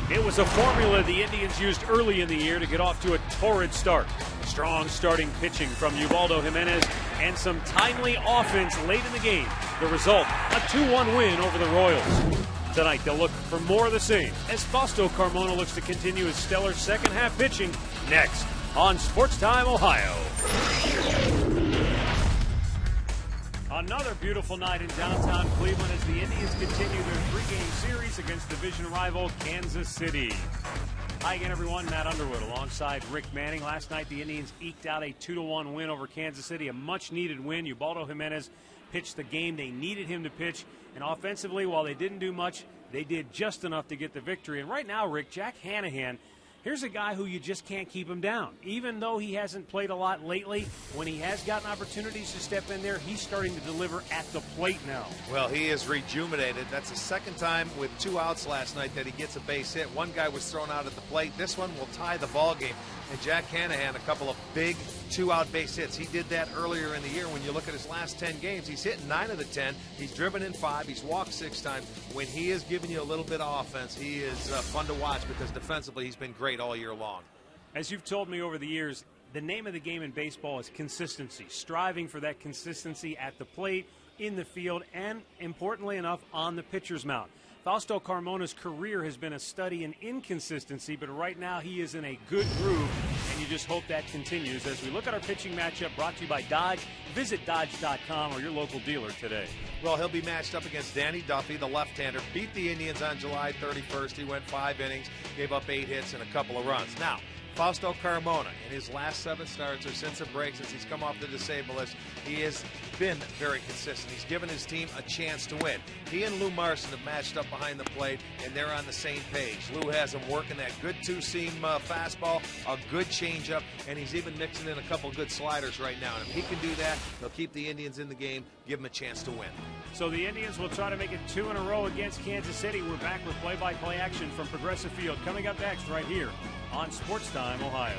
It was a formula the Indians used early in the year to get off to a torrid start. Strong starting pitching from Ubaldo Jimenez and some timely offense late in the game. The result, a 2-1 win over the Royals. Tonight, they'll look for more of the same as Fausto Carmona looks to continue his stellar second-half pitching next on Sports Time Ohio. Another beautiful night in downtown Cleveland as the Indians continue their three-game series against division rival Kansas City. Hi again, everyone. Matt Underwood alongside Rick Manning. Last night, the Indians eked out a 2-1 win over Kansas City, a much-needed win. Ubaldo Jimenez pitched the game they needed him to pitch, and offensively, while they didn't do much, they did just enough to get the victory. And right now, Rick, Jack Hanahan, here's a guy who you just can't keep him down. Even though he hasn't played a lot lately, when he has gotten opportunities to step in there, he's starting to deliver at the plate now. Well, he is rejuvenated. That's the second time with 2 outs last night that he gets a base hit. One guy was thrown out at the plate. This one will tie the ball game. And Jack Hanahan, a couple of big 2-out base hits. He did that earlier in the year. When you look at his last 10 games, he's hit 9 of the 10. He's driven in 5. He's walked 6 times. When he is giving you a little bit of offense, he is fun to watch because defensively he's been great all year long. As you've told me over the years, the name of the game in baseball is consistency, striving for that consistency at the plate, in the field, and importantly enough, on the pitcher's mound. Fausto Carmona's career has been a study in inconsistency, but right now he is in a good groove, and you just hope that continues. As we look at our pitching matchup brought to you by Dodge, visit Dodge.com or your local dealer today. Well, he'll be matched up against Danny Duffy, the left-hander. Beat the Indians on July 31st. He went 5 innings, gave up 8 hits and a couple of runs. Now, Fausto Carmona, in his last 7 starts or since a break, since he's come off the disabled list, he has been very consistent. He's given his team a chance to win. He and Lou Marson have matched up behind the plate, and they're on the same page. Lou has him working that good two-seam fastball, a good changeup, and he's even mixing in a couple good sliders right now. And if he can do that, they'll keep the Indians in the game, give them a chance to win. So the Indians will try to make it 2 in a row against Kansas City. We're back with play-by-play action from Progressive Field coming up next right here on Sports Time Ohio.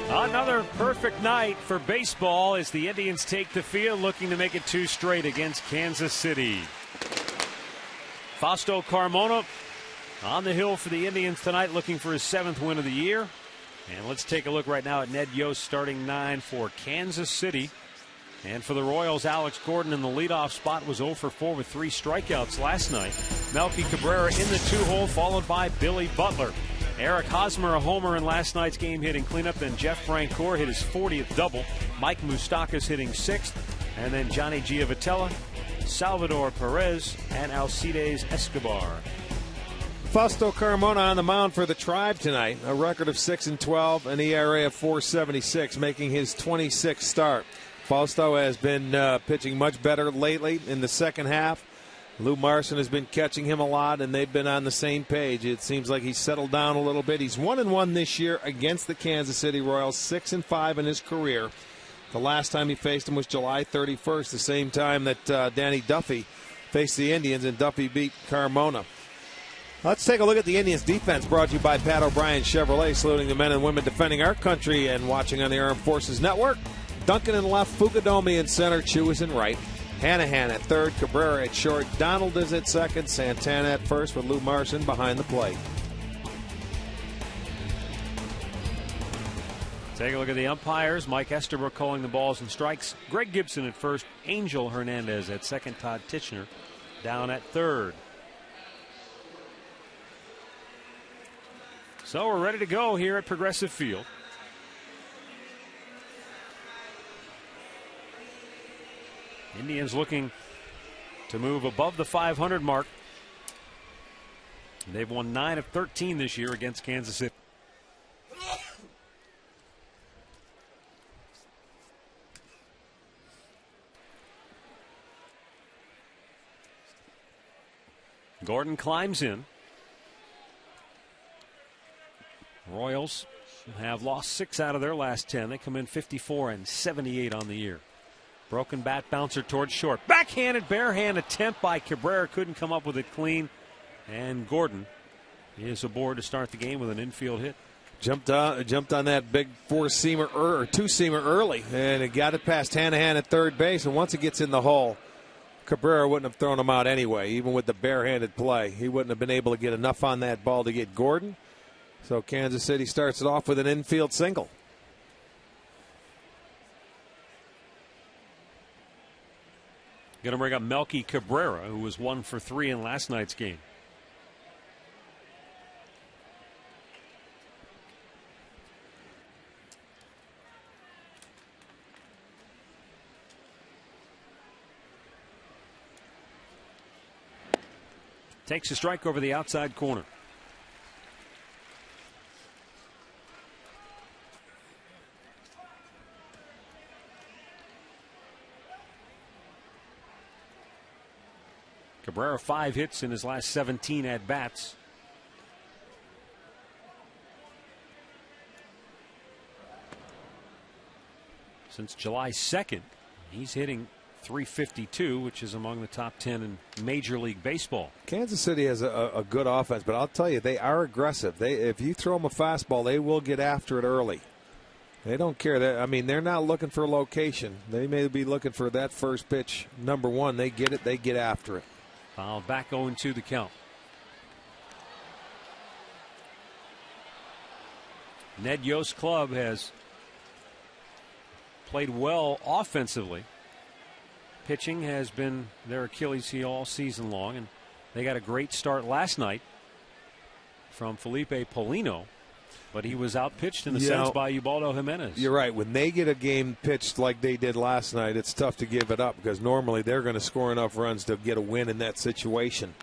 Another perfect night for baseball as the Indians take the field looking to make it 2 straight against Kansas City. Fausto Carmona on the hill for the Indians tonight looking for his 7th win of the year. And let's take a look right now at Ned Yost starting 9 for Kansas City. And for the Royals, Alex Gordon in the leadoff spot was 0 for 4 with 3 strikeouts last night. Melky Cabrera in the 2-hole, followed by Billy Butler. Eric Hosmer a homer in last night's game hitting cleanup. Then Jeff Francoeur hit his 40th double. Mike Moustakas hitting 6th. And then Johnny Giavotella, Salvador Perez, and Alcides Escobar. Fausto Carmona on the mound for the Tribe tonight. A record of 6-12, an ERA of 4.76, making his 26th start. Fausto has been pitching much better lately in the second half. Lou Marson has been catching him a lot, and they've been on the same page. It seems like he's settled down a little bit. He's 1-1 this year against the Kansas City Royals, 6-5 in his career. The last time he faced him was July 31st, the same time that Danny Duffy faced the Indians, and Duffy beat Carmona. Let's take a look at the Indians' defense, brought to you by Pat O'Brien Chevrolet, saluting the men and women defending our country and watching on the Armed Forces Network. Duncan in left, Fukudomi in center, Chu is in right. Hanahan at third, Cabrera at short, Donald is at second, Santana at first with Lou Marson behind the plate. Take a look at the umpires. Mike Estabrook calling the balls and strikes. Greg Gibson at first, Angel Hernandez at second, Todd Titchener down at third. So we're ready to go here at Progressive Field. Indians looking to move above the 500 mark. They've won 9 of 13 this year against Kansas City. Gordon climbs in. Royals have lost 6 out of their last 10. They come in 54-78 on the year. Broken bat bouncer towards short. Backhanded barehand attempt by Cabrera. Couldn't come up with it clean. And Gordon is aboard to start the game with an infield hit. Jumped on that big four-seamer or two-seamer early, and it got it past Hanahan at third base. And once it gets in the hole, Cabrera wouldn't have thrown him out anyway, even with the barehanded play. He wouldn't have been able to get enough on that ball to get Gordon. So Kansas City starts it off with an infield single. Going to bring up Melky Cabrera, who was 1 for 3 in last night's game. Takes a strike over the outside corner. Cabrera 5 hits in his last 17 at-bats. Since July 2nd, he's hitting .352, which is among the top 10 in Major League Baseball. Kansas City has a good offense, but I'll tell you, they are aggressive. If you throw them a fastball, they will get after it early. They don't care. They're not looking for location. They may be looking for that first pitch, number one. They get it, they get after it. Fouled back 0-2 the count. Ned Yost's club has played well offensively. Pitching has been their Achilles heel all season long, and they got a great start last night from Felipe Polino, but he was outpitched in the sense by Ubaldo Jimenez. You're right. When they get a game pitched like they did last night, it's tough to give it up because normally they're going to score enough runs to get a win in that situation.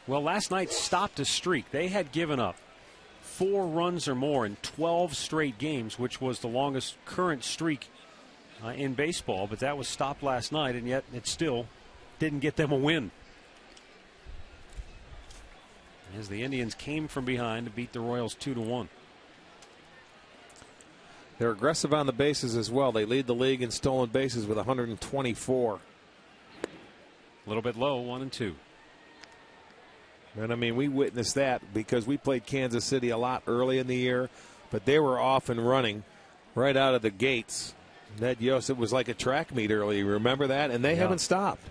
Well, last night stopped a streak. They had given up 4 runs or more in 12 straight games, which was the longest current streak in baseball, but that was stopped last night, and yet it still didn't get them a win. As the Indians came from behind to beat the Royals 2-1. They're aggressive on the bases as well. They lead the league in stolen bases with 124. A little bit low, 1-2. And we witnessed that because we played Kansas City a lot early in the year, but they were off and running right out of the gates. Ned Yost, it was like a track meet early. Remember that? And they haven't stopped.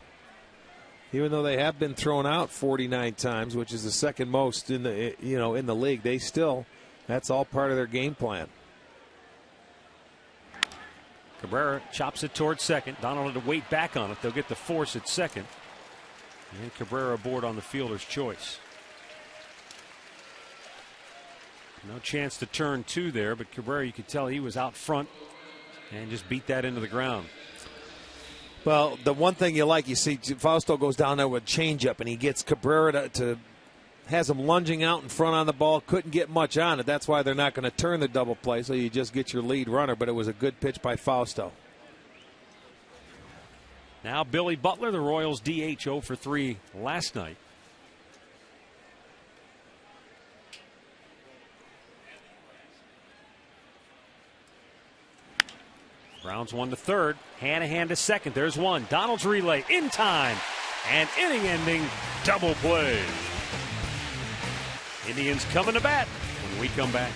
Even though they have been thrown out 49 times, which is the second most in the league, they still, that's all part of their game plan. Cabrera chops it towards second. Donald had to wait back on it. They'll get the force at second. And Cabrera aboard on the fielder's choice. No chance to turn 2 there, but Cabrera, you could tell he was out front and just beat that into the ground. Well, the one thing you see Fausto goes down there with changeup, and he gets Cabrera to has them lunging out in front on the ball, couldn't get much on it. That's why they're not going to turn the double play, so you just get your lead runner, but it was a good pitch by Fausto. Now Billy Butler, the Royals DH, 0 for 3 last night. Browns 1 to third. Hanahan to second. There's one. Donald's relay in time. And inning-ending double play. Indians coming to bat when we come back.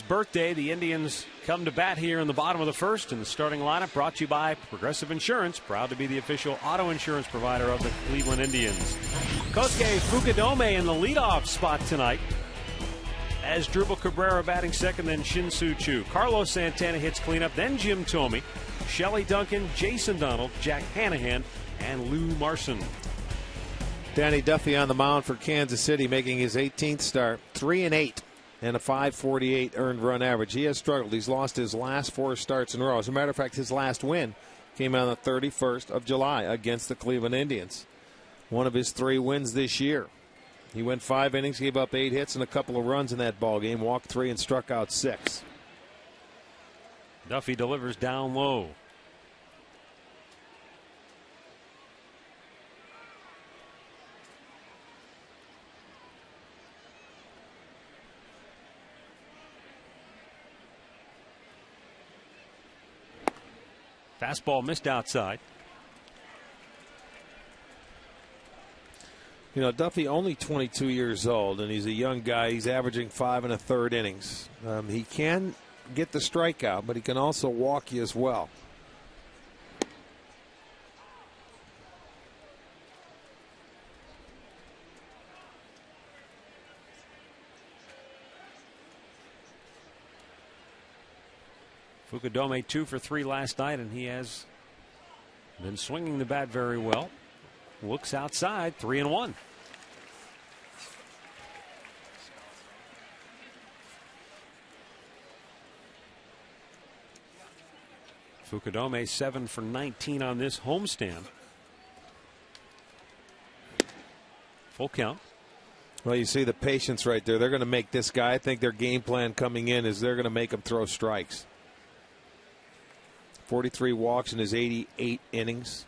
Birthday, the Indians come to bat here in the bottom of the first, and the starting lineup brought to you by Progressive Insurance, proud to be the official auto insurance provider of the Cleveland Indians. Kosuke Fukudome in the leadoff spot tonight, as Drupal Cabrera batting second, then Shin-Soo Choo. Carlos Santana hits cleanup, then Jim Thome, Shelley Duncan, Jason Donald, Jack Hanahan, and Lou Marson. Danny Duffy on the mound for Kansas City, making his 18th start, 3-8. And a 5.48 earned run average. He has struggled. He's lost his last 4 starts in a row. As a matter of fact, his last win came on the 31st of July against the Cleveland Indians. One of his 3 wins this year. He went 5 innings, gave up 8 hits and a couple of runs in that ball game. Walked 3 and struck out 6. Duffy delivers down low. Fastball missed outside. You know, Duffy only 22 years old, and he's a young guy. He's averaging 5 1/3 innings. He can get the strikeout, but he can also walk you as well. Fukudome 2 for 3 last night, and he has been swinging the bat very well. Looks outside, 3-1. Fukudome 7 for 19 on this homestand. Full count. Well, you see the patience right there. They're going to make this guy. I think their game plan coming in is they're going to make him throw strikes. 43 walks in his 88 innings.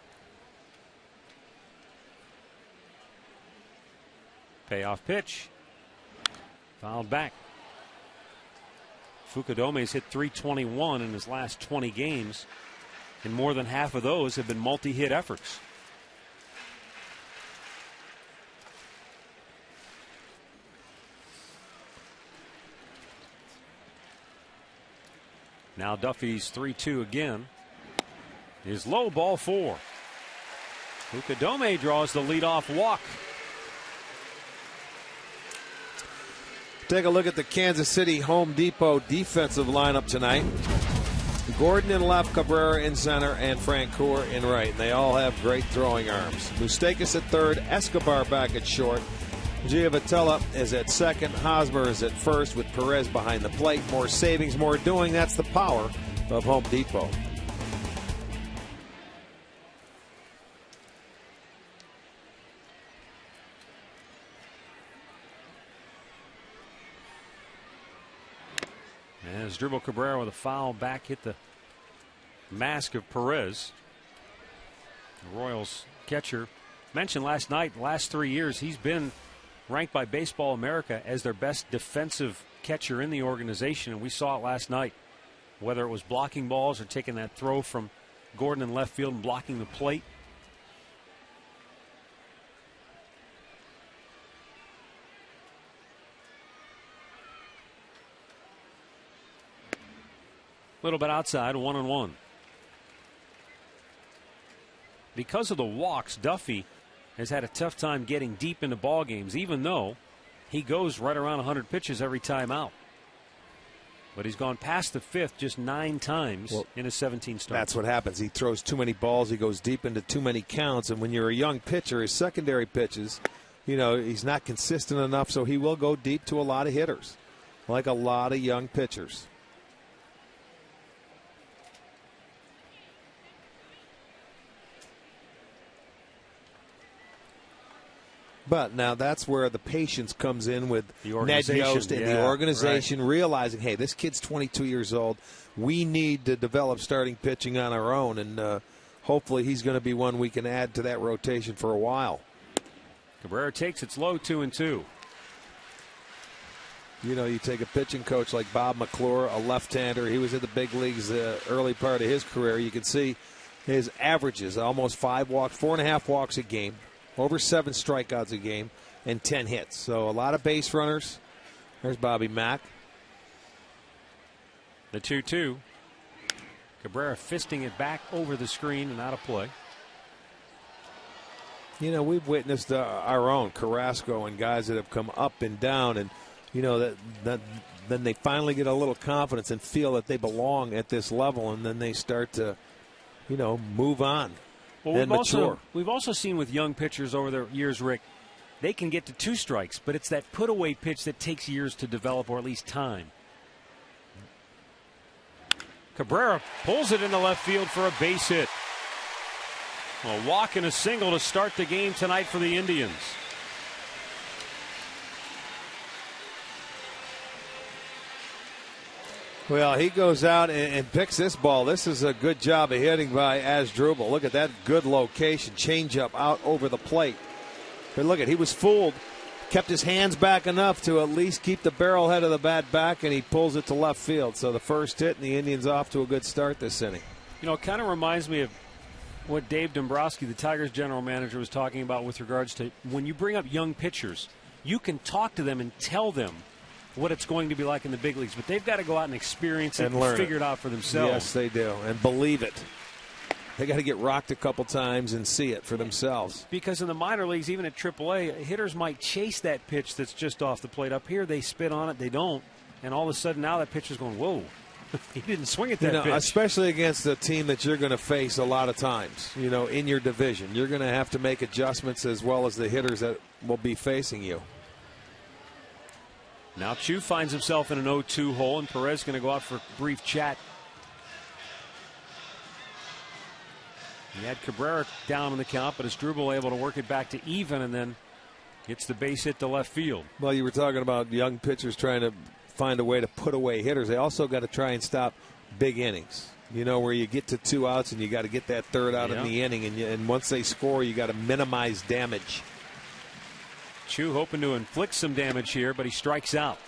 Payoff pitch. Fouled back. Fukudome's hit .321 in his last 20 games, and more than half of those have been multi-hit efforts. Now Duffy's 3-2 again. Is low, ball 4. Fukudome draws the leadoff walk. Take a look at the Kansas City Home Depot defensive lineup tonight. Gordon in left, Cabrera in center, and Francoeur in right. And they all have great throwing arms. Mustakas at third, Escobar back at short. Giavotella is at second. Hosmer is at first with Perez behind the plate. More savings, more doing. That's the power of Home Depot. As Dribble Cabrera with a foul back hit the mask of Perez. The Royals catcher mentioned last night, last 3 years, he's been ranked by Baseball America as their best defensive catcher in the organization, and we saw it last night. Whether it was blocking balls or taking that throw from Gordon in left field and blocking the plate. A little bit outside, 1-1. Because of the walks, Duffy has had a tough time getting deep into ball games, even though he goes right around 100 pitches every time out. But he's gone past the fifth just 9 times in his 17 starts. That's what happens. He throws too many balls. He goes deep into too many counts. And when you're a young pitcher, his secondary pitches, he's not consistent enough, so he will go deep to a lot of hitters, like a lot of young pitchers. But now that's where the patience comes in with Ned Yost and the organization realizing, hey, this kid's 22 years old. We need to develop starting pitching on our own, and hopefully he's going to be one we can add to that rotation for a while. Cabrera takes it slow, 2-2. You take a pitching coach like Bob McClure, a left-hander. He was in the big leagues the early part of his career. You can see his averages, almost 5 walks, 4.5 walks a game. Over 7 strikeouts a game and 10 hits. So a lot of base runners. There's Bobby Mack. The 2-2. Cabrera fisting it back over the screen and out of play. We've witnessed our own Carrasco and guys that have come up and down, and that then they finally get a little confidence and feel that they belong at this level, and then they start to move on. Well, we've also seen with young pitchers over the years, Rick, they can get to 2 strikes, but it's that put-away pitch that takes years to develop, or at least time. Cabrera pulls it into left field for a base hit. A walk and a single to start the game tonight for the Indians. Well, he goes out and picks this ball. This is a good job of hitting by Asdrubal. Look at that good location. Changeup out over the plate. But look he was fooled. Kept his hands back enough to at least keep the barrel head of the bat back, and he pulls it to left field. So the first hit, and the Indians off to a good start this inning. It kind of reminds me of what Dave Dombrowski, the Tigers general manager, was talking about with regards to when you bring up young pitchers, you can talk to them and tell them what it's going to be like in the big leagues, but they've got to go out and experience it and figure it out for themselves. Yes, they do, and believe it. They got to get rocked a couple times and see it for themselves. Because in the minor leagues, even at AAA, hitters might chase that pitch that's just off the plate. Up here, they spit on it, they don't, and all of a sudden now that pitcher's going, whoa, he didn't swing at that pitch. Especially against a team that you're going to face a lot of times, in your division. You're going to have to make adjustments as well as the hitters that will be facing you. Now Chu finds himself in an 0-2 hole, and Perez going to go out for a brief chat. He had Cabrera down in the count, but Asdrubal able to work it back to even, and then gets the base hit to left field. Well, you were talking about young pitchers trying to find a way to put away hitters. They also got to try and stop big innings. Where you get to 2 outs and you got to get that third out in the inning, and once they score, you got to minimize damage. Chu hoping to inflict some damage here, but he strikes out.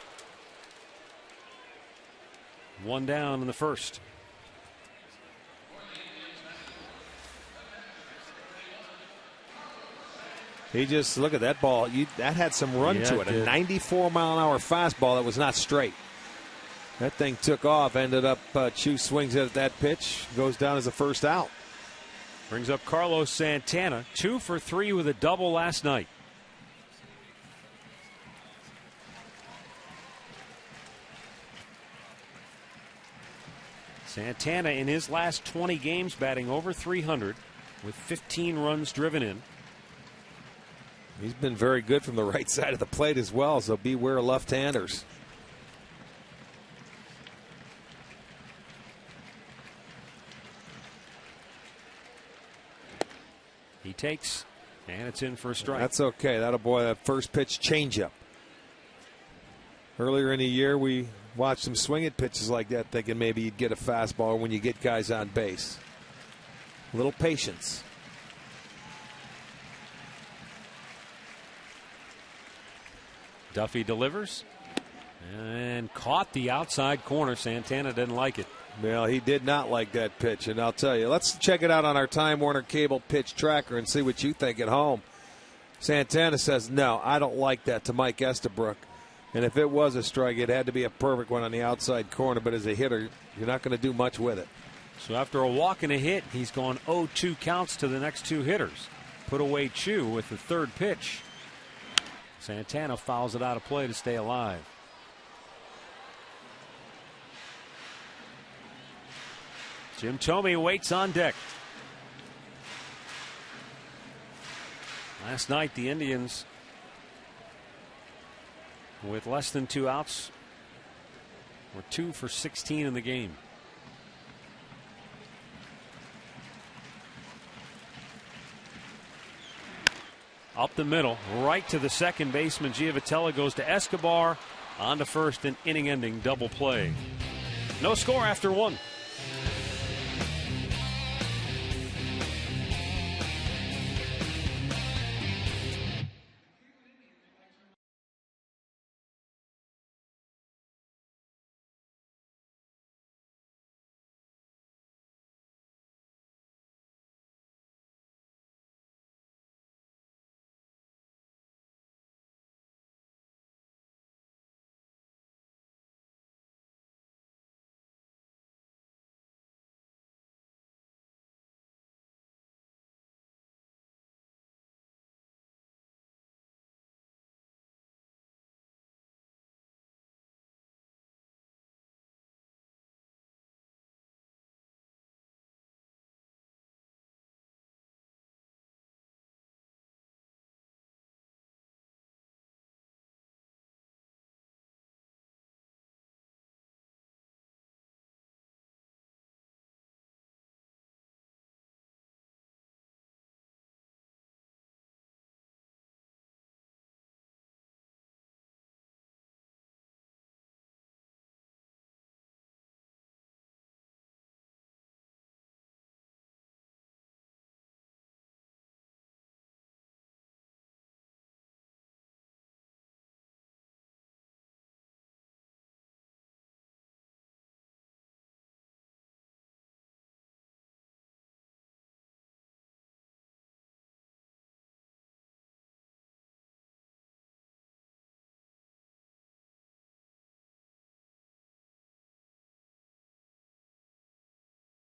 1 down in the first. He just, look at that ball. That had some run to it. A 94-mile-an-hour fastball that was not straight. That thing took off, ended up, Chu swings it at that pitch, goes down as a first out. Brings up Carlos Santana, 2 for 3 with a double last night. Santana in his last 20 games batting over 300 with 15 runs driven in. He's been very good from the right side of the plate as well, so beware left-handers. He takes, and it's in for a strike. That's okay. That'll boy that first pitch changeup. Earlier in the year, we watched him swing at pitches like that, thinking maybe you'd get a fastball when you get guys on base. A little patience. Duffy delivers and caught the outside corner. Santana didn't like it. Well, he did not like that pitch, and I'll tell you, let's check it out on our Time Warner Cable pitch tracker and see what you think at home. Santana says, no, I don't like that, to Mike Estabrook. And if it was a strike, it had to be a perfect one on the outside corner, but as a hitter, you're not going to do much with it. So after a walk and a hit, he's gone 0-2 counts to the next two hitters. Put away Chu with the third pitch. Santana fouls it out of play to stay alive. Jim Thome waits on deck. Last night, the Indians, with less than 2 outs, were 2 for 16 in the game. Up the middle, right to the second baseman. Giavotella goes to Escobar. On to first, an inning-ending double play. No score after 1.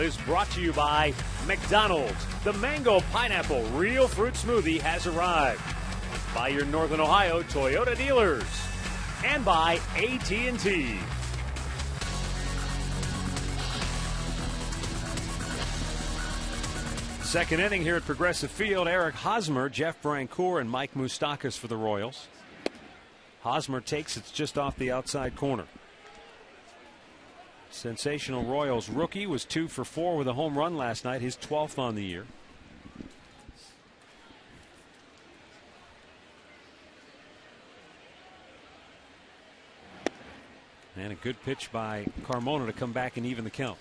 Is brought to you by McDonald's. The Mango Pineapple Real Fruit Smoothie has arrived. By your Northern Ohio Toyota dealers. And by AT&T. Second inning here at Progressive Field. Eric Hosmer, Jeff Brancourt, and Mike Moustakas for the Royals. Hosmer takes it just off the outside corner. Sensational Royals rookie was 2 for 4 with a home run last night, his 12th on the year. And a good pitch by Carmona to come back and even the count.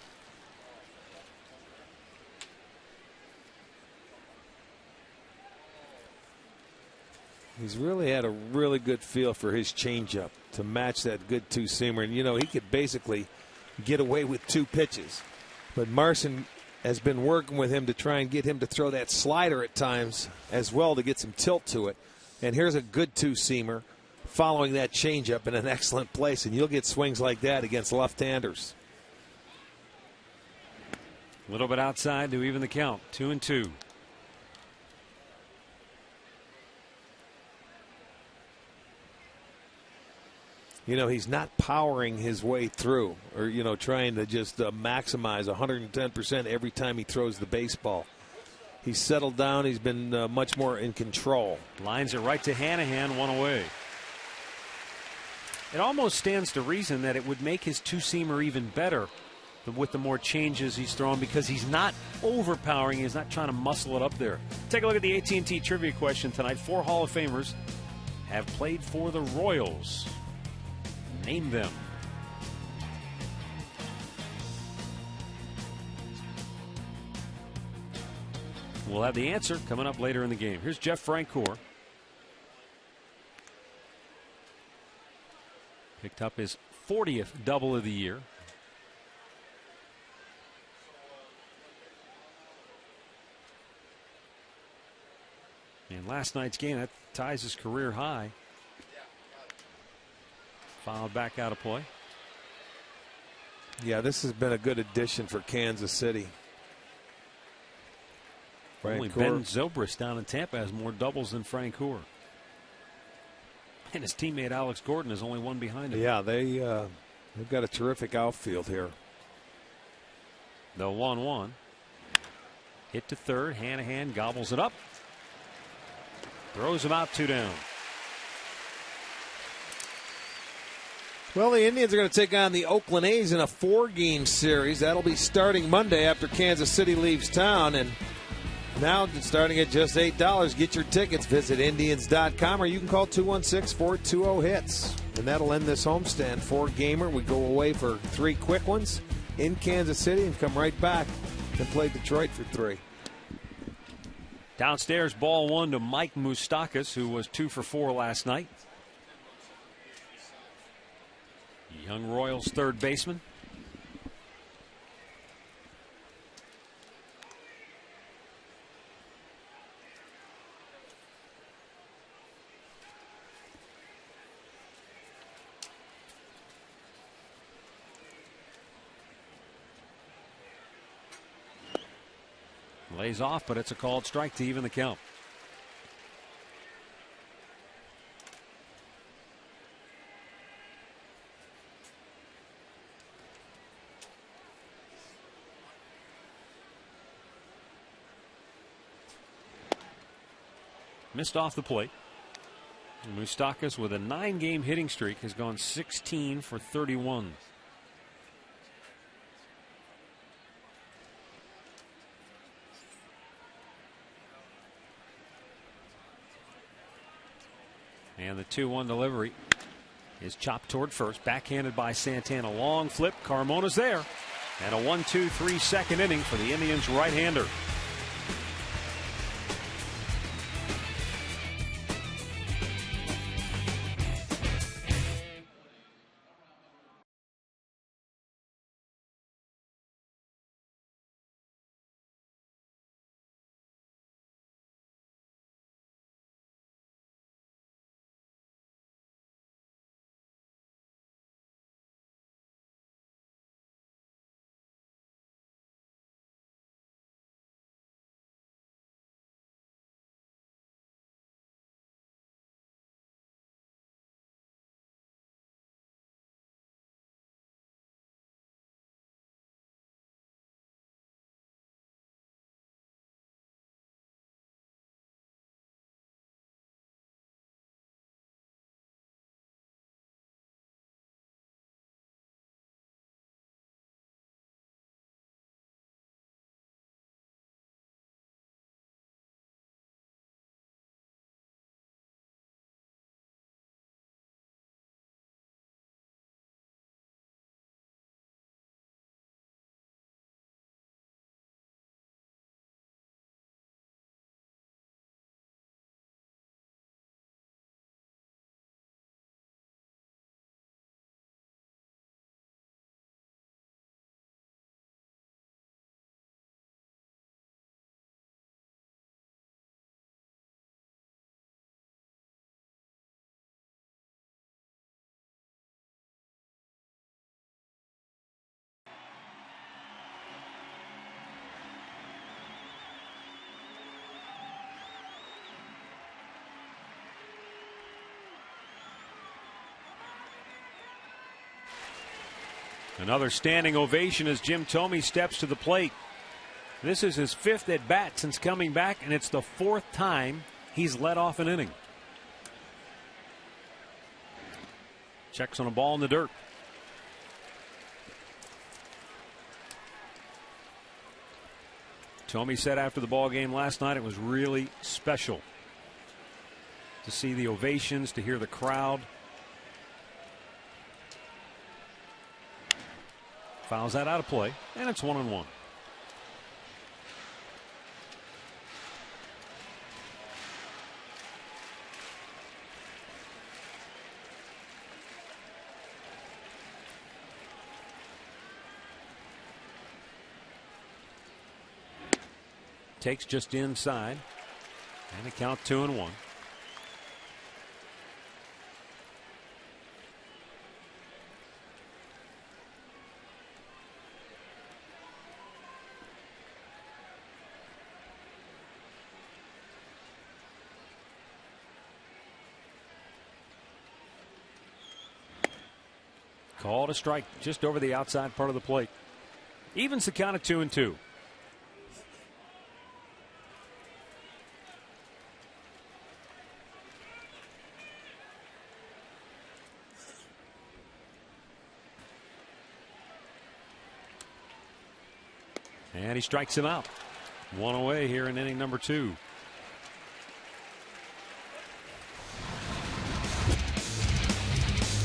He's really had a really good feel for his changeup to match that good two-seamer. And, you know, he could basically get away with 2 pitches. But Marson has been working with him to try and get him to throw that slider at times as well to get some tilt to it. And here's a good two-seamer following that changeup in an excellent place. And you'll get swings like that against left-handers. A little bit outside to even the count. 2-2. he's not powering his way through or, trying to just maximize 110% every time he throws the baseball. He's settled down. He's been much more in control. Lines it right to Hanahan, one away. It almost stands to reason that it would make his two-seamer even better with the more changes he's thrown, because he's not overpowering. He's not trying to muscle it up there. Take a look at the AT&T trivia question tonight. 4 Hall of Famers have played for the Royals. Name them. We'll have the answer coming up later in the game. Here's Jeff Francoeur. Picked up his 40th double of the year. In last night's game, that ties his career high. Fouled back out of play. Yeah, this has been a good addition for Kansas City. Only Ben Zobrist down in Tampa has more doubles than Francoeur. And his teammate Alex Gordon is only one behind him. Yeah, they've got a terrific outfield here. The 1-1. Hit to third. Hanahan gobbles it up. Throws him out, 2 down. Well, the Indians are going to take on the Oakland A's in a 4-game series. That'll be starting Monday after Kansas City leaves town. And now, starting at just $8, get your tickets. Visit Indians.com, or you can call 216-420-HITS. And that'll end this homestand. 4-gamer. We go away for 3 quick ones in Kansas City and come right back and play Detroit for 3. Downstairs, ball 1 to Mike Moustakas, who was 2 for 4 last night. Young Royals third baseman. Lays off, but it's a called strike to even the count. Missed off the plate. Moustakas, with a 9-game hitting streak, has gone 16 for 31. And the 2-1 delivery is chopped toward first. Backhanded by Santana. Long flip. Carmona's there. And a 1-2-3 second inning for the Indians right-hander. Another standing ovation as Jim Thome steps to the plate. This is his 5th at bat since coming back, and it's the 4th time he's led off an inning. Checks on a ball in the dirt. Thome said after the ball game last night it was really special to see the ovations, to hear the crowd. Fouls that out of play, and it's 1-1. Takes just inside, and the count 2-1. Called a strike just over the outside part of the plate. Evens the count at 2-2. And he strikes him out. 1 away here in inning number 2.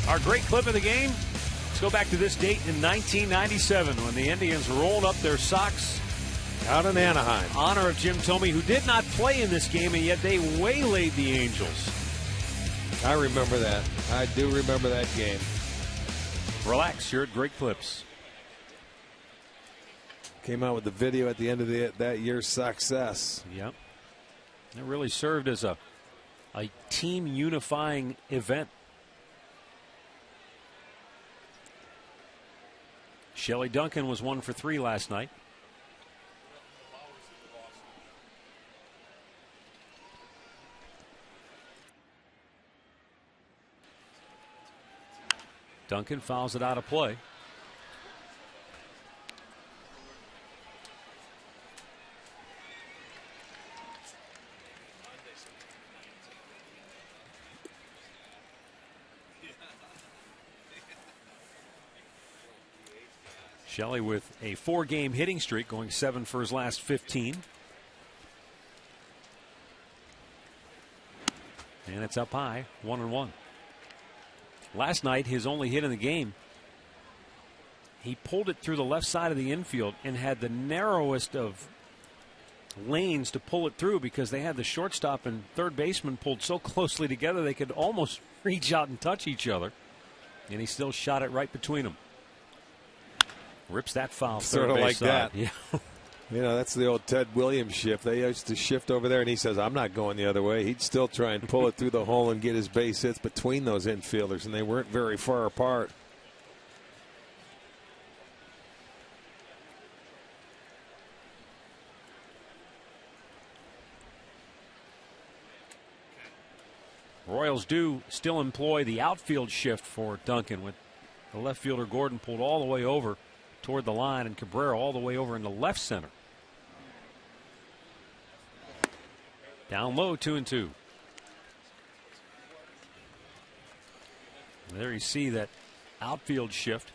Our great clip of the game. Let's go back to this date in 1997 when the Indians rolled up their socks out in Anaheim. In honor of Jim Thome, who did not play in this game, and yet they waylaid the Angels. I remember that. I do remember that game. Relax, you're at Great Clips. Came out with the video at the end of that year's success. Yep. It really served as a team unifying event. Shelley Duncan was 1 for 3 last night. Duncan fouls it out of play. Shelley with a 4-game hitting streak, going 7 for his last 15. And it's up high, 1-1. Last night, his only hit in the game, he pulled it through the left side of the infield and had the narrowest of lanes to pull it through because they had the shortstop and third baseman pulled so closely together they could almost reach out and touch each other. And he still shot it right between them. Rips that foul. Sort of like side. that. Yeah. You know, that's the old Ted Williams shift. They used to shift over there, and he says, I'm not going the other way. He'd still try and pull it through the hole and get his base hits between those infielders, and they weren't very far apart. Royals do still employ the outfield shift for Duncan, with the left fielder Gordon pulled all the way over toward the line and Cabrera all the way over into left center. Down low, 2-2. There you see that outfield shift.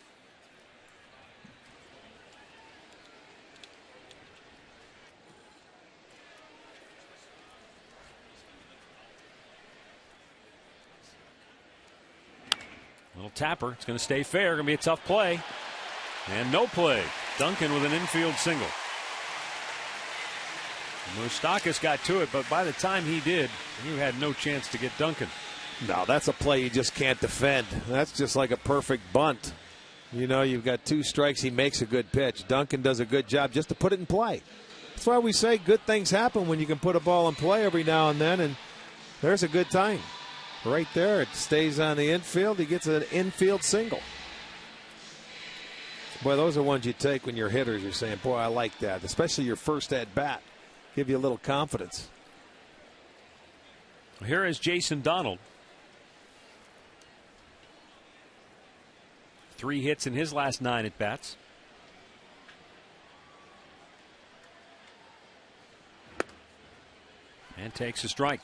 Little tapper. It's going to stay fair. Going to be a tough play. And no play. Duncan with an infield single. Moustakas got to it, but by the time he did, you had no chance to get Duncan. No, that's a play you just can't defend. That's just like a perfect bunt. You know, you've got 2 strikes. He makes a good pitch. Duncan does a good job just to put it in play. That's why we say good things happen when you can put a ball in play every now and then, and there's a good time. Right there, it stays on the infield. He gets an infield single. Boy, those are ones you take when you're hitters. You're saying, boy, I like that, especially your first at bat. Give you a little confidence. Here is Jason Donald. 3 hits in his last 9 at-bats. And takes a strike.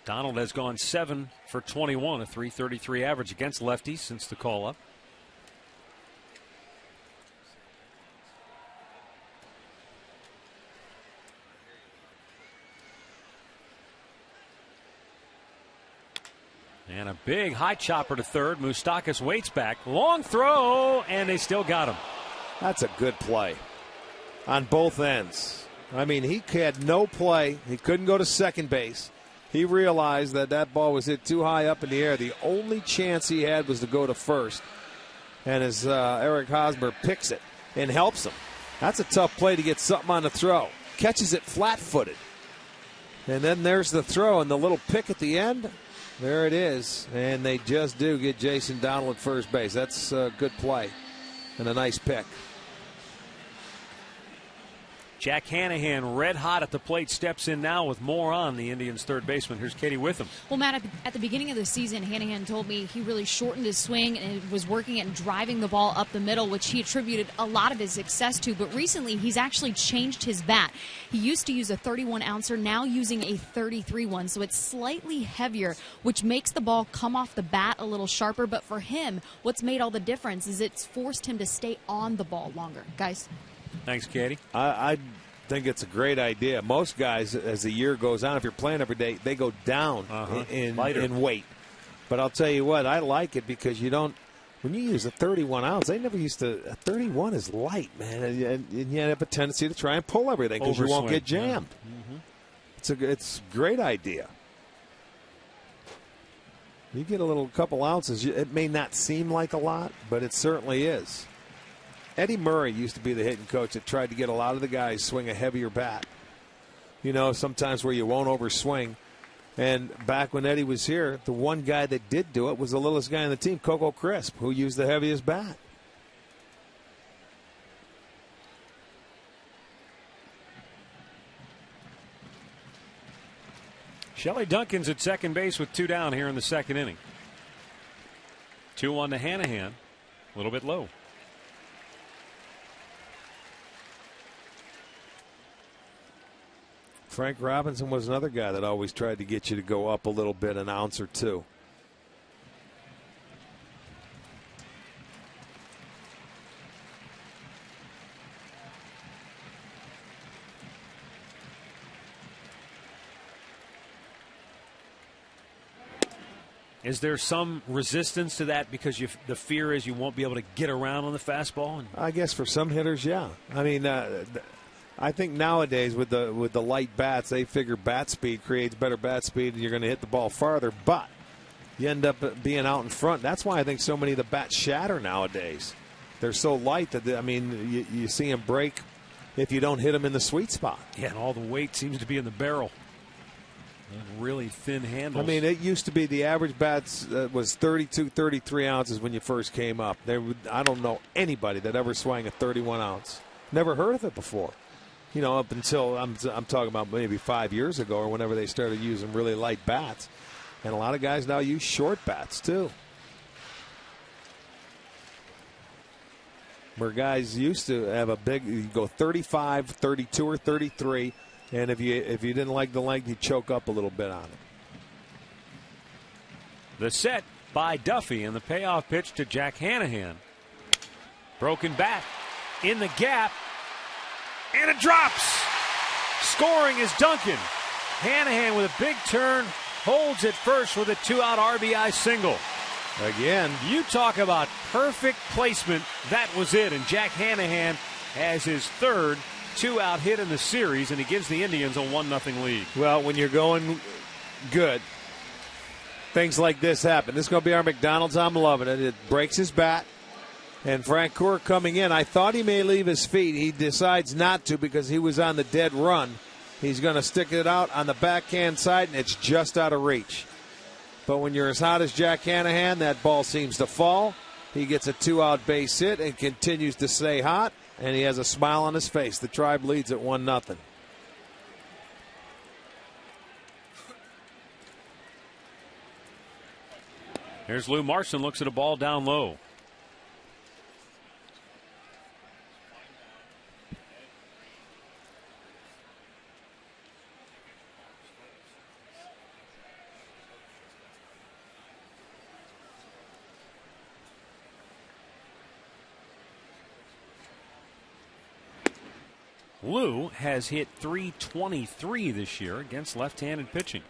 Donald has gone 7 for 21, a .333 average against lefties since the call-up. And a big high chopper to third. Moustakas waits back. Long throw, and they still got him. That's a good play on both ends. I mean, he had no play. He couldn't go to second base. He realized that that ball was hit too high up in the air. The only chance he had was to go to first. And as Eric Hosmer picks it and helps him. That's a tough play to get something on the throw. Catches it flat-footed. And then there's the throw and the little pick at the end. There it is, and they just do get Jason Donald at first base. That's a good play and a nice pick. Jack Hanahan, red hot at the plate, steps in now with more on the Indians' third baseman. Here's Katie with him. Well, Matt, at the beginning of the season, Hanahan told me he really shortened his swing and was working at driving the ball up the middle, which he attributed a lot of his success to. But recently, he's actually changed his bat. He used to use a 31-ouncer, now using a 33 one, so it's slightly heavier, which makes the ball come off the bat a little sharper. But for him, what's made all the difference is it's forced him to stay on the ball longer. Guys? Thanks, Katie. I think it's a great idea. Most guys, as the year goes on, if you're playing every day, they go down in weight. But I'll tell you what, I like it because you don't, when you use a 31 ounce, they never used to, a 31 is light, man. And you have a tendency to try and pull everything because you won't get jammed. Yeah. It's a great idea. You get a couple ounces, it may not seem like a lot, but it certainly is. Eddie Murray used to be the hitting coach that tried to get a lot of the guys swing a heavier bat. You know, sometimes where you won't overswing. And back when Eddie was here, the one guy that did do it was the littlest guy on the team, Coco Crisp, who used the heaviest bat. Shelley Duncan's at second base with 2 down here in the second inning. 2-1 to Hanahan. A little bit low. Frank Robinson was another guy that always tried to get you to go up a little bit, an ounce or two. Is there some resistance to that because the fear is you won't be able to get around on the fastball? I guess for some hitters, yeah. I mean, I think nowadays with the light bats, they figure bat speed creates better bat speed and you're going to hit the ball farther, but you end up being out in front. That's why I think so many of the bats shatter nowadays. They're so light that, you see them break if you don't hit them in the sweet spot. Yeah, and all the weight seems to be in the barrel. Really thin handles. I mean, it used to be the average bats was 32, 33 ounces when you first came up. I don't know anybody that ever swung a 31 ounce. Never heard of it before. You know, up until I'm talking about maybe 5 years ago or whenever they started using really light bats. And a lot of guys now use short bats too. Where guys used to have a big, you go 35, 32, or 33, and if you didn't like the length, you choke up a little bit on it. The set by Duffy and the payoff pitch to Jack Hanahan. Broken bat in the gap. And it drops. Scoring is Duncan. Hanahan with a big turn holds it first with a 2-out RBI single. Again. You talk about perfect placement. That was it. And Jack Hanahan has his third 2-out hit in the series, and he gives the Indians a 1-0 lead. Well, when you're going good, things like this happen. This is going to be our McDonald's. I'm loving it. It breaks his bat. And Frank Coeur coming in. I thought he may leave his feet. He decides not to because he was on the dead run. He's going to stick it out on the backhand side, and it's just out of reach. But when you're as hot as Jack Hanahan, that ball seems to fall. He gets a 2-out base hit and continues to stay hot, and he has a smile on his face. The Tribe leads at 1-0. Here's Lou Marson, looks at a ball down low. Lou has hit .323 this year against left-handed pitching.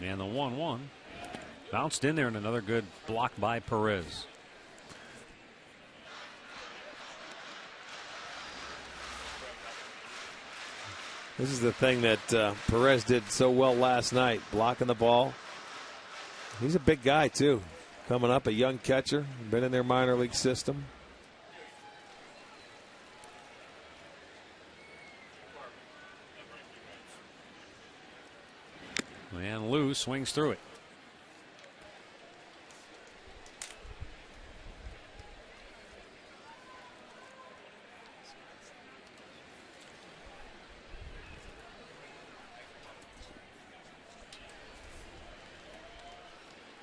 And the 1-1 bounced in there, and another good block by Perez. This is the thing that Perez did so well last night, blocking the ball. He's a big guy, too. Coming up, a young catcher, been in their minor league system. And Lou swings through it.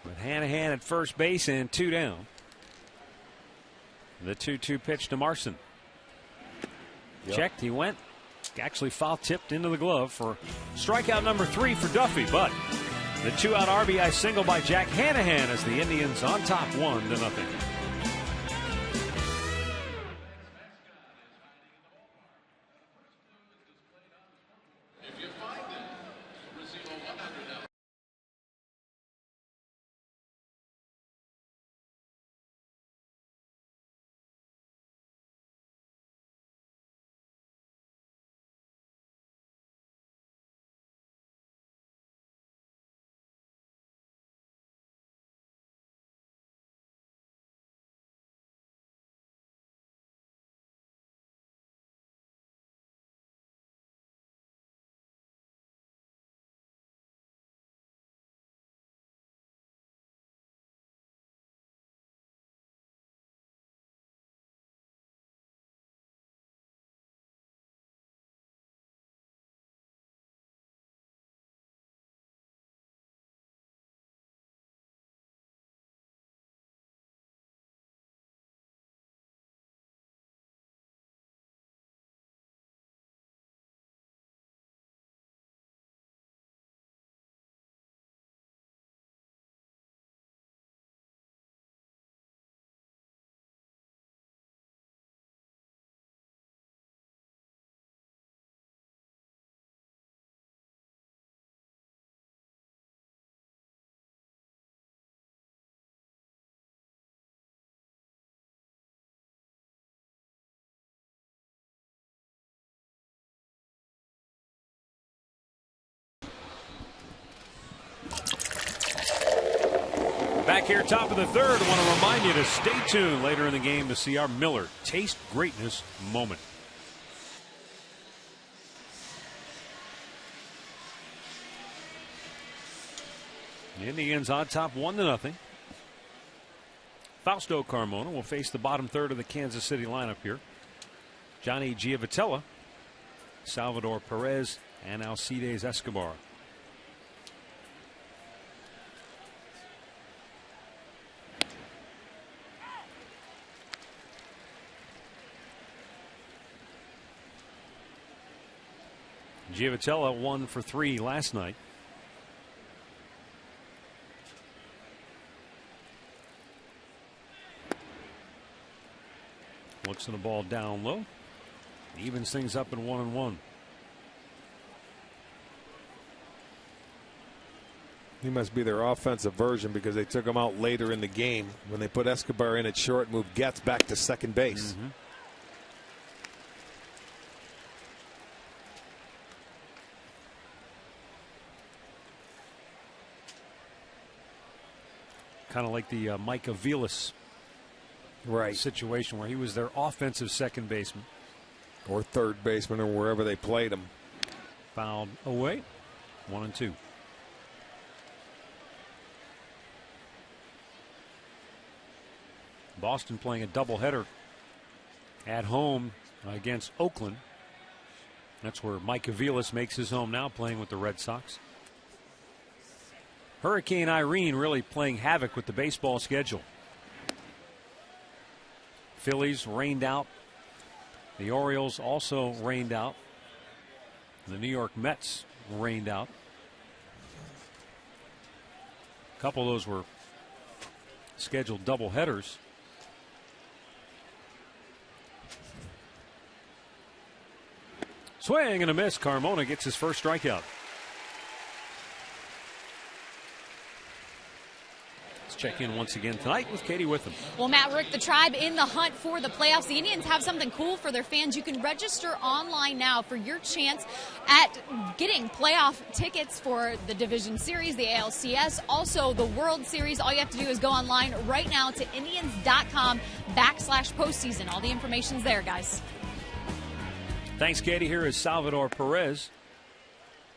With Hanahan at first base and 2 down. The 2-2 pitch to Marson. Yep. Checked, he went. Actually foul tipped into the glove for strikeout number 3 for Duffy, but the 2-out RBI single by Jack Hanahan as the Indians on top 1-0. Back here, top of the third. I want to remind you to stay tuned later in the game to see our Miller Taste Greatness moment. The Indians on top 1-0. Fausto Carmona will face the bottom third of the Kansas City lineup here. Johnny Giavotella, Salvador Perez, and Alcides Escobar. Giavotella 1 for 3 last night. Looks at the ball down low. Evens things up in 1-1. He must be their offensive version because they took him out later in the game when they put Escobar in at short, moved Getz back to second base. Mm-hmm. Kind of like the Mike Aviles situation where he was their offensive second baseman. Or third baseman or wherever they played him. Fouled away. 1-2. Boston playing a doubleheader at home against Oakland. That's where Mike Aviles makes his home now, playing with the Red Sox. Hurricane Irene really playing havoc with the baseball schedule. Phillies rained out. The Orioles also rained out. The New York Mets rained out. A couple of those were scheduled doubleheaders. Swing and a miss. Carmona gets his first strikeout. Let's check in once again tonight with Katie Witham. Well, Matt, Rick, the Tribe in the hunt for the playoffs. The Indians have something cool for their fans. You can register online now for your chance at getting playoff tickets for the Division Series, the ALCS, also the World Series. All you have to do is go online right now to Indians.com/postseason. All the information's there, guys. Thanks, Katie. Here is Salvador Perez.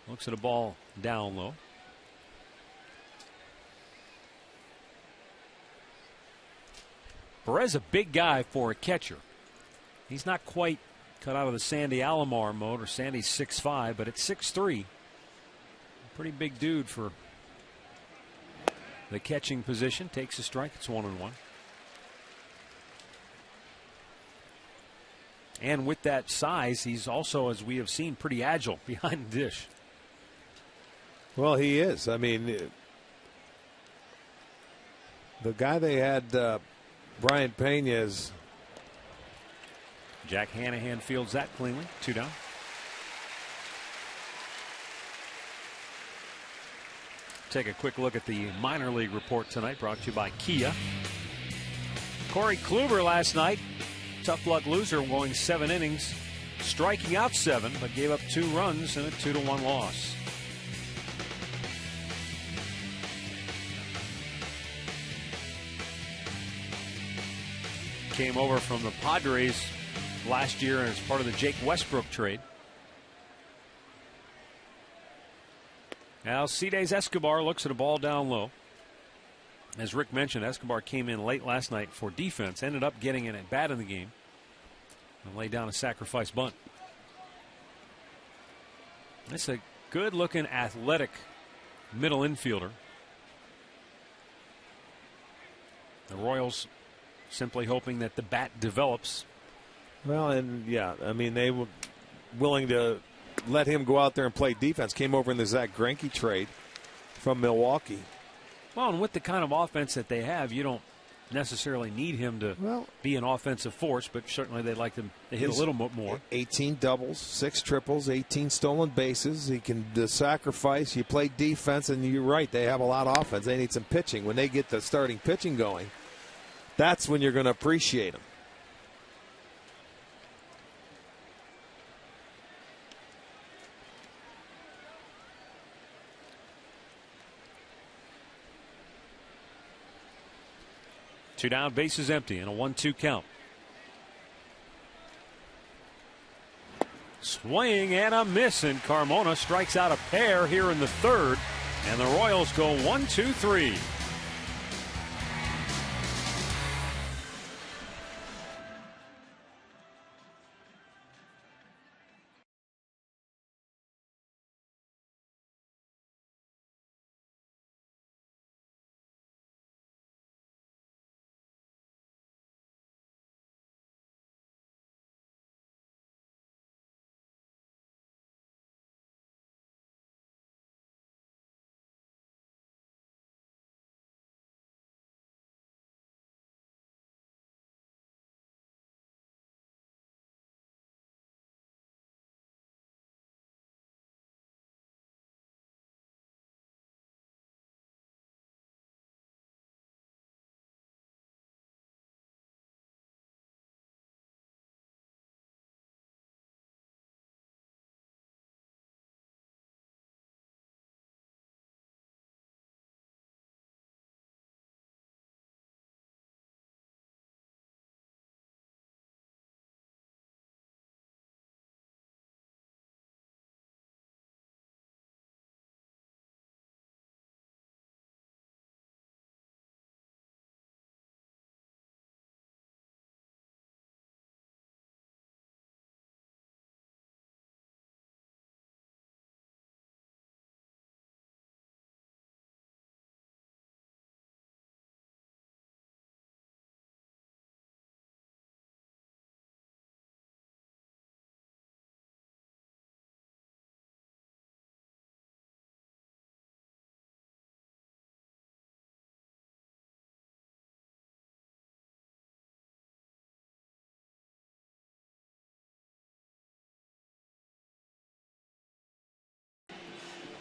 Looks at a ball down low. Perez, a big guy for a catcher. He's not quite cut out of the Sandy Alomar mode, or Sandy's 6'5", but at 6'3", pretty big dude for the catching position. Takes a strike. It's 1-1. And with that size, he's also, as we have seen, pretty agile behind the dish. Well, he is. I mean, the guy they had, Brian Pena's. Jack Hanahan fields that cleanly. 2 down. Take a quick look at the minor league report tonight, brought to you by Kia. Corey Kluber last night, tough luck loser, going 7 innings, striking out 7, but gave up 2 runs in a 2-1 loss. Came over from the Padres last year as part of the Jake Westbrook trade. Alcides Escobar looks at a ball down low. As Rick mentioned, Escobar came in late last night for defense, ended up getting an at bat in the game, and laid down a sacrifice bunt. That's a good looking athletic middle infielder. The Royals simply hoping that the bat develops. Well, and yeah, I mean, they were willing to let him go out there and play defense. Came over in the Zach Greinke trade from Milwaukee. Well, and with the kind of offense that they have, you don't necessarily need him to be an offensive force, but certainly they'd like him to hit a little bit more. 18 doubles, 6 triples, 18 stolen bases. He can sacrifice. You play defense, and you're right, they have a lot of offense. They need some pitching. When they get the starting pitching going, that's when you're going to appreciate him. Two down, bases empty, and a 1-2 count. Swing and a miss, and Carmona strikes out a pair here in the 3rd, and the Royals go 1-2-3.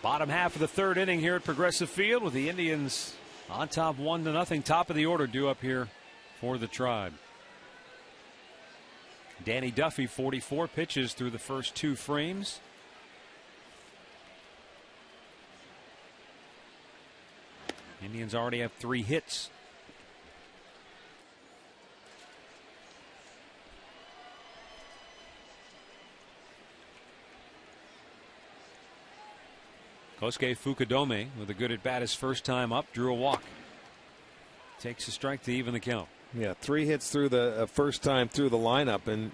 Bottom half of the third inning here at Progressive Field with the Indians on top 1-0. Top of the order due up here for the Tribe. Danny Duffy, 44 pitches through the first 2 frames. Indians already have 3 hits. Kosuke Fukudome with a good at bat his first time up, drew a walk. Takes a strike to even the count. Yeah, 3 hits through the first time through the lineup, and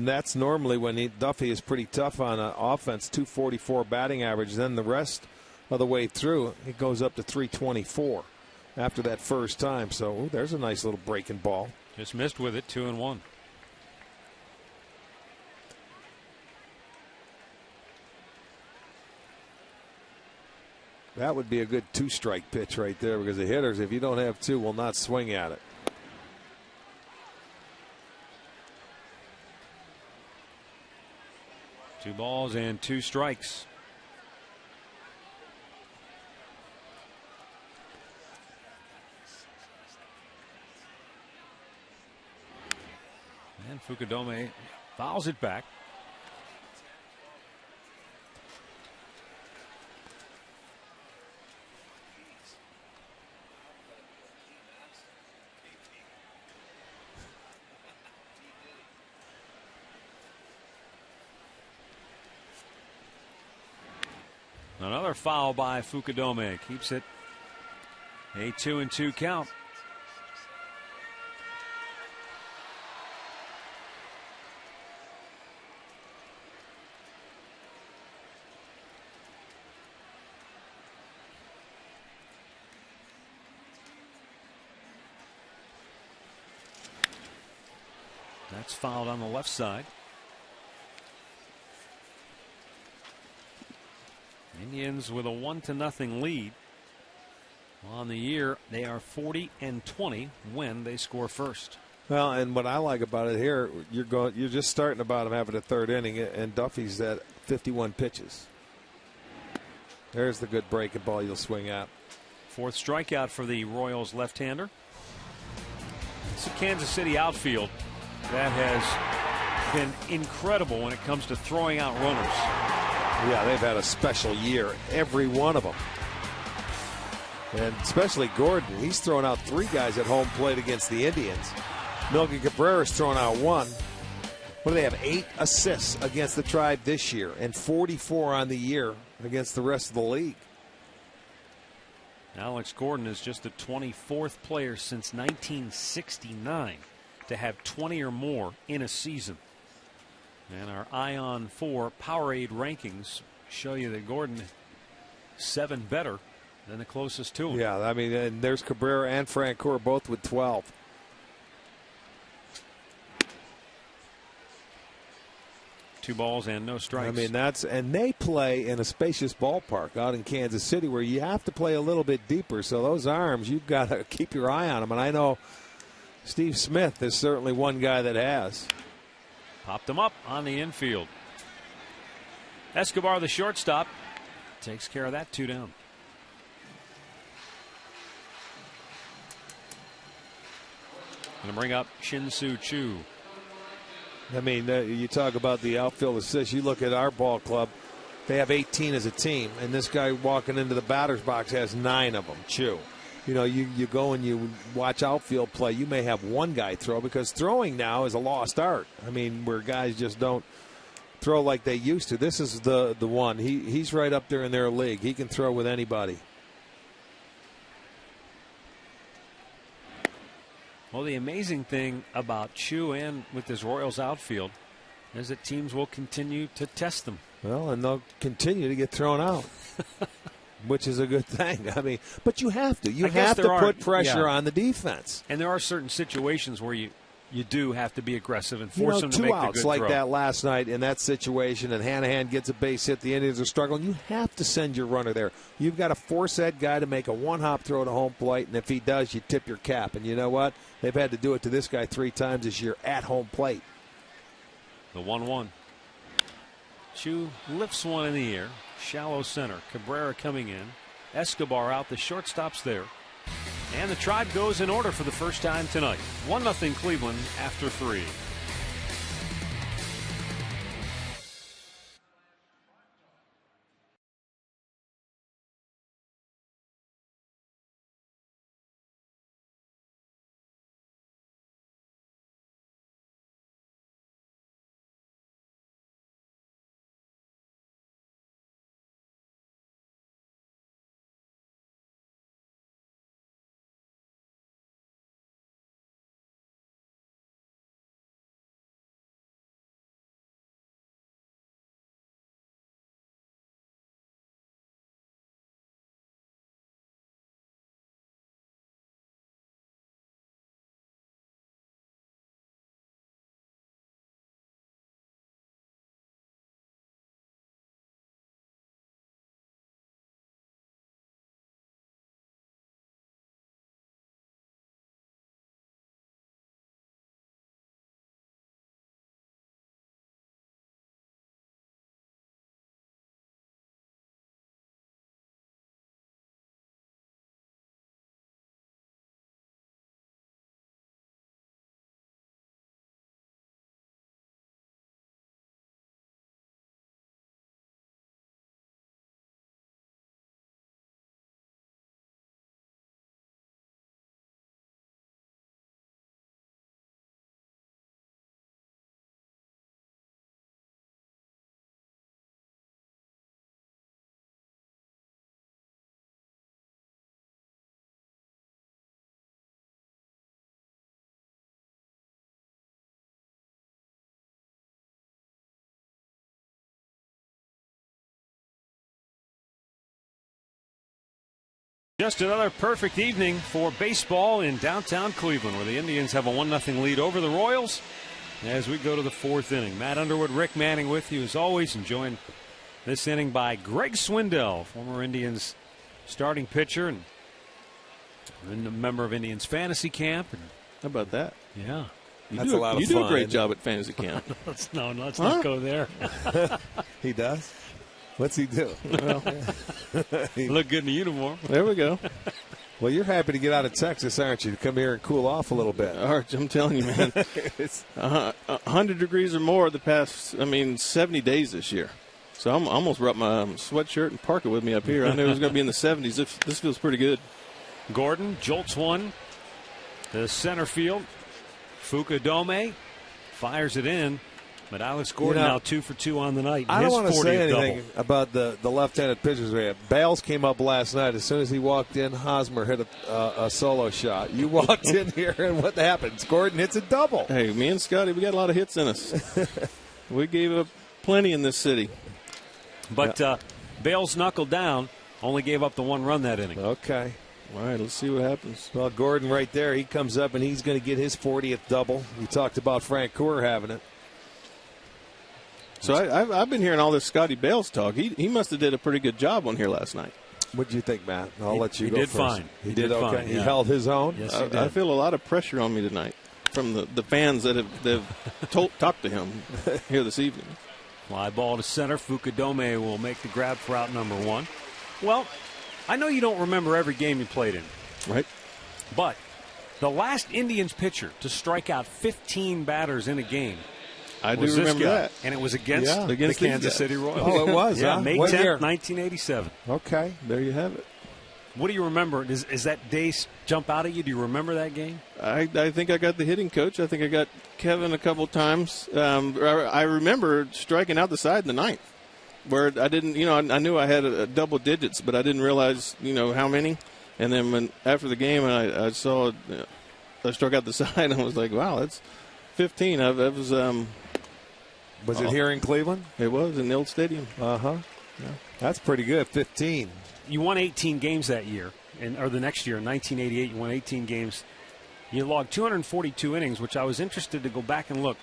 that's normally when Duffy is pretty tough on offense. 244 batting average. Then the rest of the way through, it goes up to 324 after that first time. So there's a nice little breaking ball. Just missed with it, 2-1. That would be a good 2-strike pitch right there, because the hitters, if you don't have 2, will not swing at it. Two balls and 2 strikes. And Fukudome fouls it back. Another foul by Fukudome keeps it a 2-2 count. That's fouled on the left side. Indians with a 1-0 lead. On the year, they are 40-20 when they score first. Well, and what I like about it here, you're just starting the bottom half of the third inning, and Duffy's at 51 pitches. There's the good breaking ball you'll swing at. 4th strikeout for the Royals left-hander. It's a Kansas City outfield that has been incredible when it comes to throwing out runners. Yeah, they've had a special year, every one of them. And especially Gordon. He's thrown out 3 guys at home plate against the Indians. Milton Cabrera's thrown out 1. What do they have? 8 assists against the Tribe this year, and 44 on the year against the rest of the league. Alex Gordon is just the 24th player since 1969 to have 20 or more in a season. And our Ion 4 Powerade rankings show you that Gordon 7 better than the closest to him. Yeah, I mean, and there's Cabrera and Francoeur both with 12. Two balls and no strikes. I mean, and they play in a spacious ballpark out in Kansas City where you have to play a little bit deeper. So those arms, you've got to keep your eye on them. And I know Steve Smith is certainly one guy that has. Popped him up on the infield. Escobar, the shortstop, takes care of that. 2 down. Going to bring up Shin-Soo Choo. I mean, you talk about the outfield assists. You look at our ball club, they have 18 as a team, and this guy walking into the batter's box has 9 of them. Choo. You know, you go and you watch outfield play, you may have 1 guy throw, because throwing now is a lost art. I mean, where guys just don't throw like they used to. This is the one. He's right up there in their league. He can throw with anybody. Well, the amazing thing about Choo and with this Royals outfield is that teams will continue to test them. Well, and they'll continue to get thrown out. Which is a good thing. I mean, but you have to. You have to put pressure on the defense. And there are certain situations where you do have to be aggressive and force them to make the good throw. 2 outs like that last night in that situation, and Hanahan gets a base hit. The Indians are struggling. You have to send your runner there. You've got to force that guy to make a 1-hop throw to home plate, and if he does, you tip your cap. And you know what? They've had to do it to this guy 3 times this year at home plate. The 1-1. Chu lifts one in the air. Shallow center. Cabrera coming in. Escobar out. The shortstop's there. And the Tribe goes in order for the first time tonight. 1-0 Cleveland after 3. Just another perfect evening for baseball in downtown Cleveland, where the Indians have a 1-0 lead over the Royals as we go to the 4th inning. Matt Underwood, Rick Manning with you as always, and joined this inning by Greg Swindell, former Indians starting pitcher and a member of Indians fantasy camp. How about that? Yeah. That's a lot of fun. You do a great job at fantasy camp. let's not go there. He does? What's he do? Well, look good in the uniform. There we go. Well, you're happy to get out of Texas, aren't you? To come here and cool off a little bit. Arch, I'm telling you, man. It's 100 degrees or more the past, 70 days this year. So I almost brought my sweatshirt and parka with me up here. I knew it was going to be in the 70s. This feels pretty good. Gordon jolts one to center field. Fukudome fires it in. But Alex Gordon now 2 for 2 on the night. I don't want to say anything double. about the left-handed pitchers we have. Bales came up last night. As soon as he walked in, Hosmer hit a solo shot. You walked in here, and what happens? Gordon hits a double. Hey, me and Scotty, we got a lot of hits in us. We gave up plenty in this city. But Bales knuckled down, only gave up the 1 run that inning. Okay. All right, let's see what happens. Well, Gordon right there, he comes up, and he's going to get his 40th double. We talked about Frank Coeur having it. So I've been hearing all this Scotty Bales talk. He must have did a pretty good job on here last night. What did you think, Matt? I'll let you go first. fine. He did okay. fine. He Yeah. held his own. Yes, he did. I feel a lot of pressure on me tonight from the fans that have talked to him here this evening. Fly ball to center. Fukudome will make the grab for out number 1. Well, I know you don't remember every game you played in. Right. But the last Indians pitcher to strike out 15 batters in a game I do was this remember guy. that. And it was against Yeah, the against Kansas these guys. City Royals. Oh, it was, Yeah, huh? May What 10th, year? 1987. Okay. There you have it. What do you remember? Is that day jump out at you? Do you remember that game? I think I got the hitting coach. I think I got Kevin a couple times. I remember striking out the side in the 9th, where I didn't, I knew I had a double digits, but I didn't realize, how many. And then after the game, I saw I struck out the side, and I was like, wow, that's 15. That was. Was it here in Cleveland? It was in the old stadium. Uh-huh. Yeah. That's pretty good, 15. You won 18 games that year, or the next year in 1988. You won 18 games. You logged 242 innings, which I was interested to go back and look.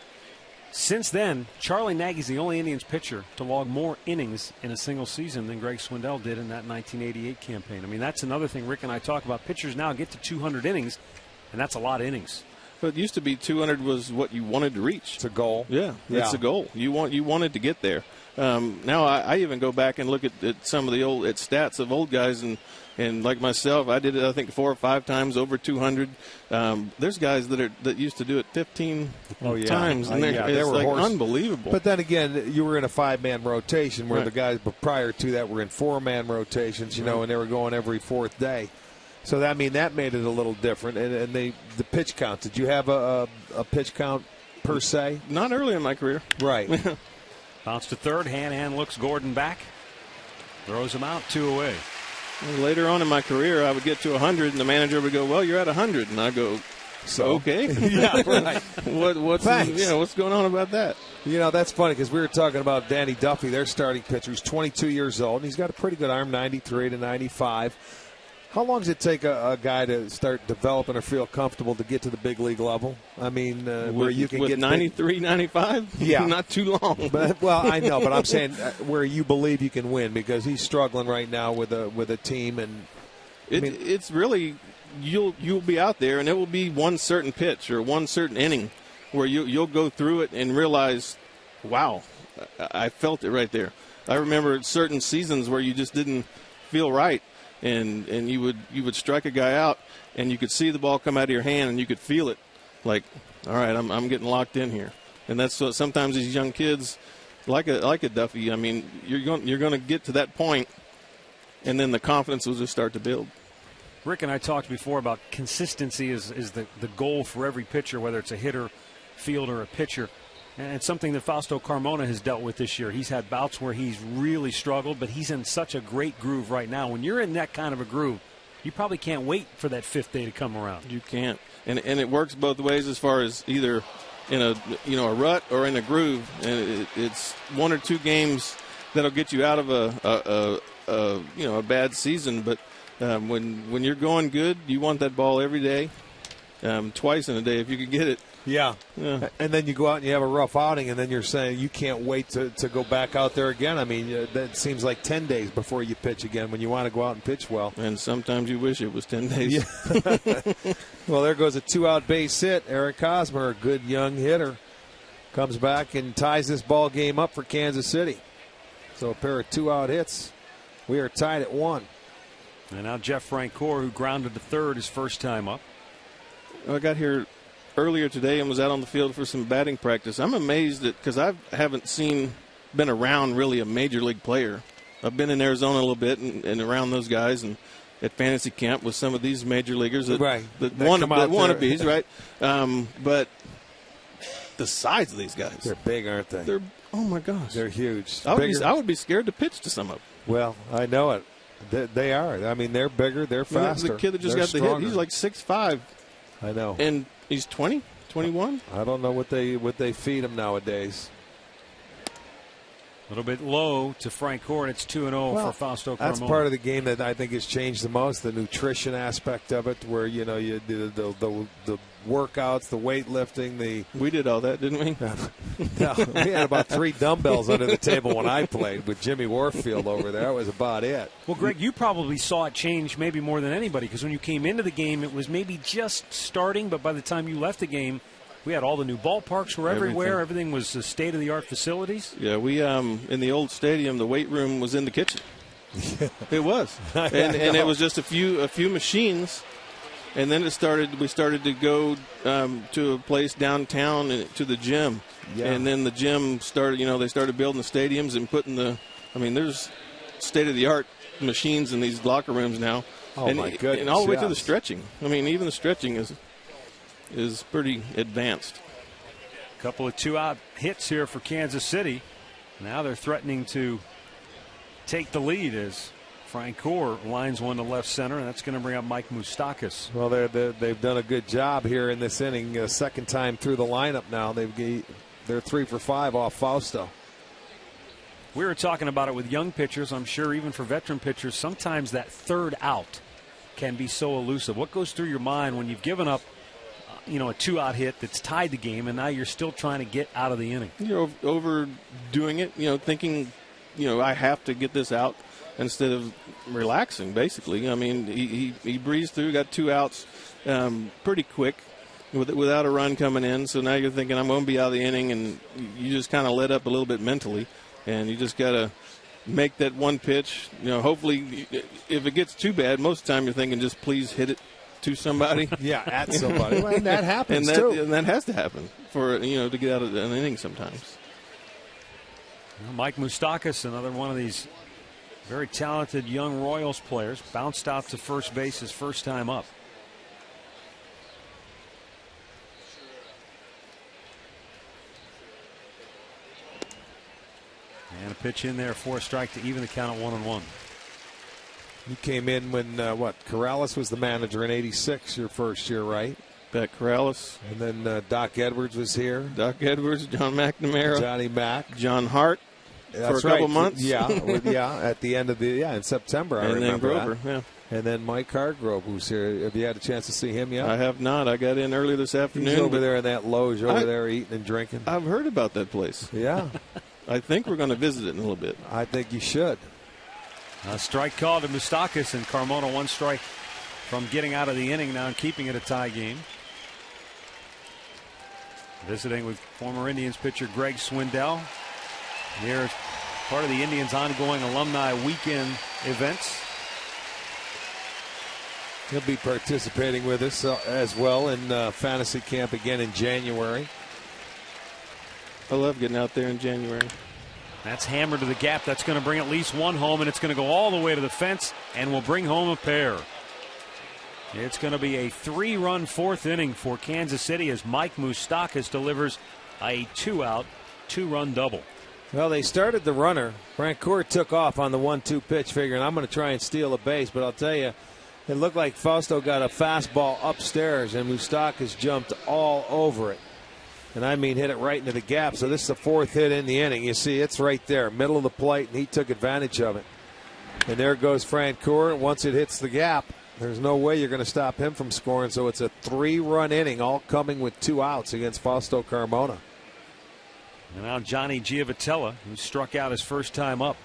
Since then, Charlie Nagy's the only Indians pitcher to log more innings in a single season than Greg Swindell did in that 1988 campaign. I mean, that's another thing Rick and I talk about. Pitchers now get to 200 innings, and that's a lot of innings. But it used to be 200 was what you wanted to reach. It's a goal. Yeah, it's a goal. You wanted to get there. Now I even go back and look at some of the old stats of old guys, and like myself, I did it I think 4 or 5 times over 200. There's guys that used to do it 15 times, and they were like unbelievable. But then again, you were in a 5-man rotation where the guys prior to that were in 4-man rotations, and they were going every 4th day. So that made it a little different. And the pitch count. Did you have a pitch count per se? Not early in my career. Right. Bounce to third. Hanahan looks Gordon back. Throws him out, 2 away. Well, later on in my career, I would get to 100, and the manager would go, "Well, you're at 100," and I go, "So okay, yeah, right. what's going on about that?" That's funny because we were talking about Danny Duffy, their starting pitcher, who's 22 years old, and he's got a pretty good arm, 93 to 95. How long does it take a guy to start developing or feel comfortable to get to the big league level? I mean, where you can get 93, 95? Yeah. Not too long. Well, I know, but I'm saying where you believe you can win, because he's struggling right now with a team. And it's really, you'll be out there, and it will be one certain pitch or one certain inning where you'll go through it and realize, wow, I felt it right there. I remember certain seasons where you just didn't feel right. And you would strike a guy out, and you could see the ball come out of your hand, and you could feel it, like, all right, I'm getting locked in here. And that's what sometimes these young kids, like a Duffy. I mean, you're going to get to that point, and then the confidence will just start to build. Rick and I talked before about consistency is the goal for every pitcher, whether it's a hitter, fielder, or a pitcher. And it's something that Fausto Carmona has dealt with this year. He's had bouts where he's really struggled, but he's in such a great groove right now. When you're in that kind of a groove, you probably can't wait for that 5th day to come around. You can't. And it works both ways as far as either in a rut or in a groove. And it's 1 or 2 games that'll get you out of a bad season. But when you're going good, you want that ball every day, twice in a day if you could get it. Yeah. And then you go out and you have a rough outing, and then you're saying you can't wait to go back out there again. I mean, that seems like 10 days before you pitch again when you want to go out and pitch well. And sometimes you wish it was 10 days. Yeah. Well, there goes a 2-out base hit. Eric Hosmer, a good young hitter, comes back and ties this ball game up for Kansas City. So a pair of 2-out hits. We are tied at 1. And now Jeff Francoeur, who grounded to third his first time up. I got here earlier today and was out on the field for some batting practice. I'm amazed because I haven't been around really a major league player. I've been in Arizona a little bit and around those guys and at fantasy camp with some of these major leaguers that wannabes, right? But the size of these guys. They're big, aren't they? Oh, my gosh. They're huge. I would be scared to pitch to some of them. Well, I know it. They are. I mean, they're bigger. They're faster. The kid that just got the hit, he's like 6'5". I know. And he's 20, 21? I don't know what they feed him nowadays. A little bit low to Francoeur, and it's 2-0 for Fausto Carmona. That's part of the game that I think has changed the most, the nutrition aspect of it, where you do the workouts, the weightlifting. We did all that, didn't we? No, we had about 3 dumbbells under the table when I played with Jimmy Warfield over there. That was about it. Well, Greg, you probably saw it change maybe more than anybody, because when you came into the game, it was maybe just starting, but by the time you left the game, we had all the new ballparks were everywhere. Everything was state-of-the-art facilities. Yeah, we in the old stadium, the weight room was in the kitchen. It was, and it was just a few machines, and then we started to go to a place downtown to the gym, and then the gym started. They started building the stadiums and putting there's state-of-the-art machines in these locker rooms now. Oh, my goodness! And all the way to the stretching. I mean, even the stretching is pretty advanced. A couple of 2-out hits here for Kansas City. Now they're threatening to take the lead as Francoeur lines one to left center, and that's going to bring up Mike Moustakas. Well, they've done a good job here in this inning. Second time through the lineup now. They're 3 for 5 off Fausto. We were talking about it with young pitchers. I'm sure even for veteran pitchers, sometimes that third out can be so elusive. What goes through your mind when you've given up a 2-out hit that's tied the game, and now you're still trying to get out of the inning? You're overdoing it, thinking, I have to get this out instead of relaxing, basically. I mean, he breezed through, got 2 outs pretty quick. without a run coming in. So now you're thinking, I'm going to be out of the inning, and you just kind of let up a little bit mentally, and you just got to make that one pitch. Hopefully, if it gets too bad, most of the time you're thinking, just please hit it to somebody. Yeah, at somebody. Well, and that happens, too. And that has to happen for, to get out of an inning sometimes. Mike Moustakas, another one of these very talented young Royals players, bounced out to first base his first time up. And a pitch in there for a strike to even the count at 1-1. You came in when, Corrales was the manager in '86, your first year, right? Pat Corrales. And then Doc Edwards was here. Doc Edwards, John McNamara. Johnny Mack. John Hart. That's for a couple months. Yeah, at the end of in September, I remember Grover, that. yeah. And then Mike Hargrove, who's here. Have you had a chance to see him yet? I have not. I got in early this afternoon. He's over there in that loge over there eating and drinking. I've heard about that place. Yeah. I think we're going to visit it in a little bit. I think you should. A strike call to Moustakas, and Carmona one strike from getting out of the inning now and keeping it a tie game. Visiting with former Indians pitcher Greg Swindell. Here's part of the Indians' ongoing alumni weekend events. He'll be participating with us as well in fantasy camp again in January. I love getting out there in January. That's hammered to the gap. That's going to bring at least one home, and it's going to go all the way to the fence and will bring home a pair. It's going to be a 3-run fourth inning for Kansas City as Mike Moustakas delivers a 2-out, 2-run double. Well, they started the runner. Francoeur took off on the 1-2 pitch, figuring I'm going to try and steal a base. But I'll tell you, it looked like Fausto got a fastball upstairs, and Moustakas jumped all over it. And I mean hit it right into the gap. So this is the fourth hit in the inning. You see, it's right there, middle of the plate, and he took advantage of it. And there goes Francoeur. Once it hits the gap, there's no way you're going to stop him from scoring. So it's a 3-run inning, all coming with 2 outs against Fausto Carmona. And now Johnny Giavotella, who struck out his first time up.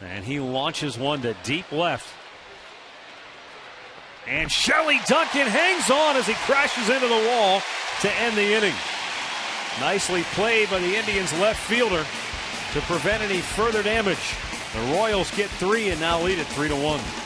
And he launches one to deep left. And Shelley Duncan hangs on as he crashes into the wall to end the inning. Nicely played by the Indians' left fielder to prevent any further damage. The Royals get 3 and now lead at 3-1.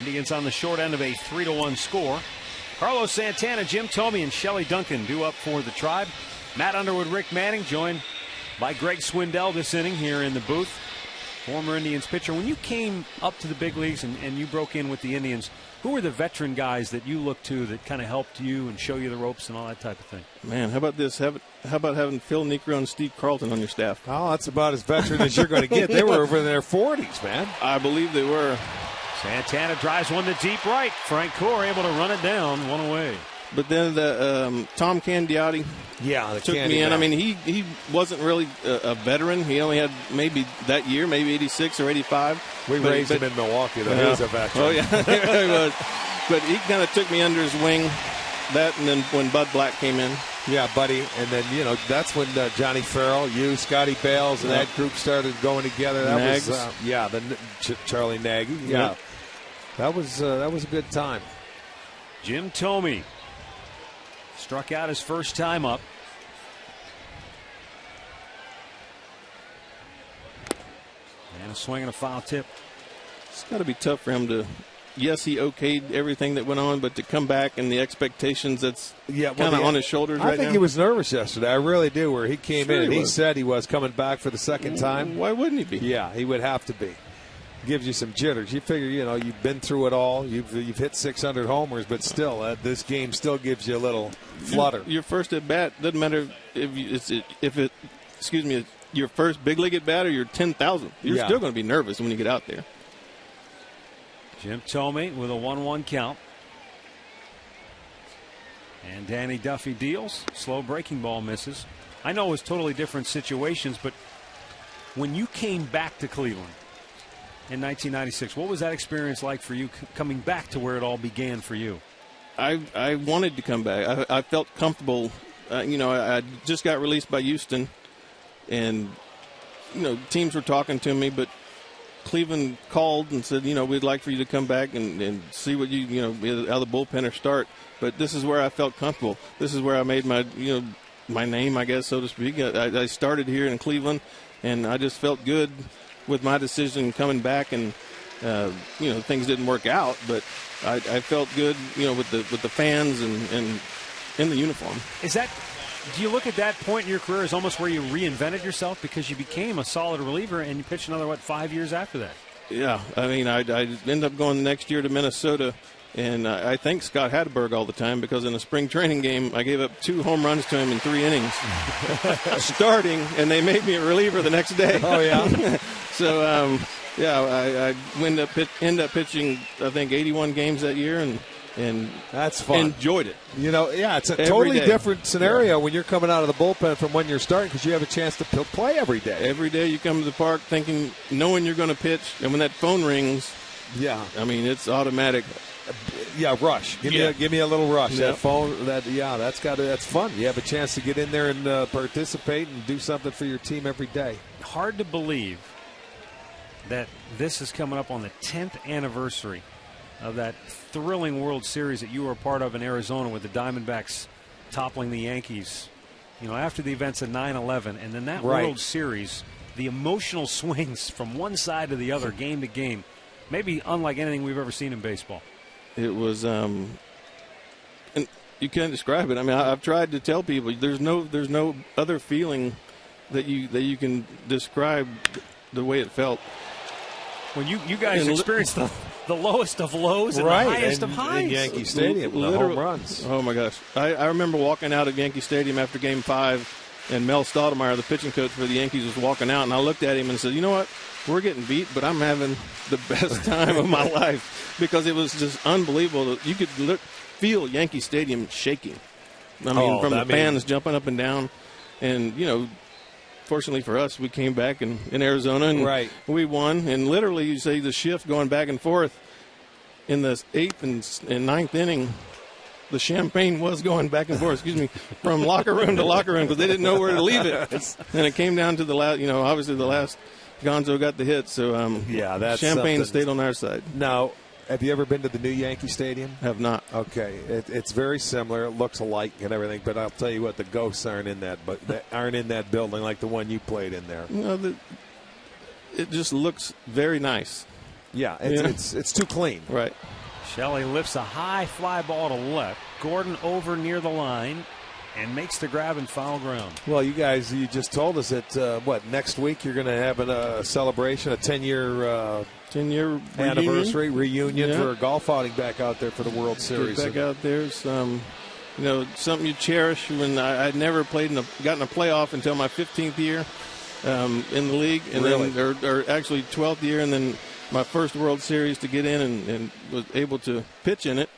Indians on the short end of a 3-1 score. Carlos Santana, Jim Thome, and Shelley Duncan due up for the Tribe. Matt Underwood, Rick Manning, joined by Greg Swindell this inning here in the booth. former Indians pitcher. When you came up to the big leagues and you broke in with the Indians, who were the veteran guys that you looked to that kind of helped you and show you the ropes and all that type of thing? Man, how about this? How about having Phil Niekro and Steve Carlton on your staff? Oh, that's about as veteran as you're going to get. They were over in their 40s, man. I believe they were. Santana drives one to deep right. Frank Core able to run it down, one away. But then the Tom Candiotti took me in. I mean, he wasn't really a veteran. He only had maybe that year, maybe 86 or 85. We raised him in Milwaukee, though. He was a veteran. Oh, yeah, he was. But he kind of took me under his wing. That, and then when Bud Black came in. Yeah, Buddy. And then, that's when Johnny Farrell, Scotty Bales, and that group started going together. That Nags. was, Charlie Nagy. Yeah. That was a good time. Jim Thome struck out his first time up. And a swing and a foul tip. It's got to be tough for him to. Yes, he okayed everything that went on, but to come back and the expectations that's kind of on his shoulders right now. I think he was nervous yesterday. I really do. Where he came in and he said he was coming back for the second time. Why wouldn't he be? Yeah, he would have to be. Gives you some jitters. You figure, you've been through it all. You've hit 600 homers, but still, this game still gives you a little flutter. Your first at bat doesn't matter if your first big league at bat or your 10,000. You're still going to be nervous when you get out there. Jim Thome with a 1-1 count. And Danny Duffy deals. Slow breaking ball misses. I know it was totally different situations, but when you came back to Cleveland in 1996, what was that experience like for you coming back to where it all began for you? I wanted to come back. I felt comfortable. I just got released by Houston, and teams were talking to me, but Cleveland called and said, we'd like for you to come back and see what how the bullpenners start. But this is where I felt comfortable. This is where I made my name, I guess, so to speak. I started here in Cleveland, and I just felt good with my decision coming back. And things didn't work out, but I felt good, with the fans and in the uniform. Do you look at that point in your career as almost where you reinvented yourself because you became a solid reliever and you pitched another, 5 years after that? Yeah. I mean, I ended up going the next year to Minnesota, and I thank Scott Hatteberg all the time because in a spring training game, I gave up 2 home runs to him in 3 innings starting, and they made me a reliever the next day. Oh, yeah? So, I end up pitching, I think, 81 games that year, and that's fun. Enjoyed it. It's a totally different scenario when you're coming out of the bullpen from when you're starting because you have a chance to play every day. Every day you come to the park knowing you're going to pitch, and when that phone rings, I mean, it's automatic. Rush. Give me a little rush. Yep. That phone. That's fun. You have a chance to get in there and participate and do something for your team every day. Hard to believe that this is coming up on the 10th anniversary of that thrilling World Series that you were a part of in Arizona with the Diamondbacks toppling the Yankees, after the events of 9/11, and then that World Series, the emotional swings from one side to the other, game to game, maybe unlike anything we've ever seen in baseball. It was, and you can't describe it. I mean, I've tried to tell people there's no other feeling that you can describe the way it felt. When you guys experienced the lowest of lows and the highest of highs. In Yankee Stadium, the home runs. Oh, my gosh. I remember walking out of Yankee Stadium after Game 5, and Mel Stoudemire, the pitching coach for the Yankees, was walking out, and I looked at him and said, you know what? We're getting beat, but I'm having the best time of my life because it was just unbelievable. You could feel Yankee Stadium shaking. I mean, from the fans jumping up and down. And, fortunately for us, we came back in Arizona and we won. And literally, you say the shift going back and forth in the 8th and 9th inning, the champagne was going back and forth, from locker room to locker room because they didn't know where to leave it. And it came down to the last, obviously the last Gonzo got the hit. So, that's champagne stayed on our side. Now, have you ever been to the new Yankee Stadium? Have not. Okay, it's very similar. It looks alike and everything, but I'll tell you what, the ghosts aren't in that building like the one you played in there. It just looks very nice. Yeah, it's too clean. Right. Shelley lifts a high fly ball to left. Gordon over near the line, and makes the grab and foul ground. Well, you guys, you just told us that, next week you're going to have a celebration, a 10-year 10-year anniversary reunion for golf outing back out there for the World Series. Get back out there, something you cherish. When I'd never gotten a playoff until my 15th year in the league, and then or actually 12th year, and then my first World Series to get in and was able to pitch in it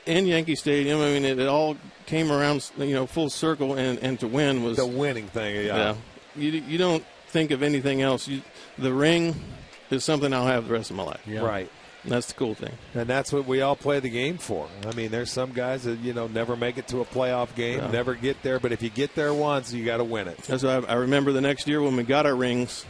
in Yankee Stadium. I mean, it all came around, full circle, and to win was the winning thing. Yeah. You don't think of anything else. The ring is something I'll have the rest of my life. Yeah. Right. And that's the cool thing. And that's what we all play the game for. I mean, there's some guys that, never make it to a playoff game, never get there. But if you get there once, you got to win it. That's why I remember the next year when we got our rings,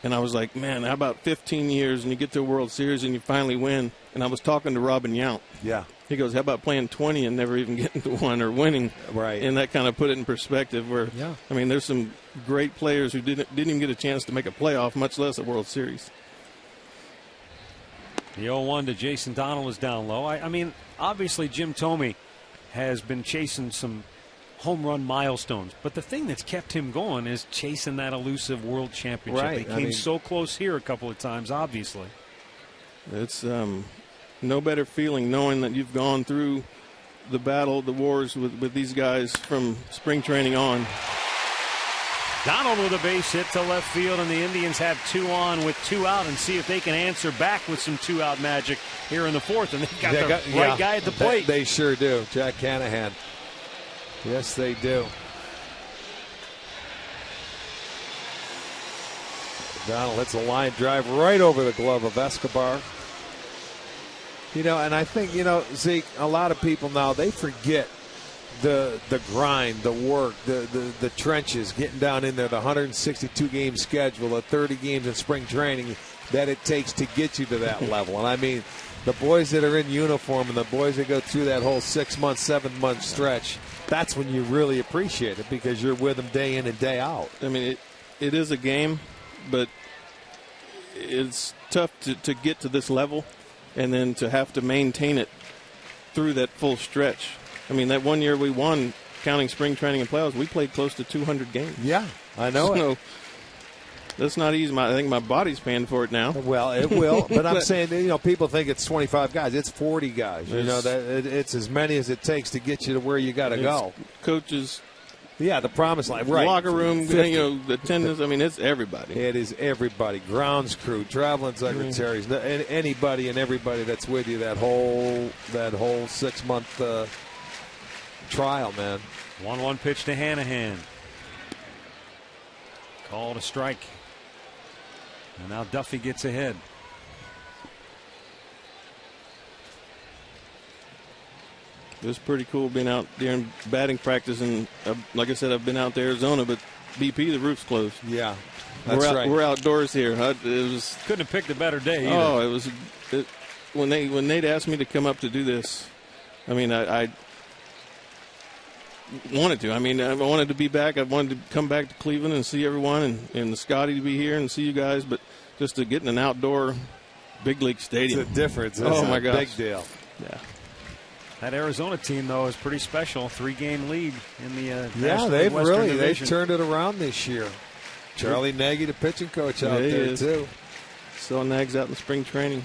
and I was like, man, how about 15 years and you get to a World Series and you finally win? And I was talking to Robin Yount. Yeah. He goes, how about playing 20 and never even getting to one or winning? Right. And that kind of put it in perspective where, I mean, there's some great players who didn't even get a chance to make a playoff, much less a World Series. The 0-1 to Jason Donald is down low. I mean, obviously Jim Thome has been chasing some home run milestones, but the thing that's kept him going is chasing that elusive world championship. Right. They came so close here a couple of times, obviously. It's no better feeling knowing that you've gone through the battle, the wars with these guys from spring training on. Donald with a base hit to left field, and the Indians have 2 on with 2 out, and see if they can answer back with some 2-out magic here in the 4th. And they've got the right guy at the plate. They sure do. Jack Hanahan. Yes, they do. Donald hits a line drive right over the glove of Escobar. And I think, Zeke, a lot of people now, they forget the grind, the work, the trenches, getting down in there, the 162-game schedule, the 30 games in spring training that it takes to get you to that level. And I mean, the boys that are in uniform and the boys that go through that whole 6-month, 7-month stretch, that's when you really appreciate it because you're with them day in and day out. I mean, it is a game, but it's tough to get to this level and then to have to maintain it through that full stretch. I mean, that one year we won, counting spring training and playoffs, we played close to 200 games. Yeah, I know it. That's not easy. I think my body's paying for it now. Well, it will. But I'm saying, people think it's 25 guys. It's 40 guys. It's as many as it takes to get you to where you got to go. Coaches. Yeah, the promised line. Right. Locker room, the attendance. I mean, it's everybody. It is everybody. Grounds crew, traveling secretaries, anybody and everybody that's with you that whole 6-month trial, man. 1-1 pitch to Hanahan. Called a strike. And now Duffy gets ahead. It was pretty cool being out during batting practice, and like I said, I've been out to Arizona, but BP, the roof's closed. Yeah, that's right. We're outdoors here. Couldn't have picked a better day either. Oh, when they'd asked me to come up to do this, I mean, I wanted to. I mean, I wanted to be back. I wanted to come back to Cleveland and see everyone, and Scotty to be here and see you guys, but just to get in an outdoor big league stadium. It's a difference. Oh, my gosh. Big deal. Yeah. That Arizona team, though, is pretty special. 3-game lead in the National they've Western Division. They've turned it around this year. Charlie Nagy, the pitching coach, out there too. Saw Nags out in spring training.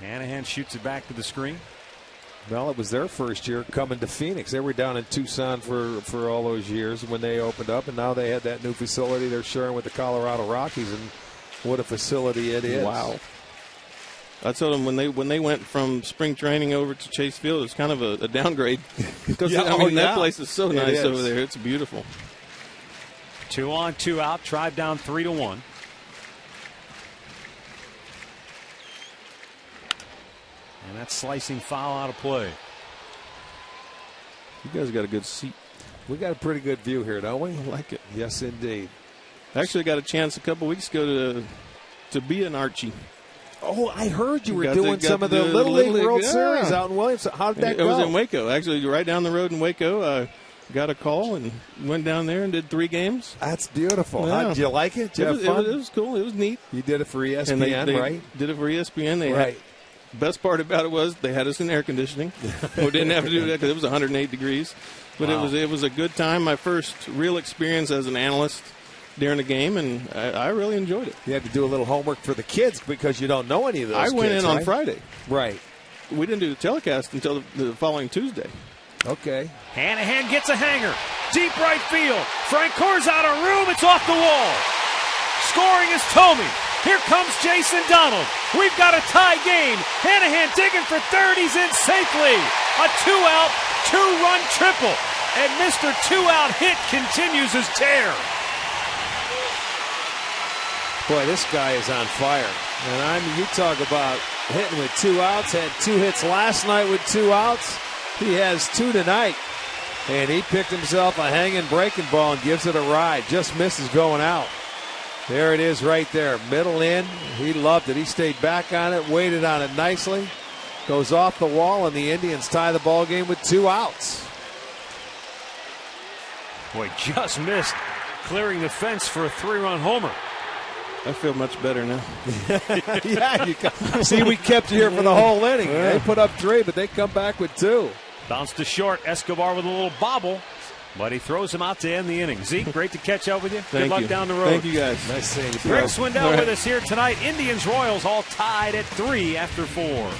Hanahan shoots it back to the screen. Well, it was their first year coming to Phoenix. They were down in Tucson for all those years when they opened up, and now they had that new facility they're sharing with the Colorado Rockies, and what a facility it is. Wow. I told them when they went from spring training over to Chase Field, it's kind of a downgrade. Because that place is so nice over there. It's beautiful. 2 on, 2 out. Tribe down 3-1. And that's slicing foul out of play. You guys got a good seat. We got a pretty good view here, don't we? I like it. Yes, indeed. I actually got a chance a couple weeks ago to be an Archie. Oh, I heard you were doing some of the Little League World Series out in Williamson. How did that go? It was in Waco. Actually, right down the road in Waco. Got a call and went down there and did 3 games. That's beautiful. Yeah. Did you like it? Did you have fun? It was cool. It was neat. You did it for ESPN, they right? Did it for ESPN. Best part about it was they had us in air conditioning. We didn't have to do that because it was 108 degrees. But Wow. it was a good time. My first real experience as an analyst during the game, and I really enjoyed it. You had to do a little homework for the kids because you don't know any of those I went kids, in on right? Friday. Right. We didn't do the telecast until the following Tuesday. Okay. Hanahan gets a hanger. Deep right field. Francoeur's out of room. It's off the wall. Scoring is Tomey. Here comes Jason Donald. We've got a tie game. Hanahan digging for third. He's in safely. A 2-out, 2-run triple. And Mr. 2-out hit continues his tear. Boy, this guy is on fire. And you talk about hitting with 2 outs. Had 2 hits last night with 2 outs. He has 2 tonight. And he picked himself a hanging breaking ball and gives it a ride. Just misses going out. There it is right there. Middle in. He loved it. He stayed back on it, waited on it nicely. Goes off the wall, and the Indians tie the ball game with 2 outs. Boy, just missed clearing the fence for a 3-run homer. I feel much better now. Yeah, see, we kept you here for the whole inning. Yeah. They put up 3, but they come back with 2. Bounced to short. Escobar with a little bobble, but he throws him out to end the inning. Zeke, great to catch up with you. Good luck down the road. Thank you, guys. Nice seeing you. Greg Swindell with us here tonight. Indians Royals all tied at 3 after 4.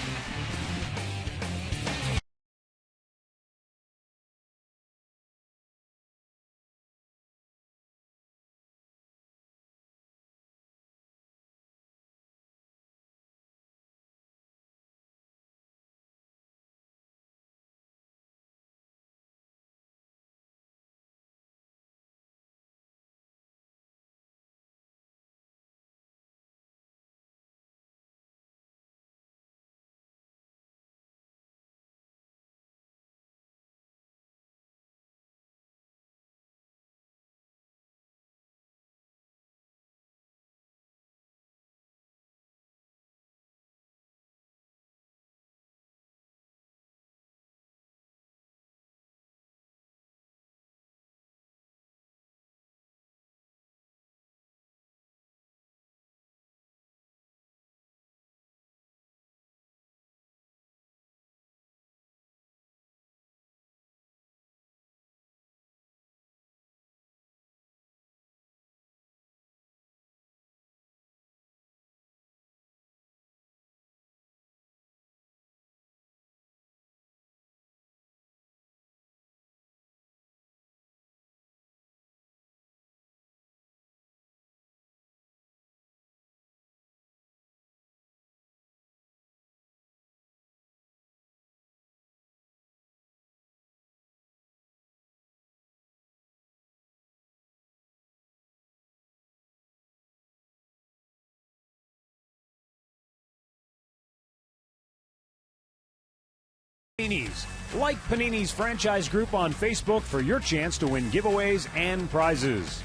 Panini's. Like Panini's franchise group on Facebook for your chance to win giveaways and prizes.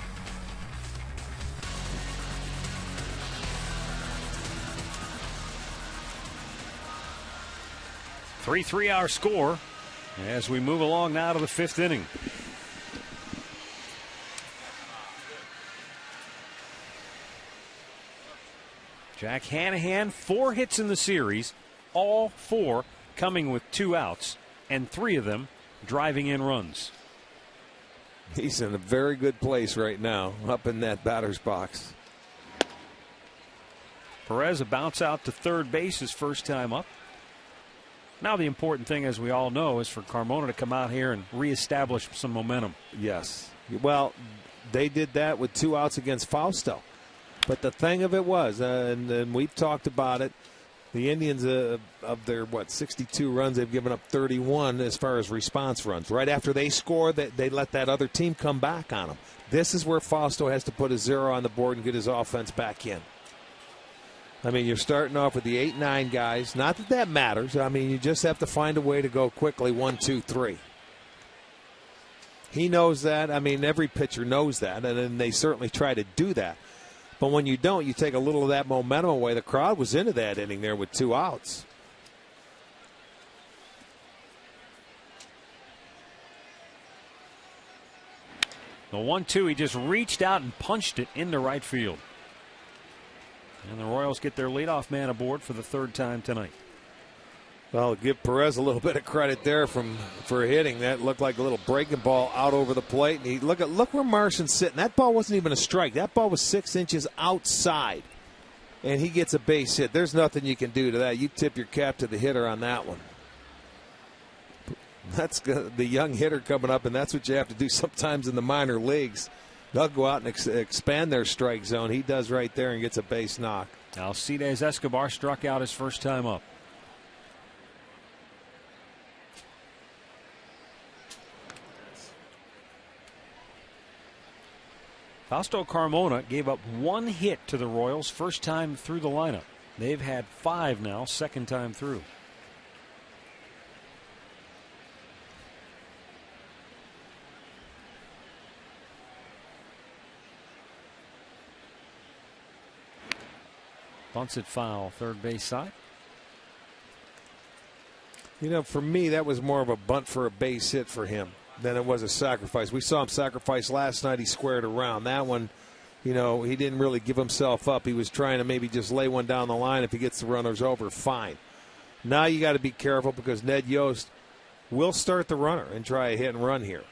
Three-hour score as we move along now to the 5th inning. Jack Hanahan, 4 hits in the series, all 4 coming with 2 outs, and 3 of them driving in runs. He's in a very good place right now, up in that batter's box. Perez a bounce out to third base his first time up. Now the important thing, as we all know, is for Carmona to come out here and reestablish some momentum. Yes. Well, they did that with 2 outs against Fausto. But the thing of it was, and we've talked about it, the Indians, of their, 62 runs, they've given up 31 as far as response runs. Right after they score, they let that other team come back on them. This is where Fausto has to put a 0 on the board and get his offense back in. I mean, you're starting off with the 8-9 guys. Not that that matters. I mean, you just have to find a way to go quickly 1, 2, 3. He knows that. I mean, every pitcher knows that, and they certainly try to do that. But when you don't, you take a little of that momentum away. The crowd was into that inning there with 2 outs. The 1-2, he just reached out and punched it into right field. And the Royals get their leadoff man aboard for the 3rd time tonight. Well, give Perez a little bit of credit there for hitting that. Looked like a little breaking ball out over the plate. And look where Martian's sitting. That ball wasn't even a strike. That ball was 6 inches outside, and he gets a base hit. There's nothing you can do to that. You tip your cap to the hitter on that one. That's the young hitter coming up, and that's what you have to do sometimes in the minor leagues. They'll go out and expand their strike zone. He does right there and gets a base knock. Alcides Escobar struck out his first time up. Fausto Carmona gave up 1 hit to the Royals first time through the lineup. They've had 5 now, second time through. Bunts it foul, third base side. You know, for me, that was more of a bunt for a base hit for him than it was a sacrifice. We saw him sacrifice last night. He squared around. That one, you know, he didn't really give himself up. He was trying to maybe just lay one down the line. If he gets the runners over, fine. Now you got to be careful because Ned Yost will start the runner and try a hit and run here.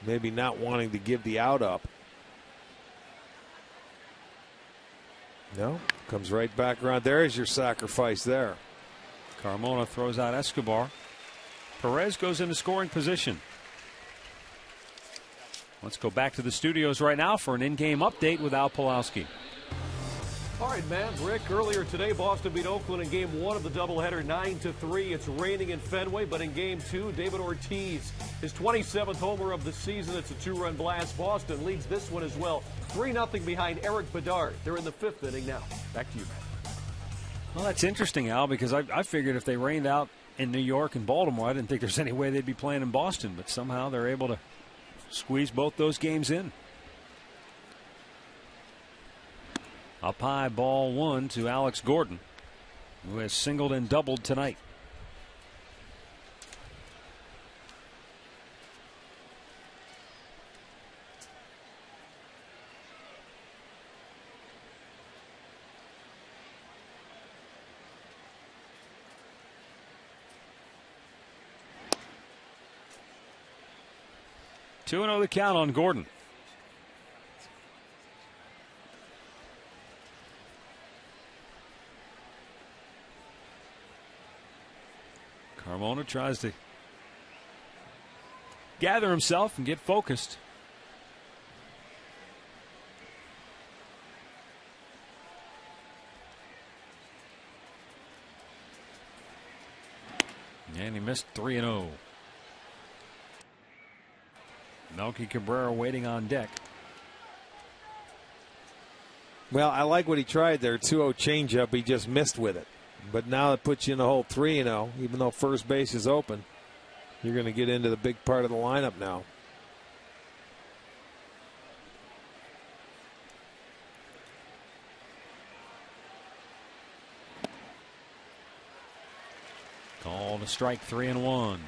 Maybe not wanting to give the out up. No, comes right back around. There is your sacrifice there. Carmona throws out Escobar. Perez goes into scoring position. Let's go back to the studios right now for an in-game update with Al Pawlowski. All right, Matt, Rick, earlier today, Boston beat Oakland in Game 1 of the doubleheader 9-3. It's raining in Fenway, but in Game 2, David Ortiz, his 27th homer of the season. It's a 2-run blast. Boston leads this one as well, 3-0 behind Eric Bedard. They're in the 5th inning now. Back to you, Matt. Well, that's interesting, Al, because I figured if they rained out in New York and Baltimore, I didn't think there's any way they'd be playing in Boston, but somehow they're able to squeeze both those games in. Up high, ball 1 to Alex Gordon, who has singled and doubled tonight. Two 2-0 the count on Gordon. Carmona tries to gather himself and get focused. And he missed 3-0. Melky Cabrera waiting on deck. Well, I like what he tried there. 2-0 changeup. He just missed with it. But now it puts you in the hole 3-0. Even though first base is open, you're going to get into the big part of the lineup now. Call to strike, 3-1.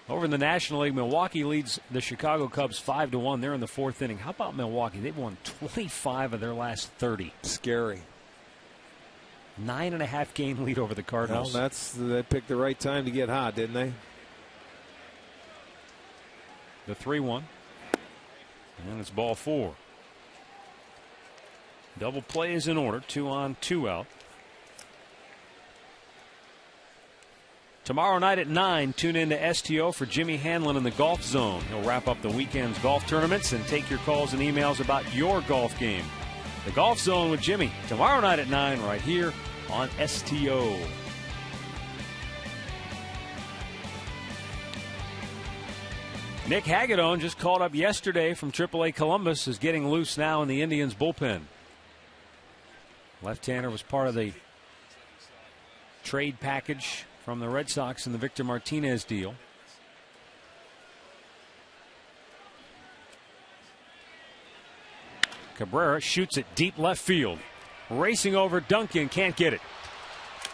Over in the National League, Milwaukee leads the Chicago Cubs 5-1. They're in the 4th inning. How about Milwaukee? They've won 25 of their last 30. Scary. 9.5 game lead over the Cardinals. Well, they picked the right time to get hot, didn't they? The 3-1. And it's ball 4. Double play is in order. 2 on, 2 out. Tomorrow night at 9, tune in to STO for Jimmy Hanlon in the Golf Zone. He'll wrap up the weekend's golf tournaments and take your calls and emails about your golf game. The Golf Zone with Jimmy, tomorrow night at 9, right here on STO. Nick Hagedorn just called up yesterday from AAA Columbus, is getting loose now in the Indians bullpen. Left-hander was part of the trade package from the Red Sox in the Victor Martinez deal. Cabrera shoots it deep left field. Racing over Duncan, can't get it.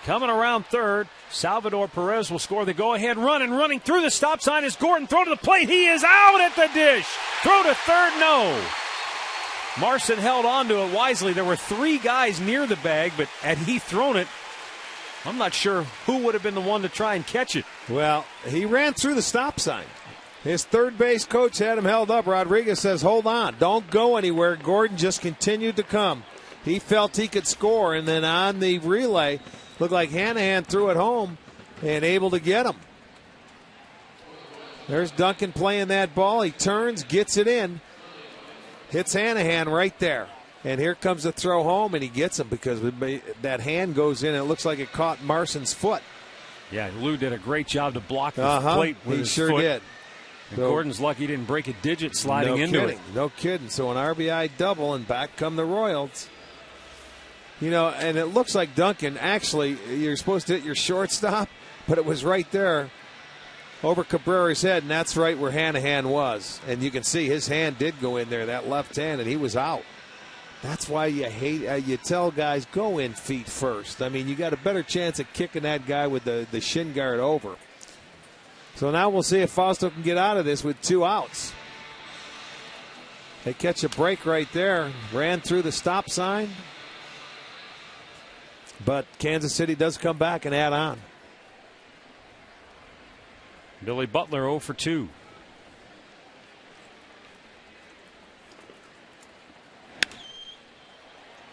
Coming around third, Salvador Perez will score the go-ahead run, and running through the stop sign is Gordon. Throw to the plate, he is out at the dish. Throw to third, no. Marson held on to it wisely. There were 3 guys near the bag, but had he thrown it, I'm not sure who would have been the one to try and catch it. Well, he ran through the stop sign. His third base coach had him held up. Rodriguez says, hold on, don't go anywhere. Gordon just continued to come. He felt he could score, and then on the relay, looked like Hanahan threw it home and able to get him. There's Duncan playing that ball. He turns, gets it in, hits Hanahan right there. And here comes the throw home, and he gets him because that hand goes in. And it looks like it caught Marson's foot. Yeah, Lou did a great job to block the plate with his sure foot. Did. And Gordon's lucky he didn't break a digit sliding into it. No kidding. So an RBI double, and back come the Royals. You know, and it looks like Duncan, actually, you're supposed to hit your shortstop, but it was right there over Cabrera's head, and that's right where Hanahan was. And you can see his hand did go in there, that left hand, and he was out. That's why you tell guys, go in feet first. I mean, you got a better chance of kicking that guy with the shin guard over. So now we'll see if Fausto can get out of this with 2 outs. They catch a break right there. Ran through the stop sign. But Kansas City does come back and add on. Billy Butler 0 for 2.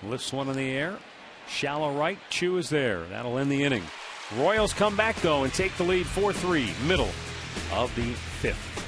Lifts one in the air. Shallow right. Chu is there. That'll end the inning. Royals come back, though, and take the lead 4-3, middle of the 5th.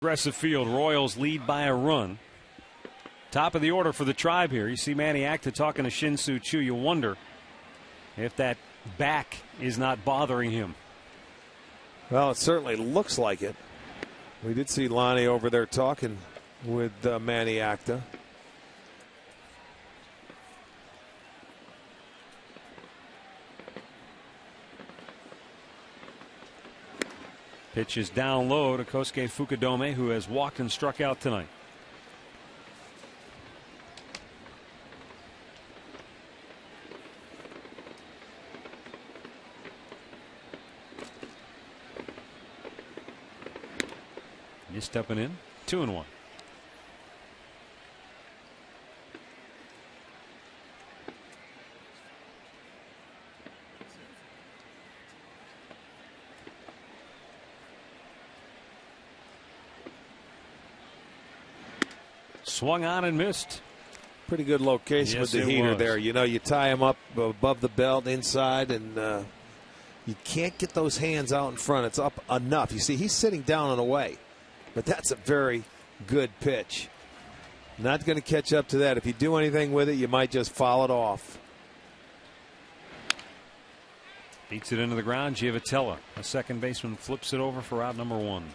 Aggressive field. Royals lead by a run. Top of the order for the Tribe here. You see Manny Acta talking to Shin-Soo Choo. You wonder if that back is not bothering him. Well, it certainly looks like it. We did see Lonnie over there talking with Manny Acta. Pitch is down low to Kosuke Fukudome, who has walked and struck out tonight. He's stepping in. 2-1. Swung on and missed. Pretty good location with the heater there. You know, you tie him up above the belt inside, and you can't get those hands out in front. It's up enough. You see, he's sitting down and away, but that's a very good pitch. Not going to catch up to that. If you do anything with it, you might just foul it off. Beats it into the ground. Giavotella, a second baseman, flips it over for out number 1.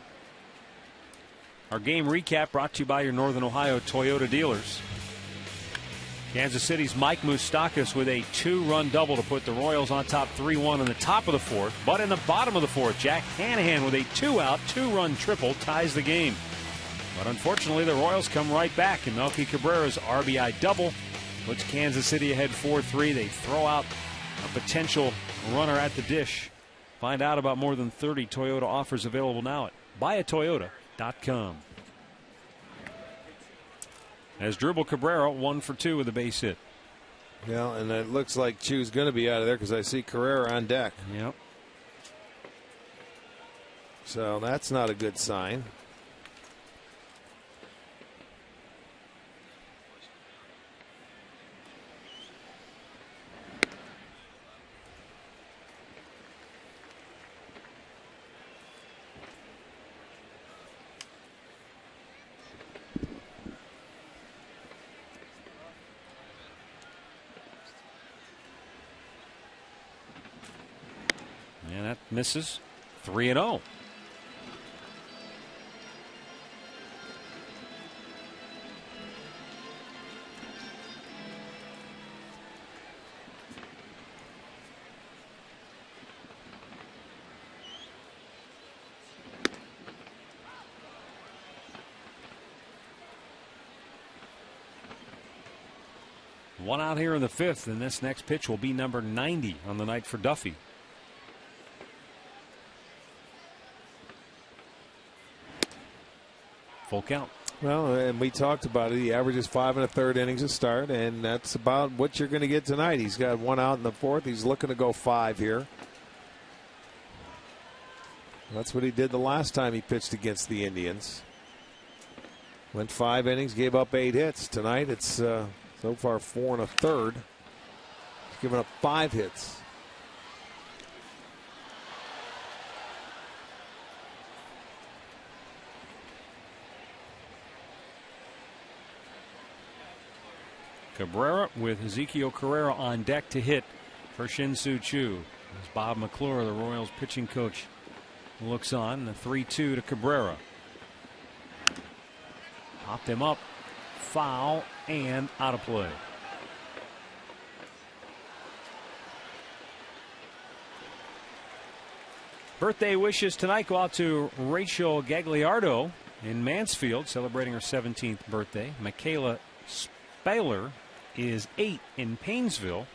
Our game recap brought to you by your Northern Ohio Toyota dealers. Kansas City's Mike Moustakas with a 2-run double to put the Royals on top 3-1 in the top of the 4th. But in the bottom of the 4th, Jack Hanahan with a 2-out, 2-run triple ties the game. But unfortunately, the Royals come right back, and Melky Cabrera's RBI double puts Kansas City ahead 4-3. They throw out a potential runner at the dish. Find out about more than 30 Toyota offers available now at buyatoyota.com. As Dribble Cabrera 1 for 2 with a base hit. Yeah, and it looks like Chu's going to be out of there because I see Carrera on deck. Yep. So that's not a good sign. And that misses. 3-0. One out here in the 5th, and this next pitch will be number 90 on the night for Duffy. Full count. Well, and we talked about it. He averages 5 1/3 innings a start, and that's about what you're going to get tonight. He's got 1 out in the 4th. He's looking to go 5 here. That's what he did the last time he pitched against the Indians. Went 5 innings, gave up 8 hits. Tonight it's so far 4 1/3. He's given up 5 hits. Cabrera with Ezekiel Carrera on deck to hit for Shin-Soo Choo. As Bob McClure, the Royals pitching coach, looks on. The 3-2 to Cabrera. Popped him up. Foul and out of play. Birthday wishes tonight go out to Rachel Gagliardo in Mansfield, celebrating her 17th birthday. Michaela Spaler is 8 in Paynesville.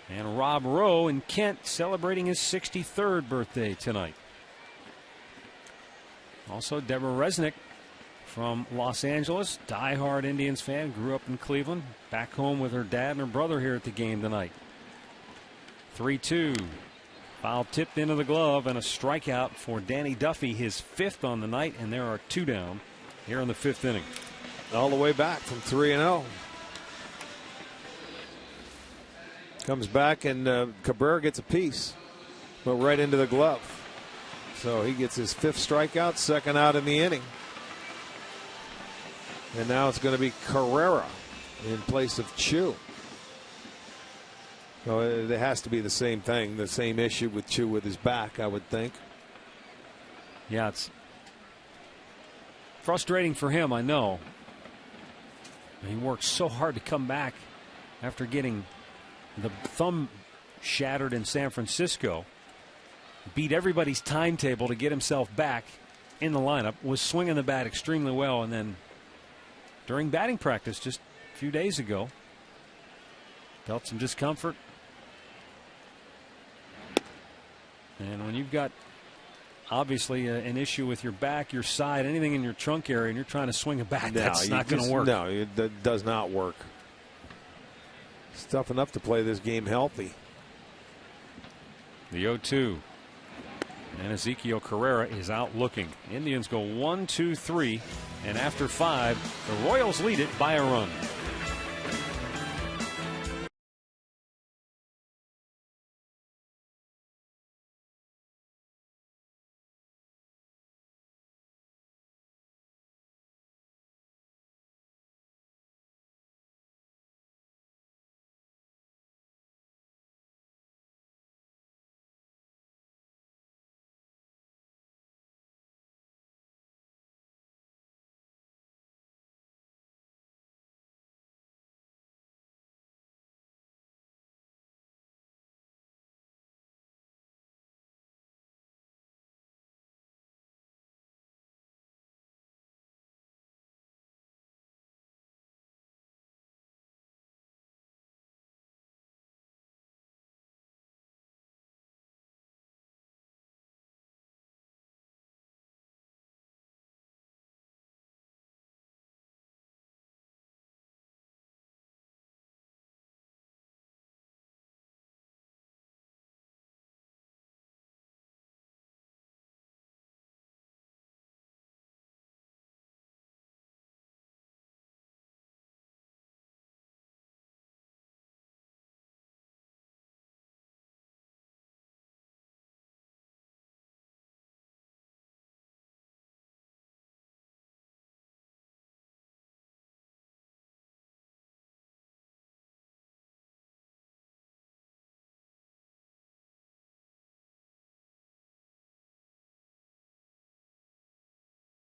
And Rob Rowe in Kent celebrating his 63rd birthday tonight. Also, Deborah Resnick from Los Angeles, diehard Indians fan, grew up in Cleveland, back home with her dad and her brother here at the game tonight. 3-2. Foul tipped into the glove and a strikeout for Danny Duffy, his 5th on the night, and there are 2 down here in the 5th inning. All the way back from 3-0. Comes back and Cabrera gets a piece, but right into the glove. So he gets his 5th strikeout, 2nd out in the inning. And now it's going to be Carrera in place of Chu. So it has to be the same thing, the same issue with Chu with his back, I would think. Yeah, it's frustrating for him, I know. He worked so hard to come back after getting the thumb shattered in San Francisco. Beat everybody's timetable to get himself back in the lineup. Was swinging the bat extremely well, and then during batting practice just a few days ago, felt some discomfort. And when you've got obviously an issue with your back, your side, anything in your trunk area, and you're trying to swing a bat, that's not going to work. No, it does not work. It's tough enough to play this game healthy. The 0-2. And Ezekiel Carrera is out looking. Indians go 1-2-3, and after 5, the Royals lead it by a run.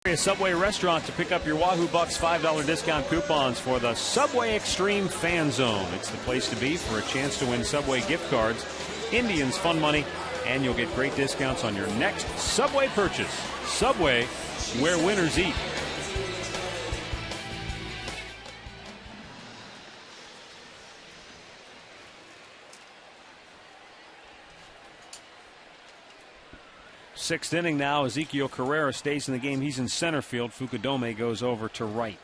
A Subway restaurant to pick up your Wahoo Bucks $5 discount coupons for the Subway Extreme Fan Zone. It's the place to be for a chance to win Subway gift cards, Indians fun money, and you'll get great discounts on your next Subway purchase. Subway, where winners eat. Sixth inning now. Ezekiel Carrera stays in the game. He's in center field. Fukudome goes over to right.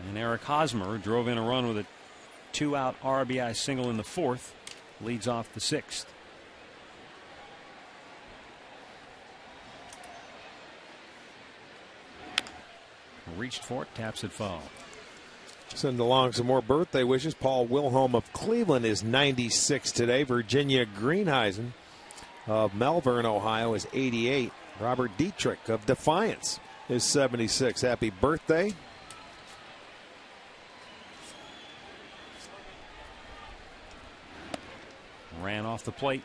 And Eric Hosmer drove in a run with a 2-out RBI single in the fourth. Leads off the sixth. Reached for it, taps it foul. Send along some more birthday wishes. Paul Wilhelm of Cleveland is 96 today. Virginia Greenheisen of Malvern, Ohio is 88. Robert Dietrich of Defiance is 76. Happy birthday. Ran off the plate.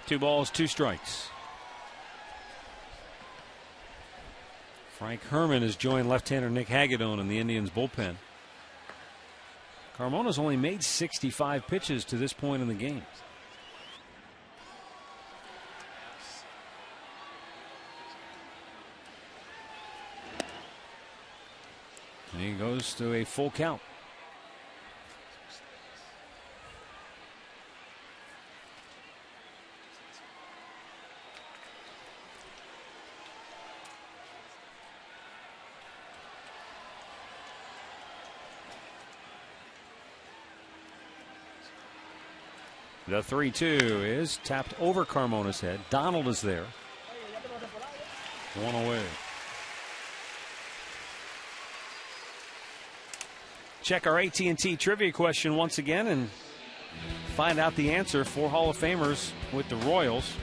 Two balls, two strikes. Frank Herman has joined left-hander Nick Hagedorn in the Indians bullpen. Carmona's only made 65 pitches to this point in the game. And he goes to a full count. The 3-2 is tapped over Carmona's head. Donald is there. One away. Check our AT&T trivia question once again and find out the answer for Hall of Famers with the Royals.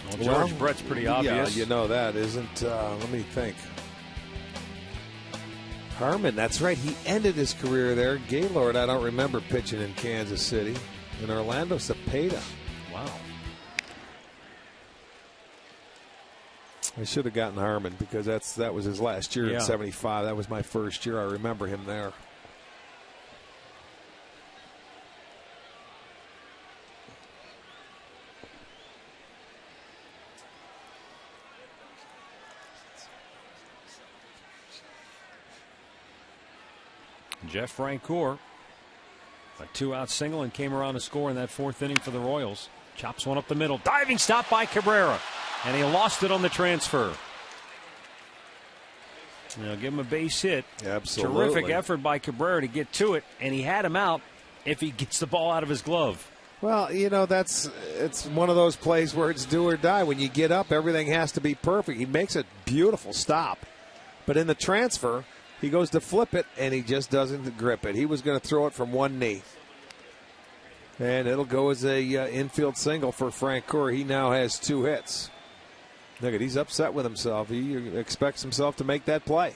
Well, George Brett's pretty obvious. Yeah, you know that, isn't? Let me think. Harmon, that's right. He ended his career there. Gaylord, I don't remember pitching in Kansas City. And Orlando Cepeda. Wow. I should have gotten Harmon because that was his last year in '75. That was my first year. I remember him there. Jeff Francoeur, a 2-out single, and came around to score in that fourth inning for the Royals. Chops one up the middle. Diving stop by Cabrera. And he lost it on the transfer. Now give him a base hit. Absolutely. Terrific effort by Cabrera to get to it. And he had him out if he gets the ball out of his glove. Well, you know, it's one of those plays where it's do or die. When you get up, everything has to be perfect. He makes a beautiful stop. But in the transfer, he goes to flip it, and he just doesn't grip it. He was going to throw it from one knee. And it'll go as a infield single for Francoeur. He now has 2 hits. Look at, he's upset with himself. He expects himself to make that play.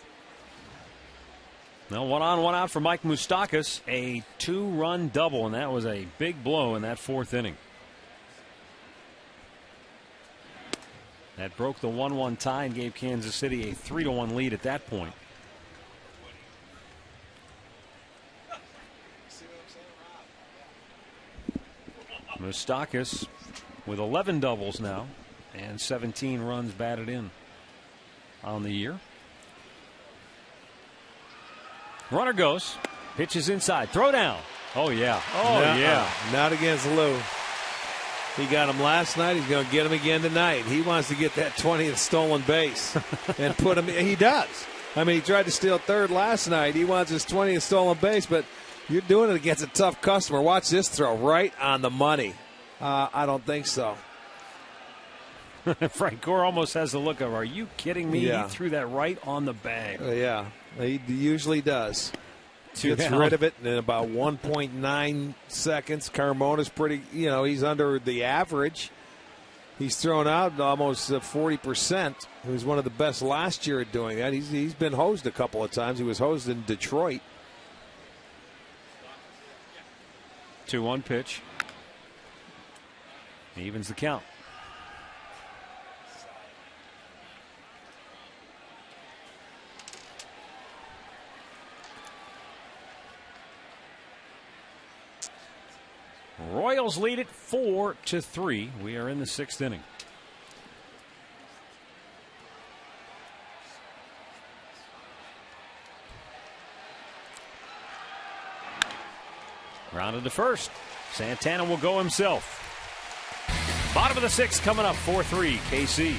Now 1 on, 1 out for Mike Moustakas. A 2-run double, and that was a big blow in that fourth inning. That broke the 1-1 tie and gave Kansas City a 3-1 lead at that point. Moustakas with 11 doubles now and 17 runs batted in on the year. Runner goes, pitches inside, throw down. Oh yeah, yeah. Not against Lou. He got him last night. He's going to get him again tonight. He wants to get that 20th stolen base and put him. He does. I mean, he tried to steal third last night. He wants his 20th stolen base, but you're doing it against a tough customer. Watch this throw right on the money. I don't think so. Francoeur almost has the look of, are you kidding me? Yeah. He threw that right on the bag. Yeah, he usually does. Gets down. rid of it in about 1.9 seconds. Carmona's pretty, he's under the average. He's thrown out almost 40%. He was one of the best last year at doing that. He's been hosed a couple of times. He was hosed in Detroit. 2-1 pitch. Evens the count. Royals lead it 4-3. We are in the 6th inning. Grounded to first. Santana will go himself. Bottom of the 6th coming up, 4-3 KC.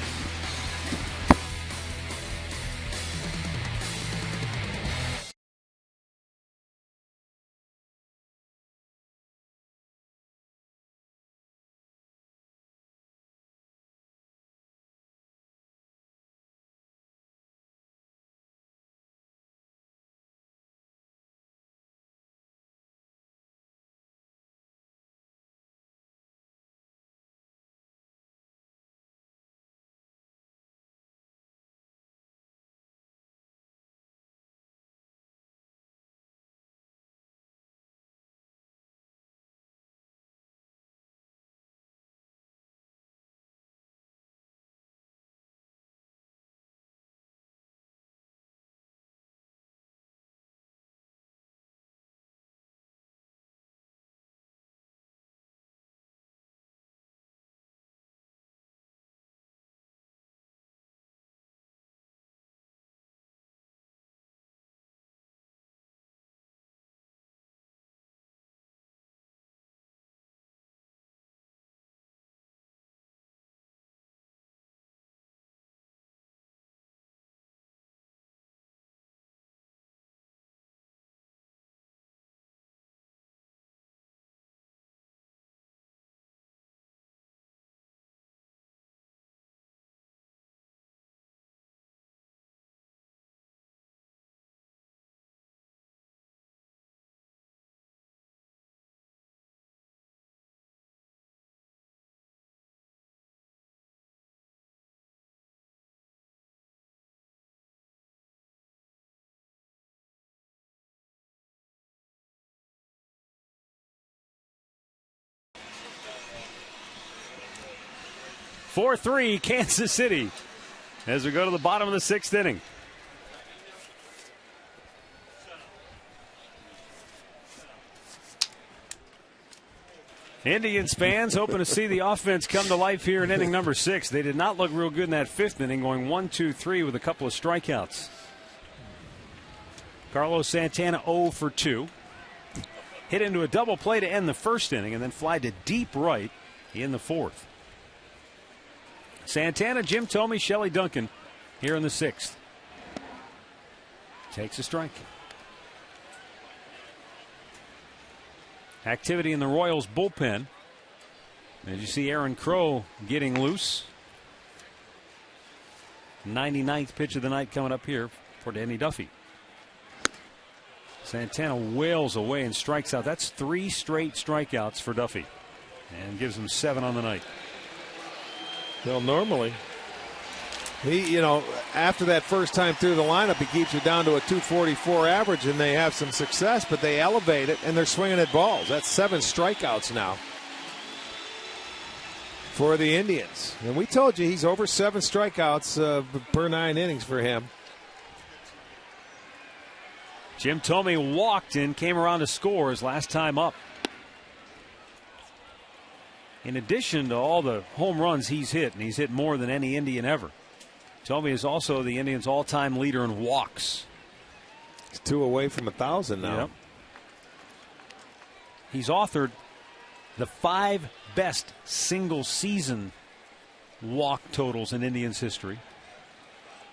(4-3) Kansas City as we go to the bottom of the 6th inning. Indians fans hoping to see the offense come to life here in inning number 6. They did not look real good in that 5th inning, going 1-2-3 with a couple of strikeouts. Carlos Santana 0 for 2. Hit into a double play to end the 1st inning and then fly to deep right in the 4th. Santana, Jim Thome, Shelley Duncan here in the 6th. Takes a strike. Activity in the Royals bullpen. As you see Aaron Crow getting loose. 99th pitch of the night coming up here for Danny Duffy. Santana wails away and strikes out. That's 3 straight strikeouts for Duffy and gives him 7 on the night. Well, normally, after that first time through the lineup, he keeps you down to a 244 average, and they have some success, but they elevate it, and they're swinging at balls. That's 7 strikeouts now for the Indians. And we told you he's over 7 strikeouts per 9 innings for him. Jim Thome walked and came around to score his last time up. In addition to all the home runs he's hit, and he's hit more than any Indian ever, Thome is also the Indians' all-time leader in walks. He's 2 away from 1,000 now. Yep. He's authored the 5 best single-season walk totals in Indians history.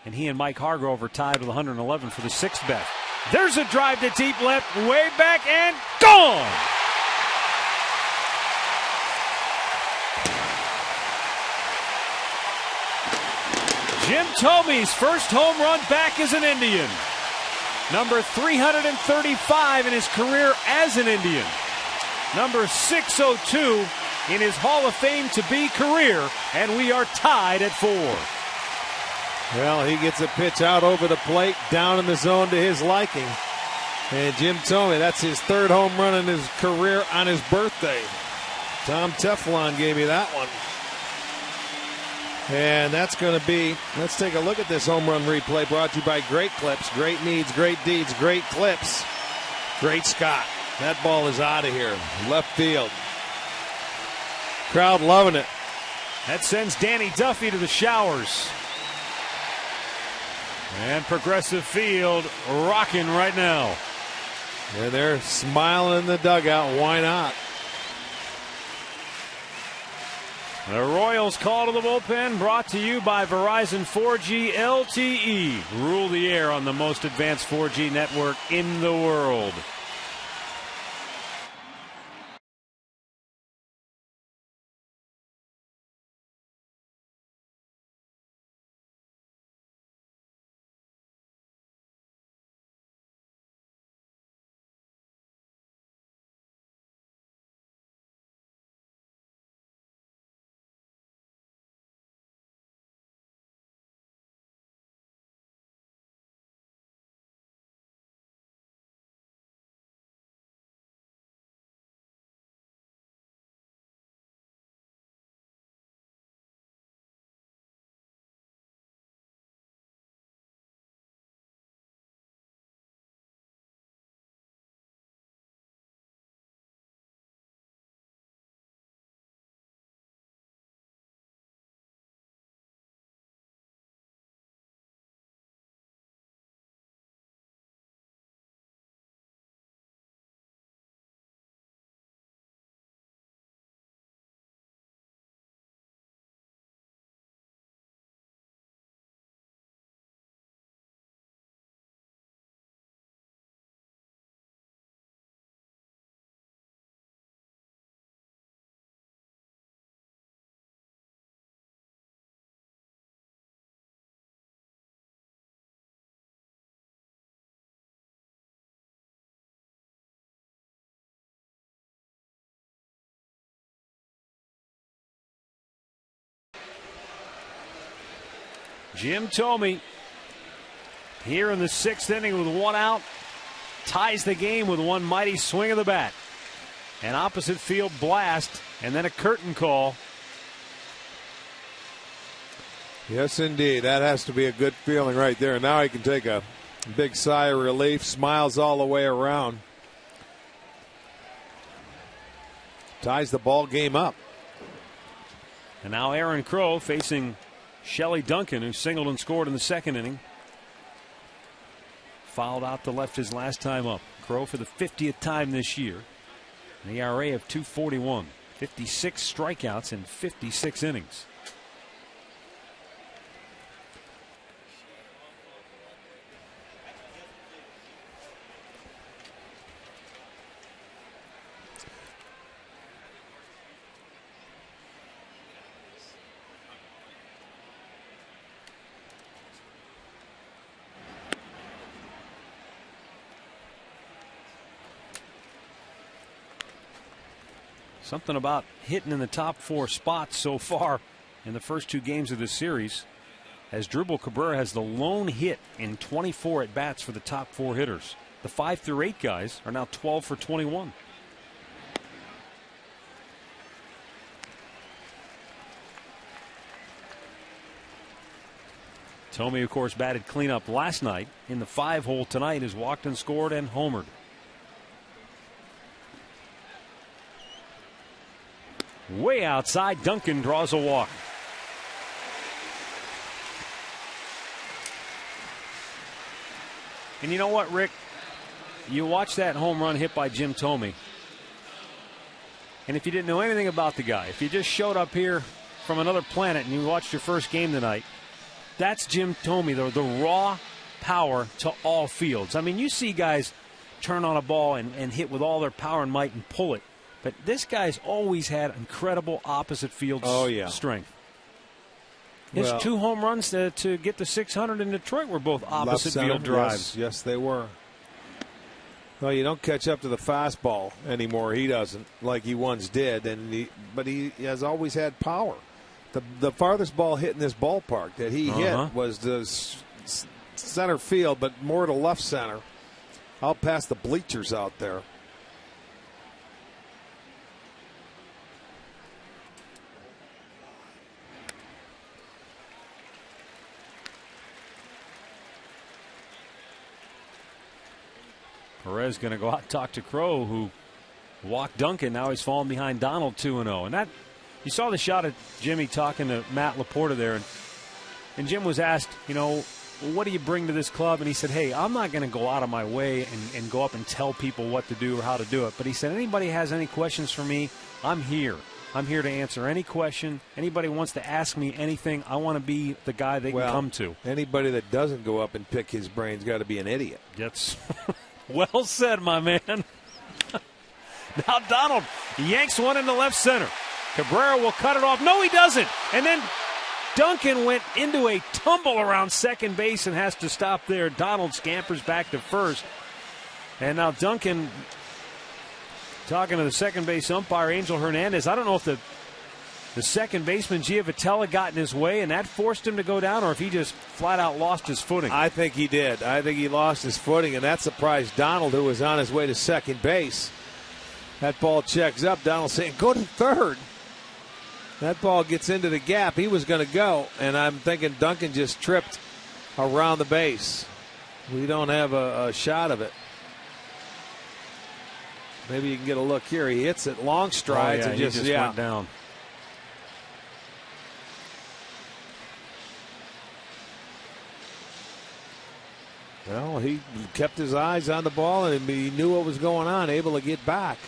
And he and Mike Hargrove are tied with 111 for the 6th best. There's a drive to deep left, way back, and gone! Jim Thome's first home run back as an Indian. Number 335 in his career as an Indian. Number 602 in his Hall of Fame to be career and we are tied at 4. Well, he gets a pitch out over the plate, down in the zone to his liking. And Jim Thome, that's his 3rd home run in his career on his birthday. Tom Teflon gave me that one. And that's going to be, let's take a look at this home run replay brought to you by Great Clips. Great needs, great deeds, great clips. Great Scott. That ball is out of here. Left field. Crowd loving it. That sends Danny Duffy to the showers. And Progressive Field rocking right now. And they're smiling in the dugout. Why not? The Royals call to the bullpen, brought to you by Verizon 4G LTE. Rule the air on the most advanced 4G network in the world. Jim Thome here in the 6th inning with 1 out. Ties the game with one mighty swing of the bat. An opposite field blast and then a curtain call. Yes, indeed. That has to be a good feeling right there. Now he can take a big sigh of relief. Smiles all the way around. Ties the ball game up. And now Aaron Crow facing Shelley Duncan, who singled and scored in the 2nd inning. Fouled out to left his last time up. Crow for the 50th time this year. An ERA of 2.41. 56 strikeouts in 56 innings. Something about hitting in the top 4 spots so far in the first 2 games of this series, as Drupal Cabrera has the lone hit in 24 at bats for the top 4 hitters. The 5 through 8 guys are now 12 for 21. Thome, of course, batted cleanup last night. In the 5-hole tonight, has walked and scored and homered. Way outside, Duncan draws a walk. And you know what, Rick? You watch that home run hit by Jim Thome, and if you didn't know anything about the guy, if you just showed up here from another planet and you watched your first game tonight, that's Jim Thome, the raw power to all fields. I mean, you see guys turn on a ball and hit with all their power and might and pull it. But this guy's always had incredible opposite field strength. His 2 home runs to get to 600 in Detroit were both opposite field drives. Yes, they were. Well, you don't catch up to the fastball anymore. He doesn't, like he once did. But he has always had power. The farthest ball hit in this ballpark that he hit was the center field, but more to left center, out past the bleachers out there. Perez going to go out and talk to Crow, who walked Duncan. Now he's falling behind Donald 2-0. And that, you saw the shot of Jimmy talking to Matt Laporta there. And Jim was asked, you know, what do you bring to this club? And he said, hey, I'm not going to go out of my way and go up and tell people what to do or how to do it. But he said, anybody has any questions for me, I'm here. I'm here to answer any question. Anybody wants to ask me anything, I want to be the guy they can come to. Anybody that doesn't go up and pick his brain's got to be an idiot. That's well said, my man. Now Donald yanks one into left center. Cabrera will cut it off. No, he doesn't. And then Duncan went into a tumble around second base and has to stop there. Donald scampers back to first. And now Duncan talking to the second base umpire, Angel Hernandez. I don't know if the second baseman, Giavotella, got in his way and that forced him to go down, or if he just flat out lost his footing. I think he did. I think he lost his footing, and that surprised Donald, who was on his way to second base. That ball checks up. Donald saying, go to third. That ball gets into the gap. He was going to go, and I'm thinking Duncan just tripped around the base. We don't have a shot of it. Maybe you can get a look here. He hits it long strides and just went down. Well, he kept his eyes on the ball, and he knew what was going on, able to get back.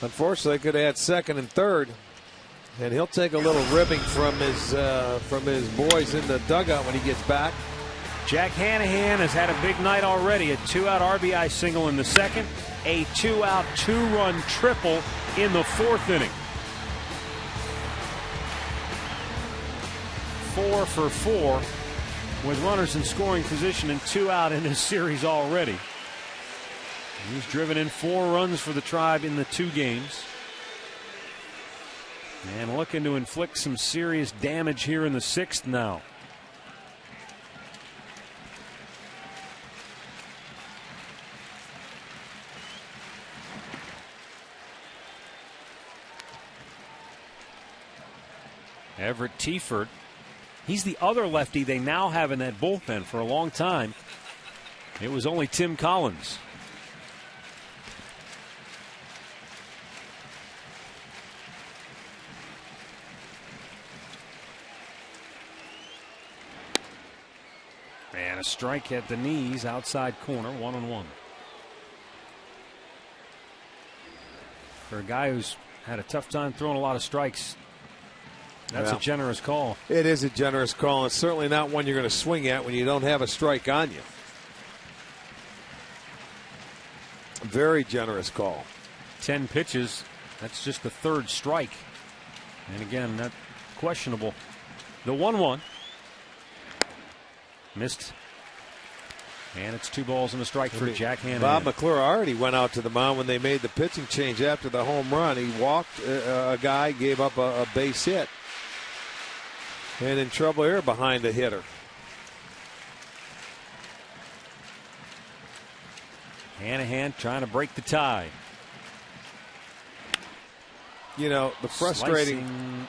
Unfortunately, could have had second and third. And he'll take a little ribbing from his boys in the dugout when he gets back. Jack Hanahan has had a big night already. A 2-out RBI single in the second. A 2-out, 2-run triple in the fourth inning. 4 for 4 with runners in scoring position and 2 out in this series already. He's driven in 4 runs for the Tribe in the 2 games. And looking to inflict some serious damage here in the 6th now. Everett Tiefert. He's the other lefty they now have in that bullpen. For a long time, it was only Tim Collins. And a strike at the knees, outside corner, 1-1. For a guy who's had a tough time throwing a lot of strikes, that's a generous call. It is a generous call, and certainly not one you're going to swing at when you don't have a strike on you. Very generous call. 10 pitches. That's just the 3rd strike. And again, that questionable. The 1-1. Missed. And it's 2 balls and a strike for Jack Hanahan. Bob McClure already went out to the mound when they made the pitching change after the home run. He walked a guy, gave up a base hit. And in trouble here behind the hitter. Hanahan trying to break the tie. You know, the frustrating... Slicing.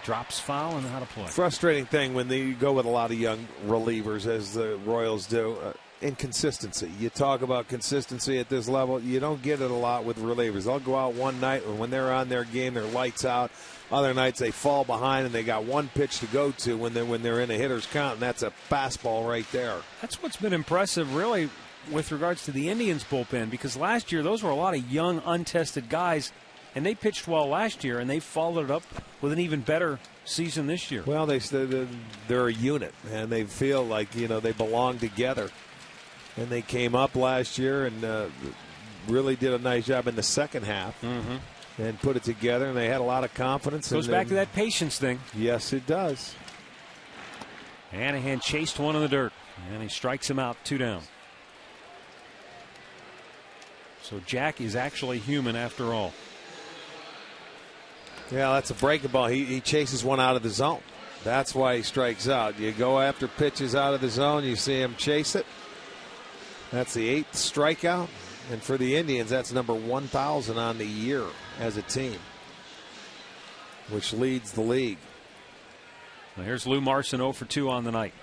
Drops foul and how to play. Frustrating thing when they go with a lot of young relievers, as the Royals do, inconsistency. You talk about consistency at this level, you don't get it a lot with relievers. They'll go out one night, and when they're on their game, they're lights out. Other nights they fall behind and they got one pitch to go to when they're in a hitter's count, and that's a fastball right there. That's what's been impressive, really, with regards to the Indians bullpen, because last year those were a lot of young, untested guys. And they pitched well last year, and they followed it up with an even better season this year. Well, they're a unit, and they feel like, you know, they belong together. And they came up last year and really did a nice job in the second half and put it together, and they had a lot of confidence. Goes back to that patience thing. Yes, it does. Hanahan chased one in the dirt, and he strikes him out, 2 down. So Jack is actually human after all. Yeah, that's a breaking ball. He chases one out of the zone. That's why he strikes out. You go after pitches out of the zone, you see him chase it. That's the 8th strikeout. And for the Indians, that's number 1,000 on the year as a team, which leads the league. Well, here's Lou Marson 0 for 2 on the night.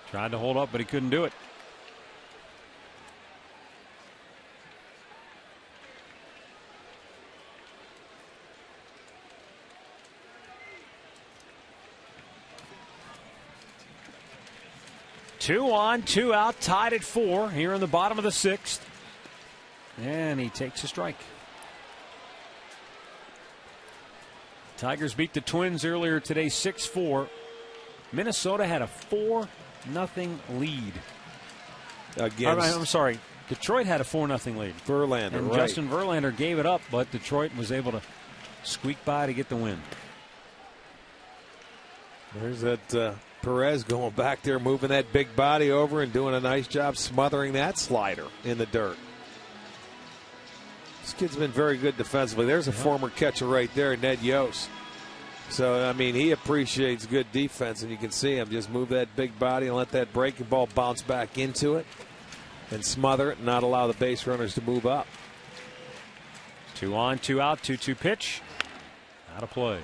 Tried to hold up, but he couldn't do it. Two on, 2 out, tied at 4 here in the bottom of the 6th. And he takes a strike. Tigers beat the Twins earlier today 6-4. Minnesota had a 4-0 lead. I'm sorry. Detroit had a 4-0 lead. Verlander, and right. Justin Verlander gave it up, but Detroit was able to squeak by to get the win. There's that Perez going back there, moving that big body over and doing a nice job smothering that slider in the dirt. This kid's been very good defensively. There's a former catcher right there, Ned Yost. So, I mean, he appreciates good defense, and you can see him just move that big body and let that breaking ball bounce back into it and smother it and not allow the base runners to move up. 2 on, 2 out, 2-2 pitch. Out of play.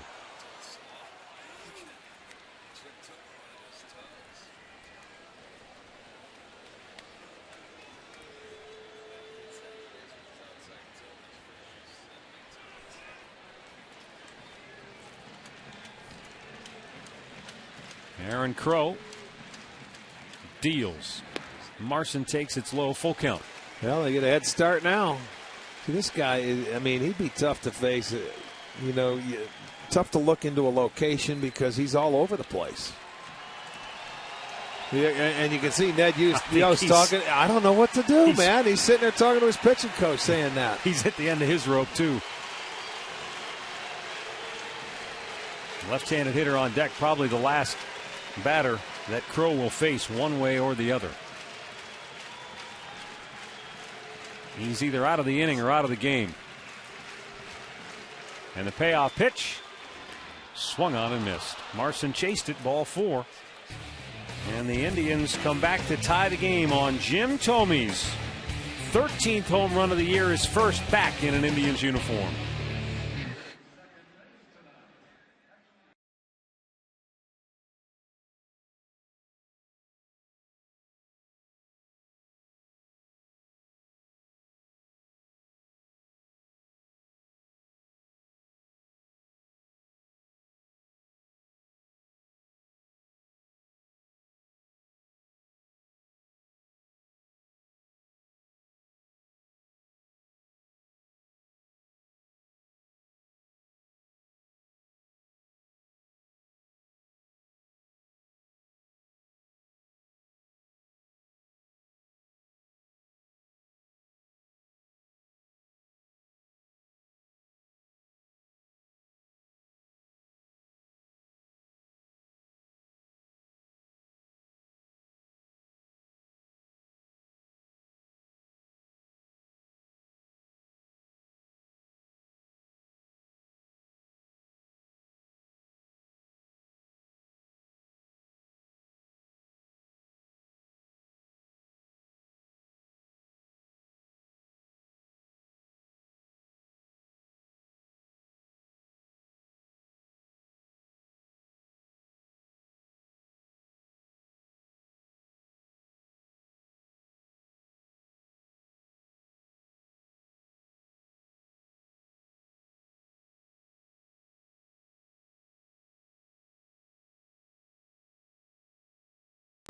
Aaron Crow deals. Marson takes its low, full count. Well, they get a head start now. See, this guy, I mean, he'd be tough to face. You know, tough to look into a location because he's all over the place. Yeah, and you can see Ned Yost talking. I don't know what to do, man. He's sitting there talking to his pitching coach saying that. He's at the end of his rope, too. Left-handed hitter on deck, probably the last batter that Crow will face one way or the other. He's either out of the inning or out of the game. And the payoff pitch swung on and missed. Marson chased it, ball 4. And the Indians come back to tie the game on Jim Thome's 13th home run of the year, his first back in an Indians uniform.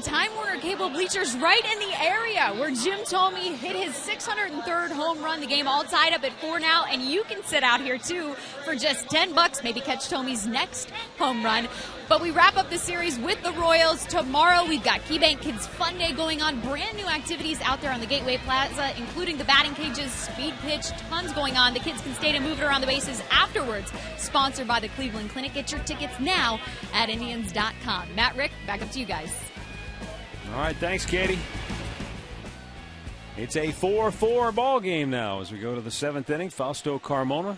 Time Warner Cable cable bleachers right in the area where Jim Thome hit his 603rd home run. The game all tied up at 4 now, and you can sit out here too for just $10. Maybe catch Thome's next home run. But we wrap up the series with the Royals. Tomorrow we've got KeyBank Kids Fun Day going on. Brand new activities out there on the Gateway Plaza, including the batting cages, speed pitch, tons going on. The kids can stay to move it around the bases afterwards. Sponsored by the Cleveland Clinic. Get your tickets now at Indians.com. Matt, Rick, back up to you guys. All right, thanks, Katie. It's a 4-4 ball game now as we go to the 7th inning. Fausto Carmona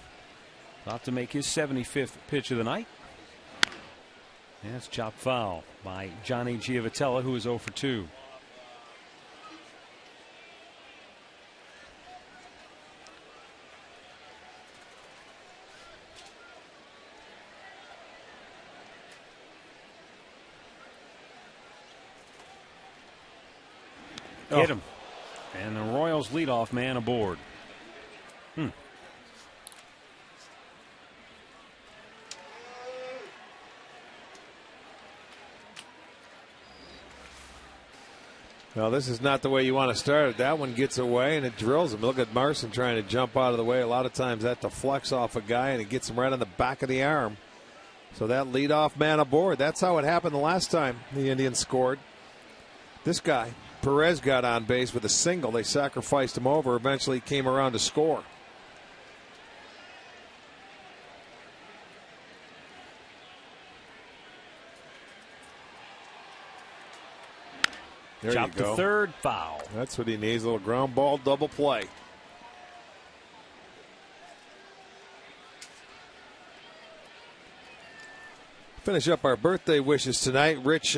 about to make his 75th pitch of the night. And it's chopped foul by Johnny Giavotella, who is 0 for 2. Hit him. And the Royals leadoff man aboard. Well, this is not the way you want to start it. That one gets away and it drills him. Look at Marson trying to jump out of the way. A lot of times that deflects off a guy and it gets him right on the back of the arm. So that leadoff man aboard. That's how it happened the last time the Indians scored. This guy, Perez, got on base with a single. They sacrificed him over. Eventually came around to score. There Chopped you go. to third, foul. That's what he needs, a little ground ball double play. Finish up our birthday wishes tonight. Rich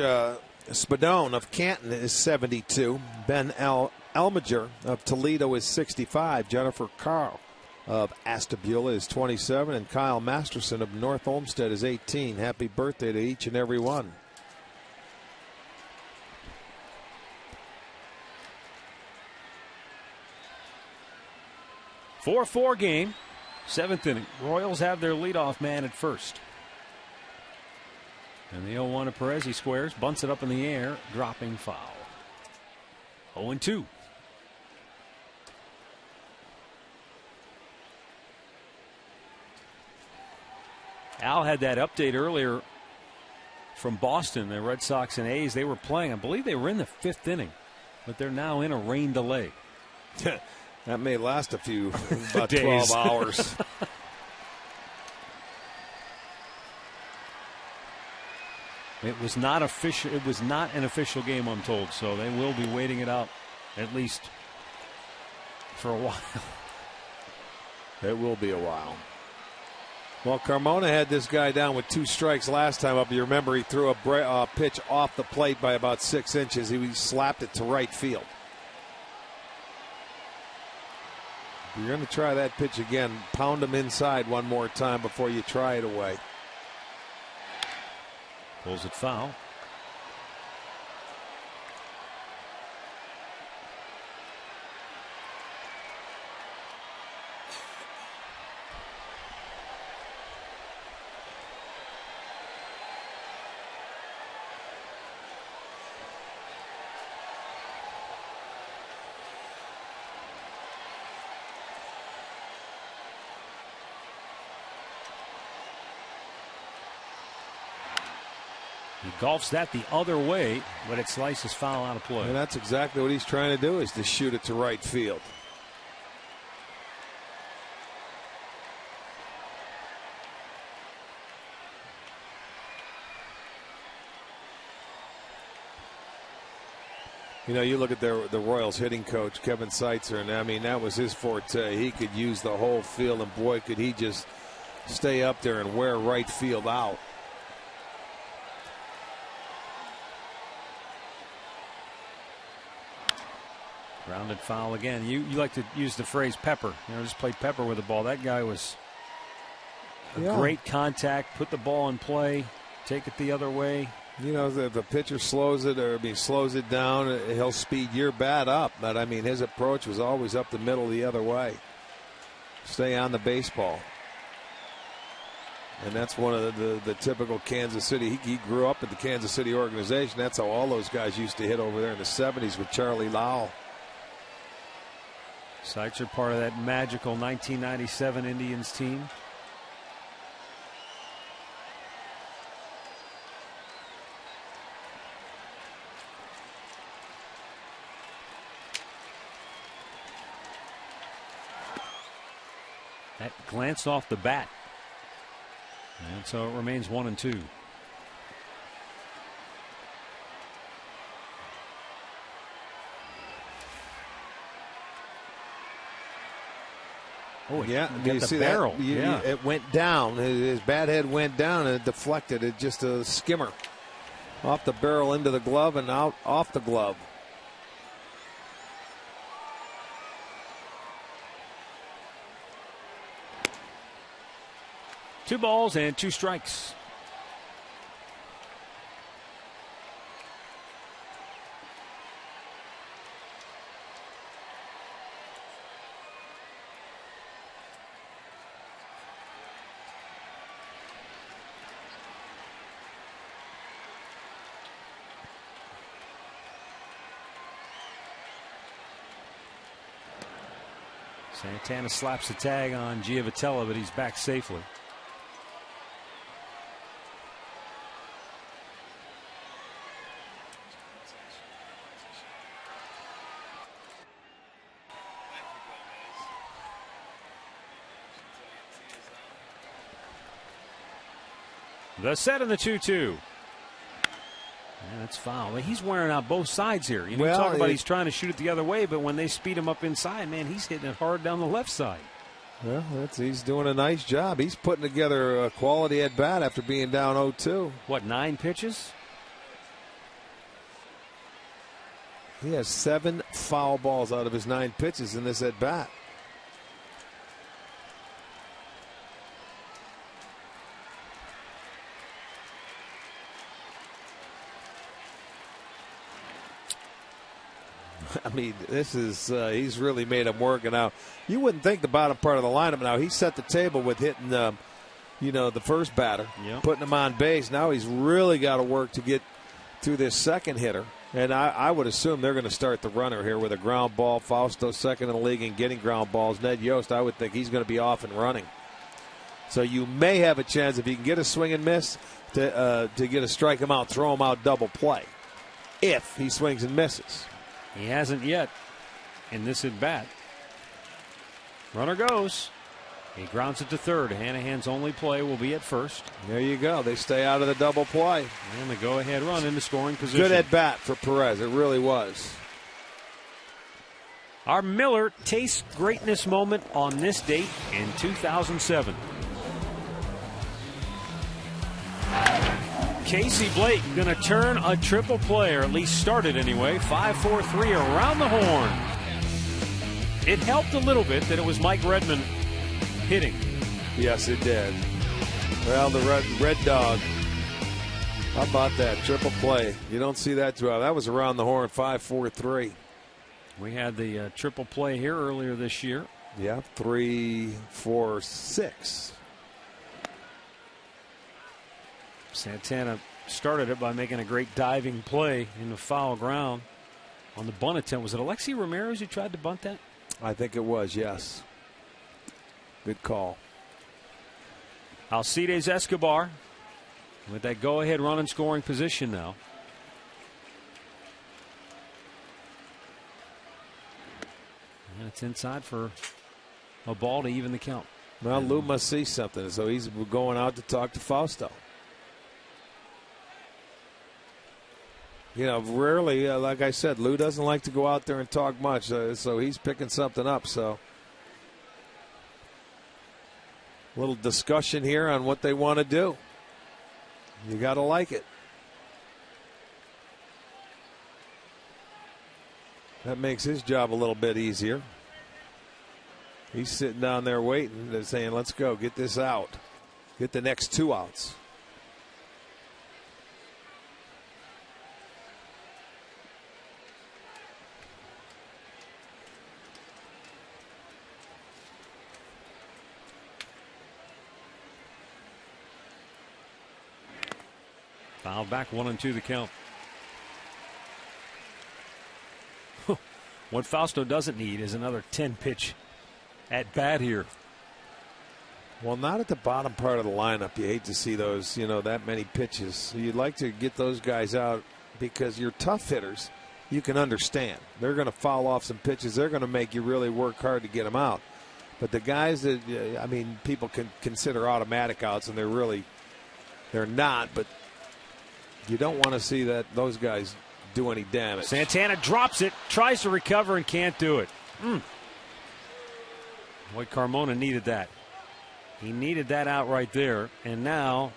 Spadone of Canton is 72. Ben Elmiger of Toledo is 65. Jennifer Carl of Astabula is 27. And Kyle Masterson of North Olmsted is 18. Happy birthday to each and every one. 4-4 game, 7th inning. Royals have their leadoff man at first. And the 0-1 of Perez, he squares, bunts it up in the air, dropping foul. 0-2. Al had that update earlier from Boston. The Red Sox and A's, they were playing. I believe they were in the 5th inning, but they're now in a rain delay. That may last a few, about 12 hours. It was not official. It was not an official game, I'm told. So they will be waiting it out at least for a while. It will be a while. Well, Carmona had this guy down with 2 strikes last time up. You remember he threw a pitch off the plate by about 6 inches. He slapped it to right field. You're going to try that pitch again. Pound him inside one more time before you try it away. Pulls it foul. He golfs that the other way, but it slices foul out of play. And that's exactly what he's trying to do, is to shoot it to right field. You know, you look at the Royals hitting coach, Kevin Seitzer, and I mean, that was his forte. He could use the whole field, and boy, could he just stay up there and wear right field out. Grounded foul again. You like to use the phrase pepper. You know, just play pepper with the ball. That guy was great contact, put the ball in play, take it the other way. You know, if the pitcher slows it down, he'll speed your bat up. But, I mean, his approach was always up the middle the other way. Stay on the baseball. And that's one of the typical Kansas City. He grew up in the Kansas City organization. That's how all those guys used to hit over there in the 70s with Charlie Lau. Sykes are part of that magical 1997 Indians team. That glanced off the bat. And so it remains 1-2. Oh yeah, do you see barrel? That? It went down. His bat head went down and it deflected. It just a skimmer off the barrel into the glove and out off the glove. Two balls and two strikes. Santana slaps the tag on Giavotella, but he's back safely. The set and the 2-2. Yeah, that's foul. He's wearing out both sides here. You know, talk about he's trying to shoot it the other way, but when they speed him up inside, man, he's hitting it hard down the left side. Well, he's doing a nice job. He's putting together a quality at bat after being down 0-2. What, 9 pitches? He has 7 foul balls out of his 9 pitches in this at bat. I mean, this is he's really made him work. And now you wouldn't think the bottom part of the lineup. Now he set the table with hitting, the first batter, putting him on base. Now he's really got to work to get to this second hitter. And I would assume they're going to start the runner here with a ground ball. Fausto second in the league in getting ground balls. Ned Yost, I would think he's going to be off and running. So you may have a chance if you can get a swing and miss to get a strike him out, throw him out, double play. If he swings and misses. He hasn't yet in this at bat. Runner goes. He grounds it to third. Hanahan's only play will be at first. There you go. They stay out of the double play. And the go-ahead run into scoring position. Good at bat for Perez. It really was. Our Miller Taste Greatness moment on this date in 2007. Casey Blake going to turn a triple play, or at least start it anyway. 5-4-3 around the horn. It helped a little bit that it was Mike Redmond hitting. Yes, it did. Well, the red dog. How about that triple play? You don't see that too often. That was around the horn. 5-4-3. We had the triple play here earlier this year. Yeah, 3-4-6. Santana started it by making a great diving play in the foul ground on the bunt attempt. Was it Alexi Ramirez who tried to bunt that? I think it was, yes. Good call. Alcides Escobar with that go-ahead run in scoring position now. And it's inside for a ball to even the count. Well, Lou must see something, so he's going out to talk to Fausto. You know, rarely, like I said, Lou doesn't like to go out there and talk much, so he's picking something up. So, a little discussion here on what they want to do. You got to like it. That makes his job a little bit easier. He's sitting down there waiting and saying, let's go, get this out. Get the next 2 outs. Foul back, 1-2 the count. What Fausto doesn't need is another 10-pitch at bat here. Well, not at the bottom part of the lineup. You hate to see those, that many pitches. You'd like to get those guys out because your tough hitters, you can understand. They're going to foul off some pitches. They're going to make you really work hard to get them out. But the guys that, people can consider automatic outs, and they're not. But you don't want to see those guys do any damage. Santana drops it, tries to recover, and can't do it. Boy, Carmona needed that. He needed that out right there, and now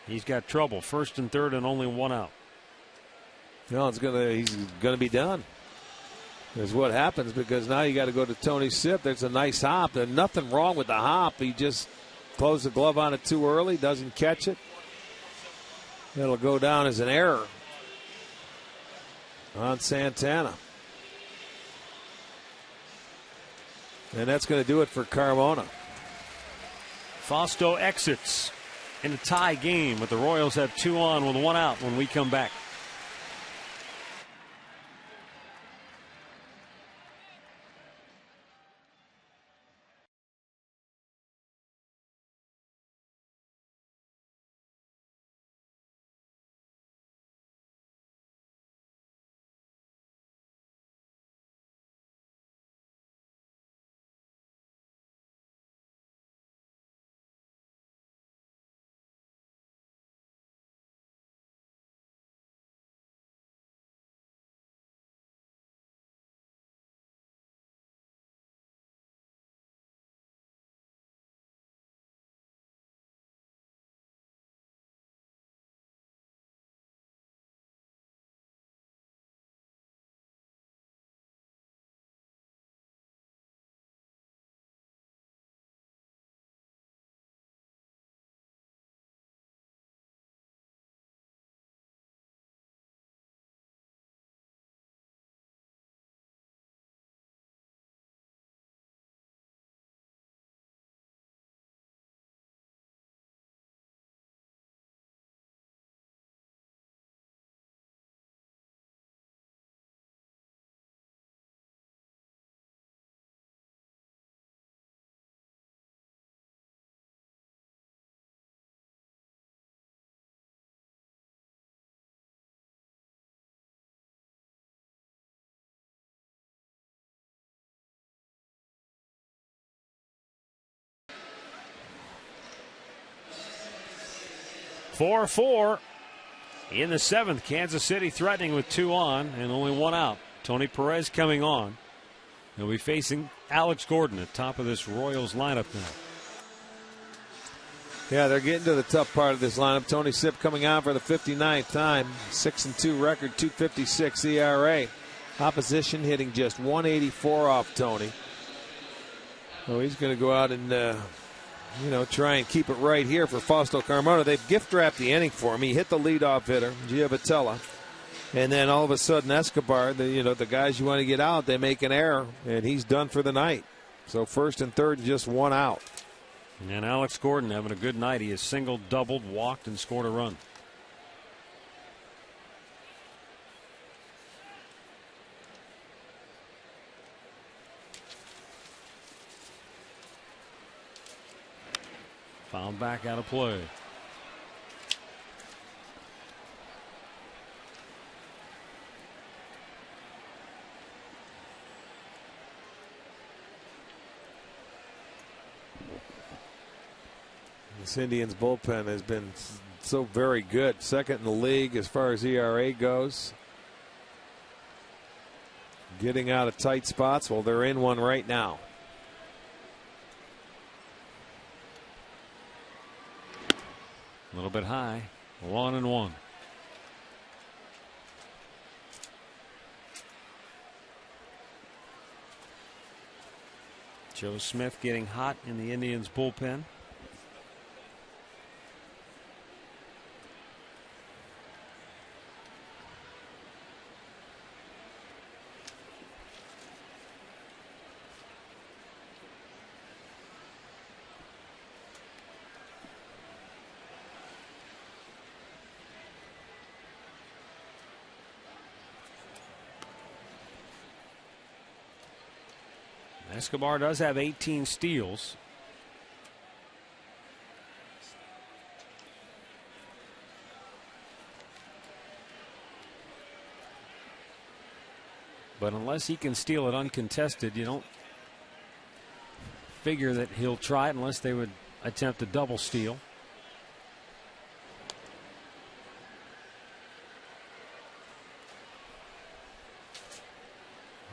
he's got trouble. First and third and only one out. He's gonna be done. Is what happens, because now you got to go to Tony Sipp. There's a nice hop. There's nothing wrong with the hop. He just closed the glove on it too early, doesn't catch it. It'll go down as an error on Santana. And that's going to do it for Carmona. Fausto exits in a tie game, but the Royals have 2 on with 1 out when we come back. Four in the 7th. Kansas City threatening with 2 on and only 1 out. Tony Perez coming on. He'll be facing Alex Gordon at top of this Royals lineup now. Yeah, they're getting to the tough part of this lineup. Tony Sipp coming on for the 59th time. 6-2 record, 2.56 ERA. Opposition hitting just 184 off Tony. So he's going to go out and try and keep it right here for Fausto Carmona. They've gift wrapped the inning for him. He hit the leadoff hitter, Giavotella. And then all of a sudden Escobar, the guys you want to get out, they make an error, and he's done for the night. So first and third, just 1 out. And Alex Gordon having a good night. He has singled, doubled, walked, and scored a run. Fouled back out of play. This Indians bullpen has been so very good. Second in the league as far as ERA goes. Getting out of tight spots. Well, they're in one right now. A little bit high. 1-1. Joe Smith getting hot in the Indians bullpen. Escobar does have 18 steals. But unless he can steal it uncontested, you don't figure that he'll try it unless they would attempt a double steal.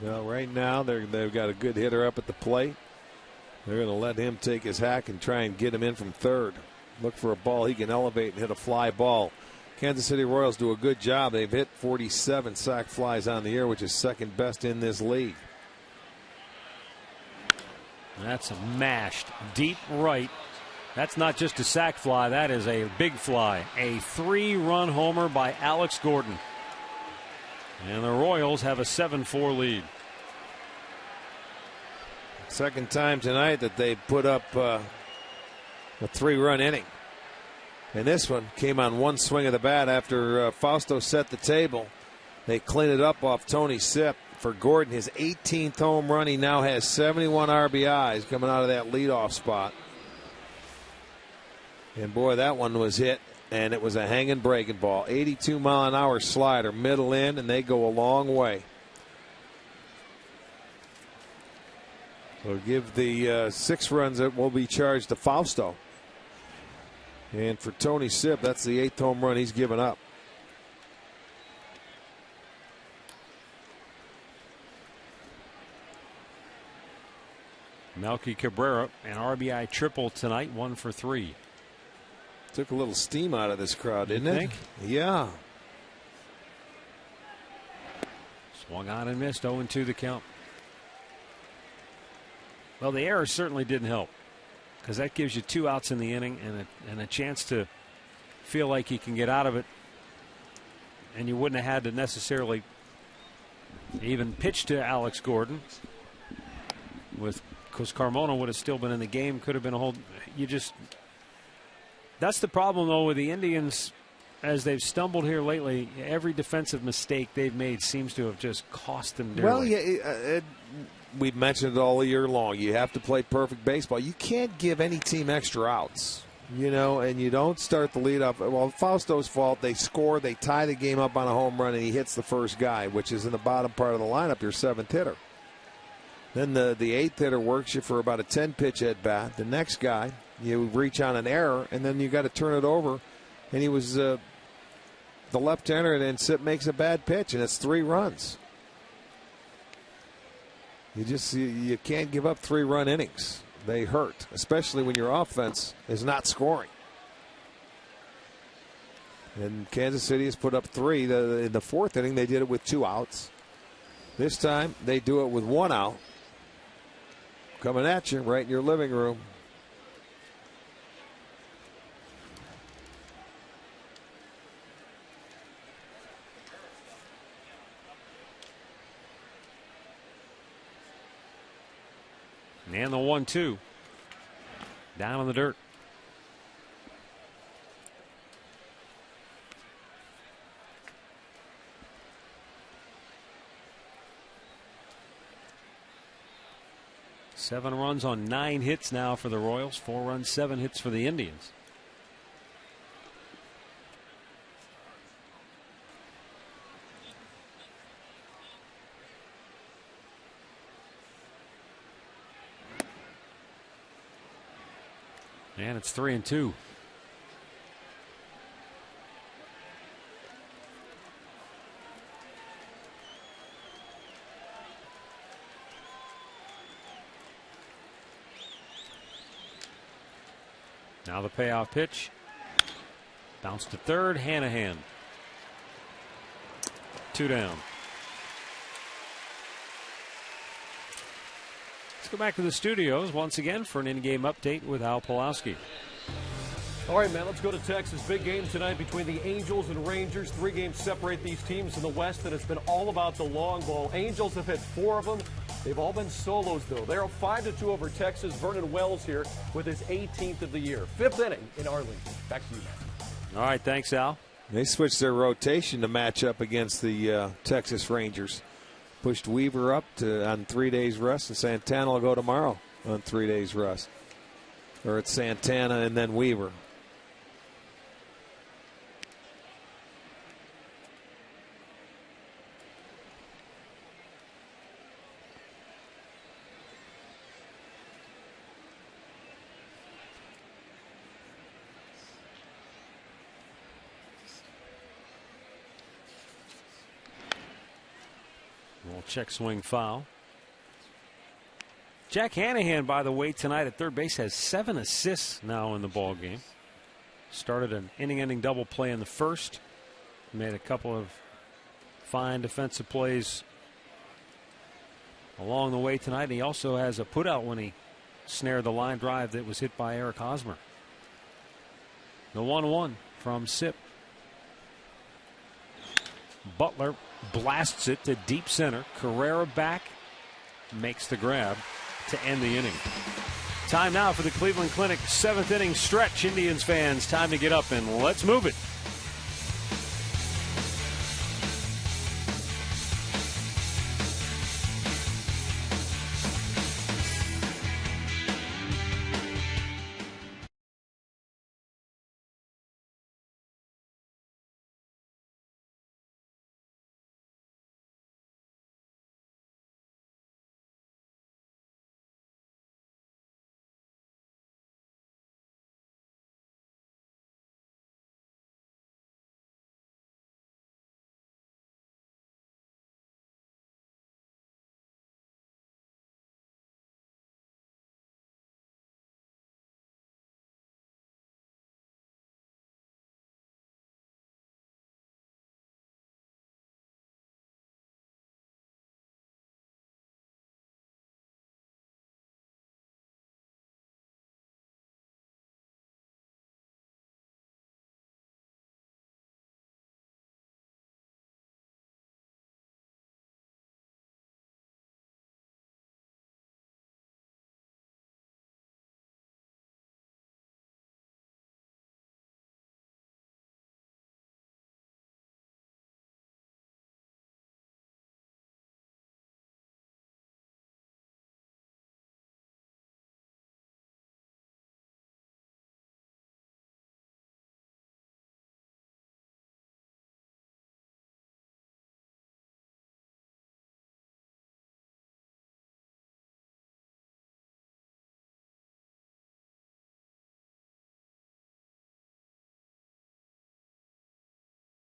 Well, right now they've got a good hitter up at the plate. They're going to let him take his hack and try and get him in from third. Look for a ball he can elevate and hit a fly ball. Kansas City Royals do a good job. They've hit 47 sac flies on the year, which is second best in this league. That's a mashed deep right. That's not just a sac fly. That is a big fly. A 3-run homer by Alex Gordon. And the Royals have a 7-4 lead. Second time tonight that they put up a 3-run inning. And this one came on one swing of the bat after Fausto set the table. They clean it up off Tony Sipp for Gordon. His 18th home run. He now has 71 RBIs coming out of that leadoff spot. And boy, that one was hit. And it was a hanging breaking ball. 82-mile-an-hour slider, middle in, and they go a long way. So give the 6 runs that will be charged to Fausto. And for Tony Sipp, that's the 8th home run he's given up. Melky Cabrera, an RBI triple tonight, 1 for 3. Took a little steam out of this crowd, didn't it? Think? Yeah. Swung on and missed. 0-2 the count. Well, the error certainly didn't help, because that gives you 2 outs in the inning and a chance to feel like you can get out of it. And you wouldn't have had to necessarily even pitch to Alex Gordon. Because Carmona would have still been in the game. Could have been a whole. That's the problem, though, with the Indians as they've stumbled here lately. Every defensive mistake they've made seems to have just cost them dearly. Well, yeah, we've mentioned it all year long. You have to play perfect baseball. You can't give any team extra outs, and you don't start the lead up. Well, Fausto's fault. They score, they tie the game up on a home run, and he hits the first guy, which is in the bottom part of the lineup, your 7th hitter. Then the 8th hitter works you for about a 10-pitch at bat. The next guy, you reach on an error, and then you got to turn it over. And he was the left-hander, and then Sipp makes a bad pitch, and it's 3 runs. You can't give up 3-run innings. They hurt, especially when your offense is not scoring. And Kansas City has put up 3. In the 4th inning, they did it with 2 outs. This time, they do it with 1 out. Coming at you right in your living room. And the 1-2. Down in the dirt. Seven runs on 9 hits now for the Royals. 4 runs, 7 hits for the Indians. And it's 3-2. Now the payoff pitch. Bounce to third. Hanahan. 2 down. Let's go back to the studios once again for an in-game update with Al Pawlowski. All right, man, let's go to Texas. Big game tonight between the Angels and Rangers. 3 games separate these teams in the West, and it's been all about the long ball. Angels have hit 4 of them. They've all been solos, though. They're 5-2 over Texas. Vernon Wells here with his 18th of the year. 5th inning in Arlington. Back to you, man. All right, thanks, Al. They switched their rotation to match up against the Texas Rangers. pushed Weaver up on 3 days rest, and Santana will go tomorrow on 3 days rest. Or it's Santana and then Weaver. Check swing foul. Jack Hanahan, by the way, tonight at third base has 7 assists now in the ball game. Started an inning-ending double play in the first. Made a couple of fine defensive plays along the way tonight. He also has a putout when he snared the line drive that was hit by Eric Hosmer. The 1-1 from Sip. Butler blasts it to deep center. Carrera back, makes the grab to end the inning. Time now for the Cleveland Clinic 7th inning stretch. Indians fans, time to get up and let's move it.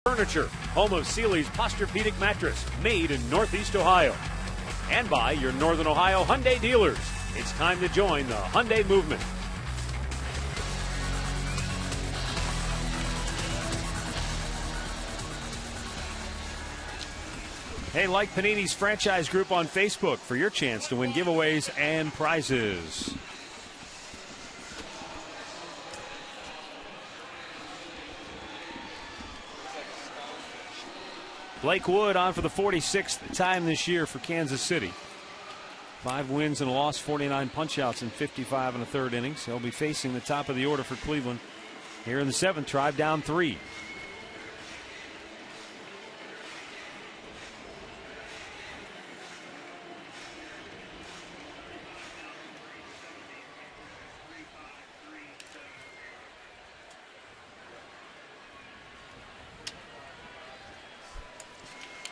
Furniture, home of Sealy's Posturepedic mattress, made in Northeast Ohio. And by your Northern Ohio Hyundai dealers. It's time to join the Hyundai movement. Hey, like Panini's franchise group on Facebook for your chance to win giveaways and prizes. Blake Wood on for the 46th time this year for Kansas City. 5 wins and a loss, 49 punchouts in 55 and a third innings. He'll be facing the top of the order for Cleveland here in the 7th, Tribe down 3.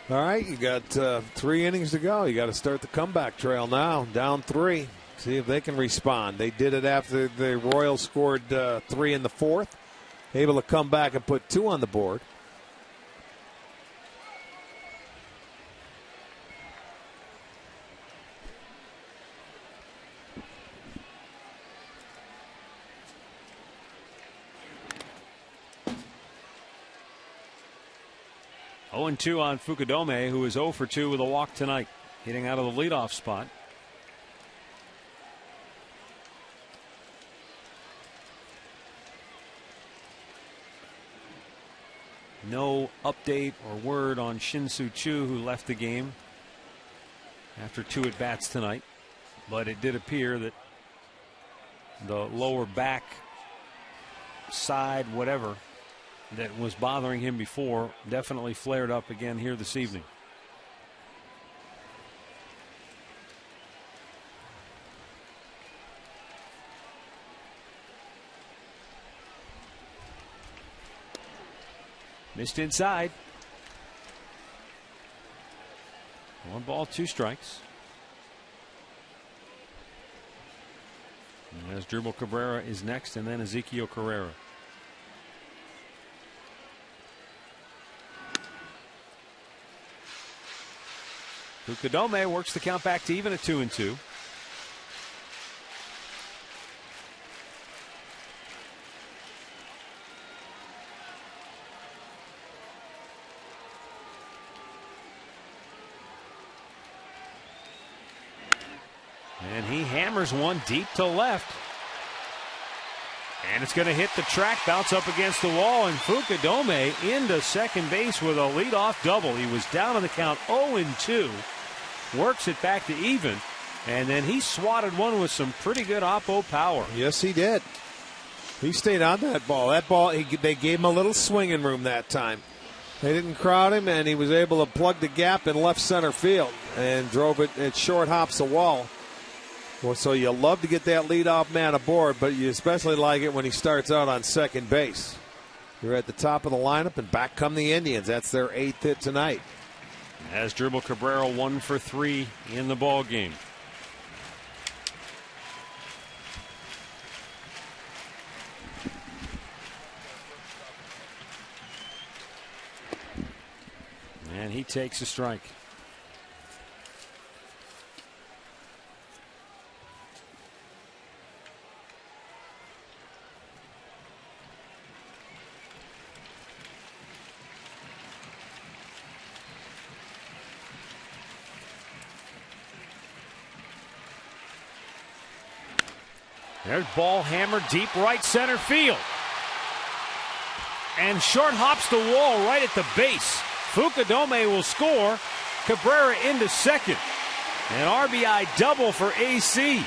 All right, you got 3 innings to go. You got to start the comeback trail now. Down 3. See if they can respond. They did it after the Royals scored 3 in the 4th. Able to come back and put 2 on the board. Oh, 0-2 on Fukudome, who is 0 for 2 with a walk tonight, hitting out of the leadoff spot. No update or word on Shin-Soo Choo, who left the game after 2 at-bats tonight. But it did appear that the lower back, side, whatever, that was bothering him before definitely flared up again here this evening. Missed inside. 1 ball, 2 strikes. And as Dribble Cabrera is next, and then Ezekiel Carrera. Fukudome works the count back to even at 2-2. And he hammers one deep to left. And it's going to hit the track, bounce up against the wall, and Fukudome into second base with a leadoff double. He was down on the count 0-2, works it back to even, and then he swatted one with some pretty good oppo power. Yes, he did. He stayed on that ball. They gave him a little swinging room that time. They didn't crowd him, and he was able to plug the gap in left center field and drove it. It short hops the wall. Well, so you love to get that leadoff man aboard, but you especially like it when he starts out on second base. You're at the top of the lineup, and back come the Indians. That's their 8th hit tonight. As Dribble Cabrera 1 for 3 in the ball game. And he takes a strike. There's ball hammered deep right center field. And short hops the wall right at the base. Fukudome will score. Cabrera into second. An RBI double for AC.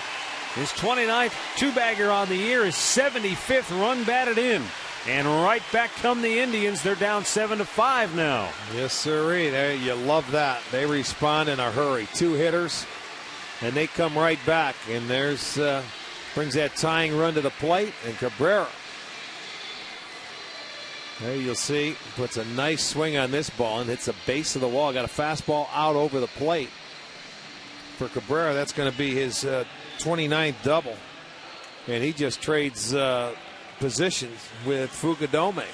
His 29th two-bagger on the year, his 75th run batted in. And right back come the Indians. They're down 7-5 now. Yes, sirree. There, you love that. They respond in a hurry. 2 hitters, and they come right back. And there's brings that tying run to the plate, and Cabrera. There you'll see, puts a nice swing on this ball and hits the base of the wall. Got a fastball out over the plate. For Cabrera, that's going to be his 29th double. And he just trades positions with Fukudome.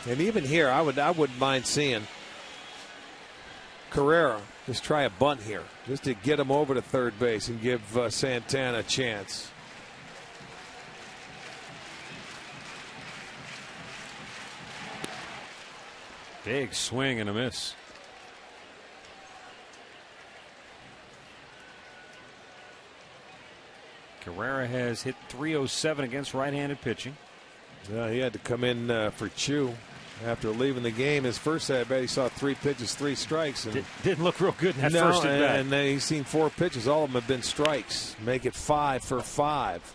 And even here, I wouldn't mind seeing Carrera just try a bunt here, just to get him over to third base and give Santana a chance. Big swing and a miss. Carrera has hit .307 against right-handed pitching. Yeah, he had to come in for Chu after leaving the game. His first at bat, he saw 3 pitches, 3 strikes. And didn't look real good in that first at bat. And then he's seen 4 pitches. All of them have been strikes. Make it 5 for 5.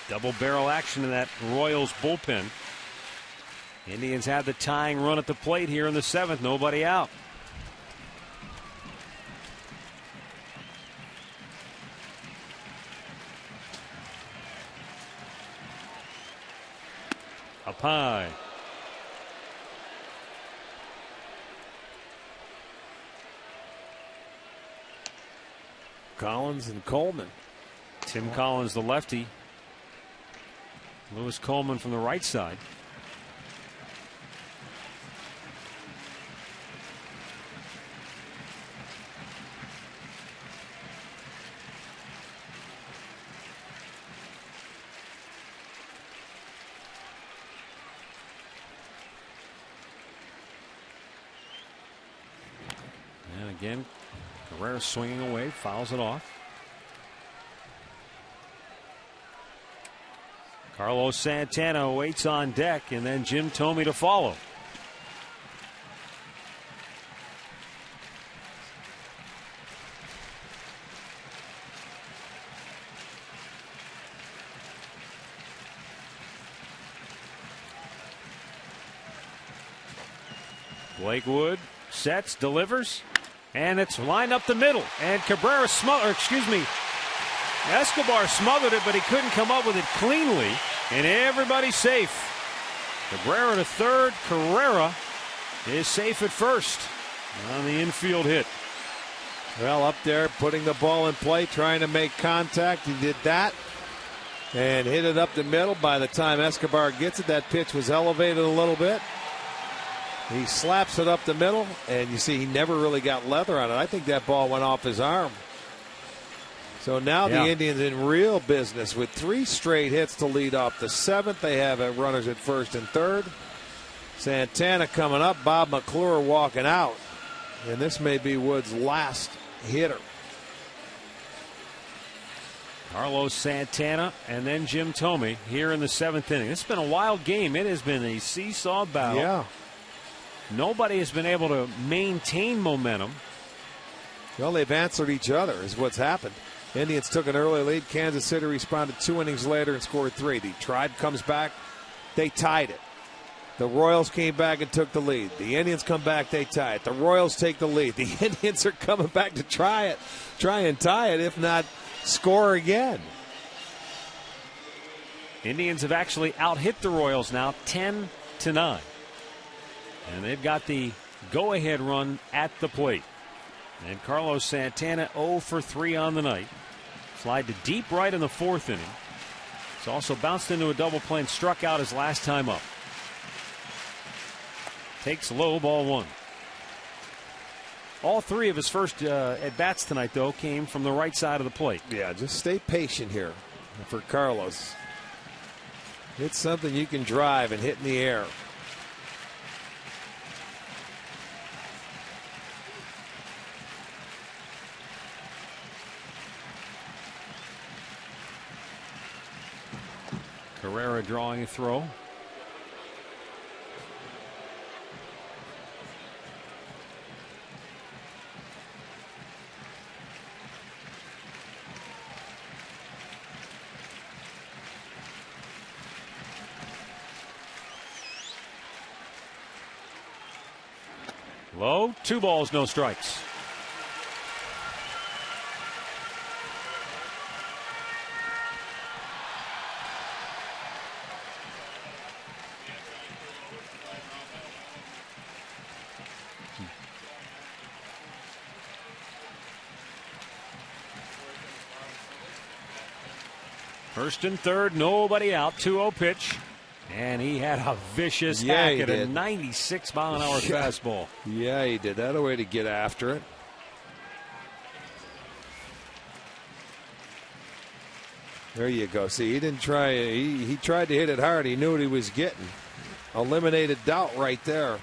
Double barrel action in that Royals bullpen. Indians had the tying run at the plate here in the 7th. Nobody out. Up high. Collins and Coleman. Tim Collins, the lefty. Lewis Coleman from the right side. And again, Carrera swinging away, fouls it off. Carlos Santana waits on deck, and then Jim Thome to follow. Blake Wood sets, delivers, And it's lined up the middle. And Escobar smothered it, but he couldn't come up with it cleanly. And everybody's safe. Cabrera to third. Carrera is safe at first on the infield hit. Well, up there, putting the ball in play, trying to make contact. He did that and hit it up the middle. By the time Escobar gets it, that pitch was elevated a little bit. He slaps it up the middle, and you see he never really got leather on it. I think that ball went off his arm. So now the Indians in real business with 3 straight hits to lead off the 7th. They have runners at first and third. Santana coming up, Bob McClure walking out. And this may be Wood's last hitter. Carlos Santana and then Jim Thome here in the 7th inning. It's been a wild game. It has been a seesaw battle. Yeah. Nobody has been able to maintain momentum. Well, they've answered each other is what's happened. Indians took an early lead. Kansas City responded 2 innings later and scored 3. The Tribe comes back. They tied it. The Royals came back and took the lead. The Indians come back. They tie it. The Royals take the lead. The Indians are coming back to try and tie it, if not score again. Indians have actually out-hit the Royals now 10-9. And they've got the go-ahead run at the plate. And Carlos Santana 0 for 3 on the night. Fly to deep right in the 4th inning. He's also bounced into a double play and struck out his last time up. Takes low, ball 1. All 3 of his first at-bats tonight, though, came from the right side of the plate. Yeah, just stay patient here for Carlos. It's something you can drive and hit in the air. Carrera drawing a throw. Low, 2 balls, no strikes. First and third, nobody out. 2-0 pitch. And he had a vicious hack at a 96-mile-an-hour fastball. Yeah, he did. That a way to get after it. There you go. See, he didn't try. He tried to hit it hard. He knew what he was getting. Eliminated doubt right there.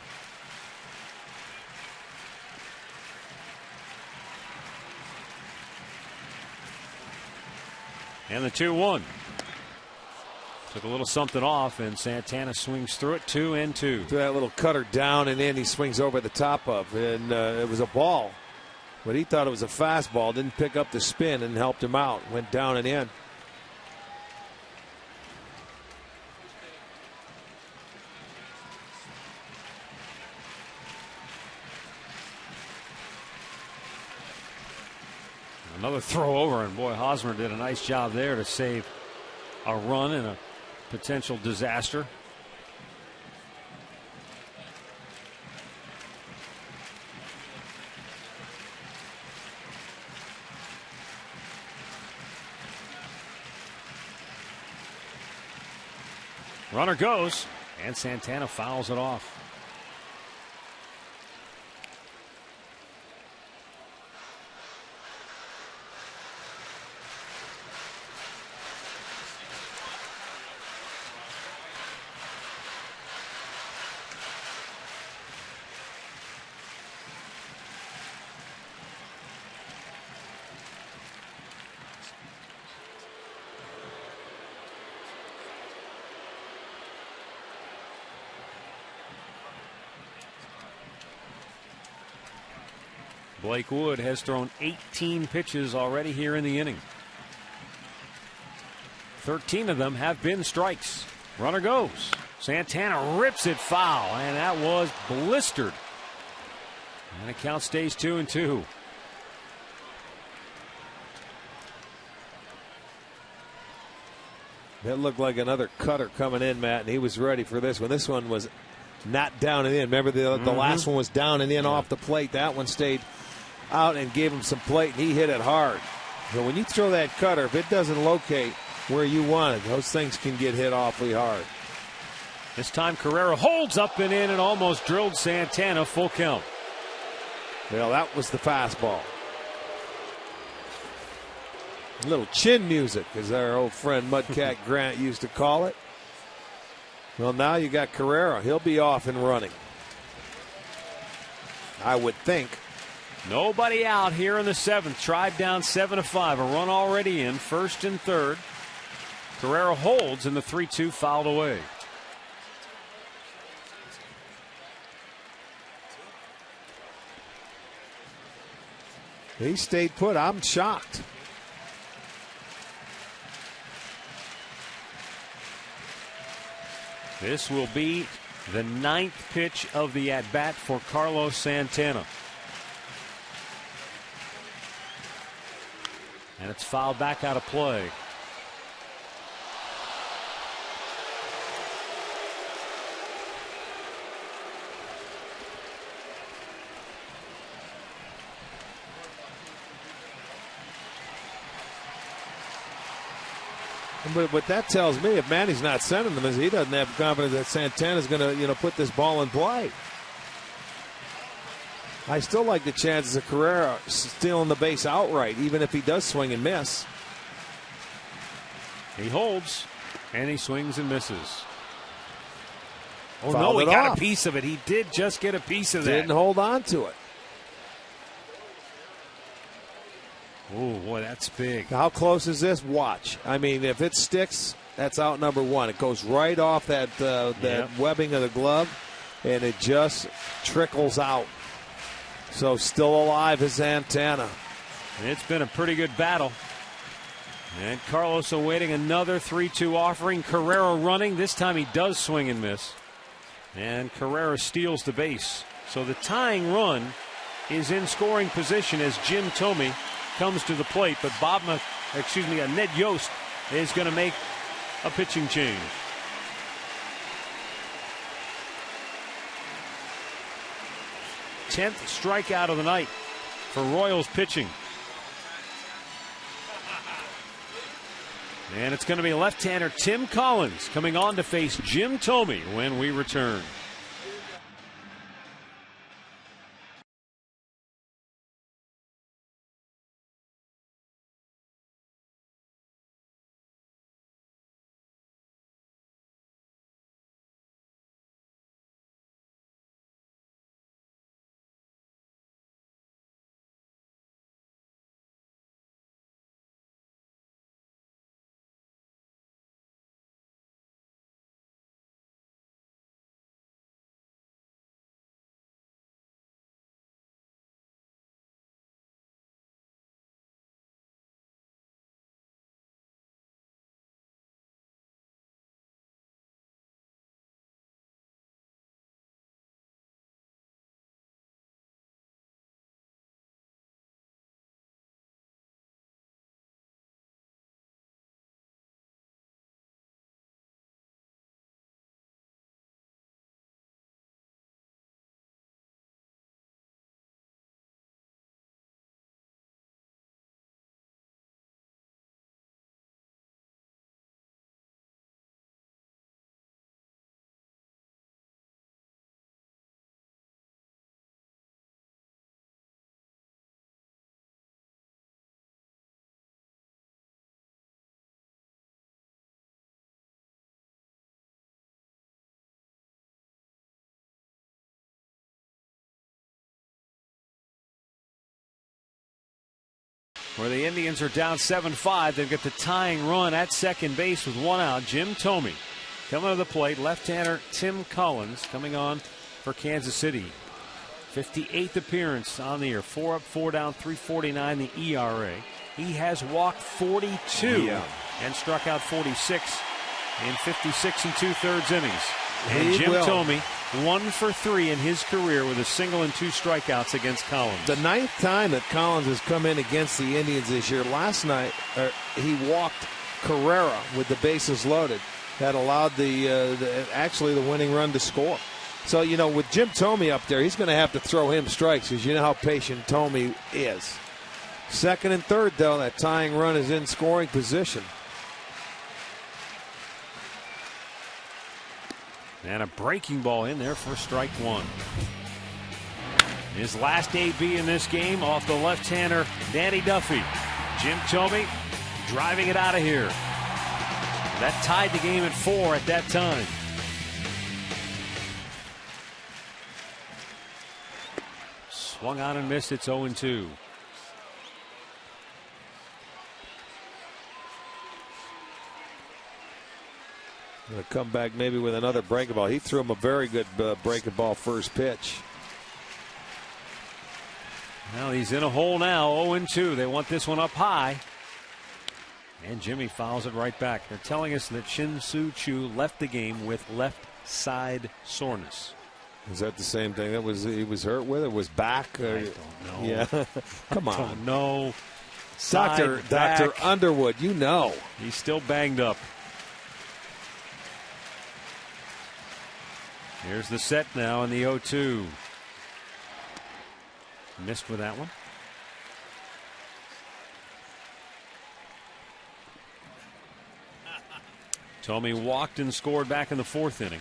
And the 2-1. Took a little something off, and Santana swings through it. 2-2. Threw that little cutter down, and then he swings over the top of. And it was a ball. But he thought it was a fastball. Didn't pick up the spin and helped him out. Went down and in. Another throw over, and boy, Hosmer did a nice job there to save a run in a potential disaster. Runner goes, and Santana fouls it off. Blake Wood has thrown 18 pitches already here in the inning. 13 of them have been strikes. Runner goes. Santana rips it foul, and that was blistered. And the count stays 2-2. It looked like another cutter coming in, Matt, and he was ready for this one. This one was not down and in. Remember, the last one was down and in off the plate. That one stayed out and gave him some plate, and he hit it hard. So when you throw that cutter, if it doesn't locate where you want it, those things can get hit awfully hard. This time Carrera holds up and in and almost drilled Santana. Full count. Well, that was the fastball. A little chin music, as our old friend Mudcat Grant used to call it. Well, now you got Carrera. He'll be off and running, I would think. Nobody out here in the 7th. Tribe down 7-5. A run already in. 1st and 3rd. Carrera holds, and the 3-2 fouled away. He stayed put. I'm shocked. This will be the 9th pitch of the at-bat for Carlos Santana. And it's fouled back out of play. But what that tells me, if Manny's not sending them, is he doesn't have confidence that Santana's going to, put this ball in play. I still like the chances of Carrera stealing the base outright, even if he does swing and miss. He holds, and he swings and misses. Oh, Fouled no, he it got off. a piece of it. He did just get a piece of that. Didn't hold on to it. Oh, boy, that's big. How close is this? Watch. I mean, if it sticks, that's out number one. It goes right off that webbing of the glove, and it just trickles out. So still alive is Santana. It's been a pretty good battle. And Carlos awaiting another 3-2 offering. Carrera running. This time he does swing and miss. And Carrera steals the base. So the tying run is in scoring position as Jim Thome comes to the plate, but Ned Yost is going to make a pitching change. Tenth strikeout of the night for Royals pitching. And it's going to be left-hander Tim Collins coming on to face Jim Thome when we return. Where the Indians are down 7-5, they've got the tying run at second base with one out. Jim Thome coming to the plate. Left-hander Tim Collins coming on for Kansas City. 58th appearance on the year. 4 up, 4 down, 3.49 the ERA. He has walked 42 and struck out 46 in 56 2/3 innings. And Jim Thome, 1 for 3 in his career with a single and 2 strikeouts against Collins. The 9th time that Collins has come in against the Indians this year. Last night, he walked Carrera with the bases loaded. That allowed actually the winning run to score. So, with Jim Thome up there, he's going to have to throw him strikes because you know how patient Thome is. Second and third, though, that tying run is in scoring position. And a breaking ball in there for strike 1. His last AB in this game off the left-hander, Danny Duffy. Jim Thome driving it out of here. That tied the game at 4 at that time. Swung on and missed. It's 0-2. Going to come back maybe with another breaking ball. He threw him a very good breaking ball first pitch. Well, he's in a hole now, 0-2. They want this one up high. And Jimmy fouls it right back. They're telling us that Shin-Soo Choo left the game with left side soreness. Is that the same thing he was hurt with? It was back? I don't know. Yeah. Come on. I don't know. Dr. Underwood, you know. He's still banged up. Here's the set now in the 0-2. Missed with that one. Thome walked and scored back in the 4th inning.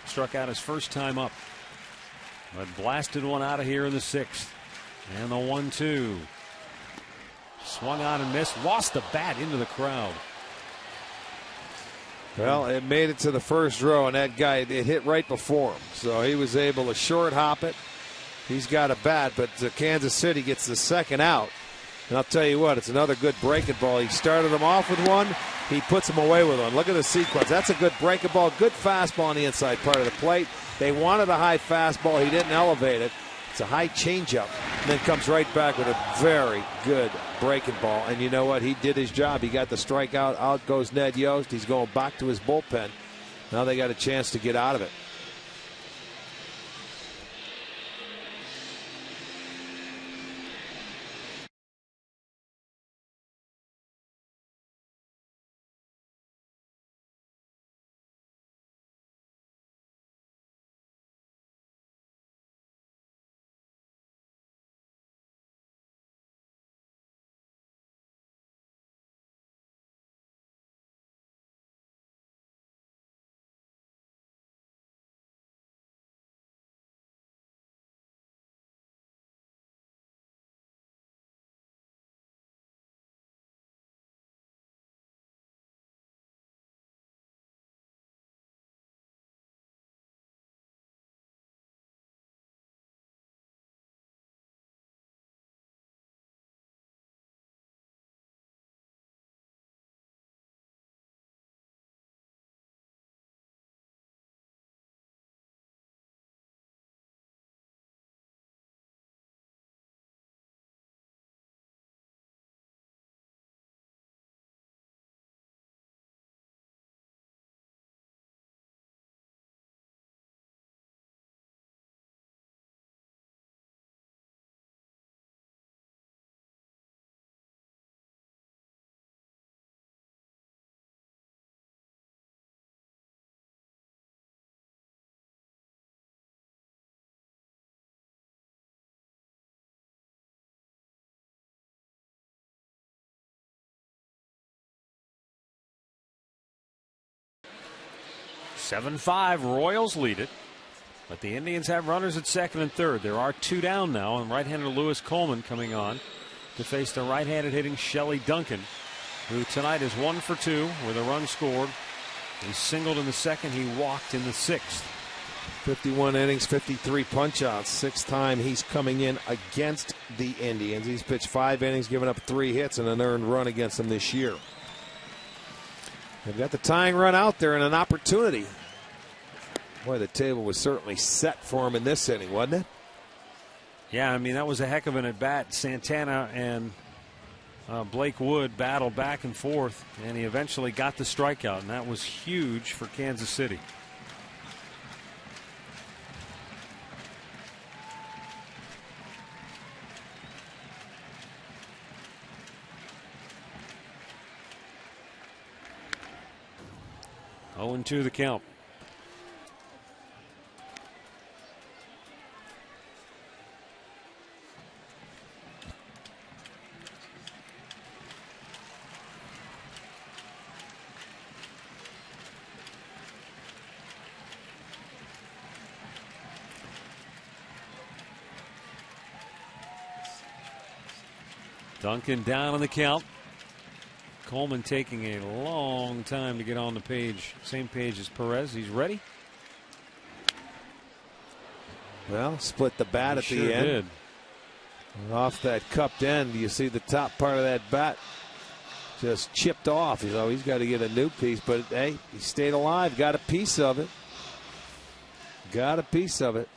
Struck out his first time up. But blasted one out of here in the 6th. And the 1-2. Swung on and missed. Lost the bat into the crowd. Well, it made it to the first row, and that guy, it hit right before him. So he was able to short hop it. He's got a bat, but Kansas City gets the second out. And I'll tell you what, it's another good breaking ball. He started him off with one. He puts him away with one. Look at the sequence. That's a good breaking ball. Good fastball on the inside part of the plate. They wanted a high fastball. He didn't elevate it. It's a high changeup. And then comes right back with a very good breaking ball. And you know what? He did his job. He got the strikeout. Out goes Ned Yost. He's going back to his bullpen. Now they got a chance to get out of it. "7-5, Royals lead it. But the Indians have runners at second and third. There are 2 down now, and right-hander Lewis Coleman coming on to face the right-handed hitting Shelley Duncan, who tonight is 1 for 2 with a run scored. He singled in the 2nd. He walked in the 6th. 51 innings, 53 punch-outs. 6th time he's coming in against the Indians. He's pitched 5 innings, given up 3 hits and an earned run against them this year. They've got the tying run out there and an opportunity. Boy, the table was certainly set for him in this inning, wasn't it? Yeah, I mean, that was a heck of an at-bat. Santana and Blake Wood battled back and forth, and he eventually got the strikeout, and that was huge for Kansas City. Oh, 0-2 the count. Duncan down on the count. Coleman taking a long time to get on the page. Same page as Perez. He's ready. Well, split the bat at Sure the end. did. And off that cupped end, you see the top part of that bat just chipped off. You know, he's got to get a new piece, but hey, he stayed alive, got a piece of it. Got a piece of it.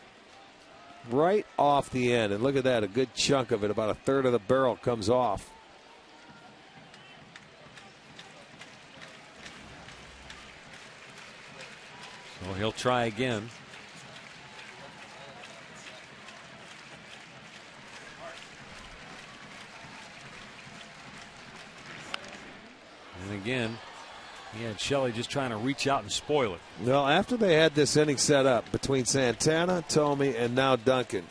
Right off the end. And look at that, a good chunk of it, about a third of the barrel comes off. So he'll try again. And again, he had Shelley just trying to reach out and spoil it. Well, after they had this inning set up between Santana, Tomey, and now Duncan,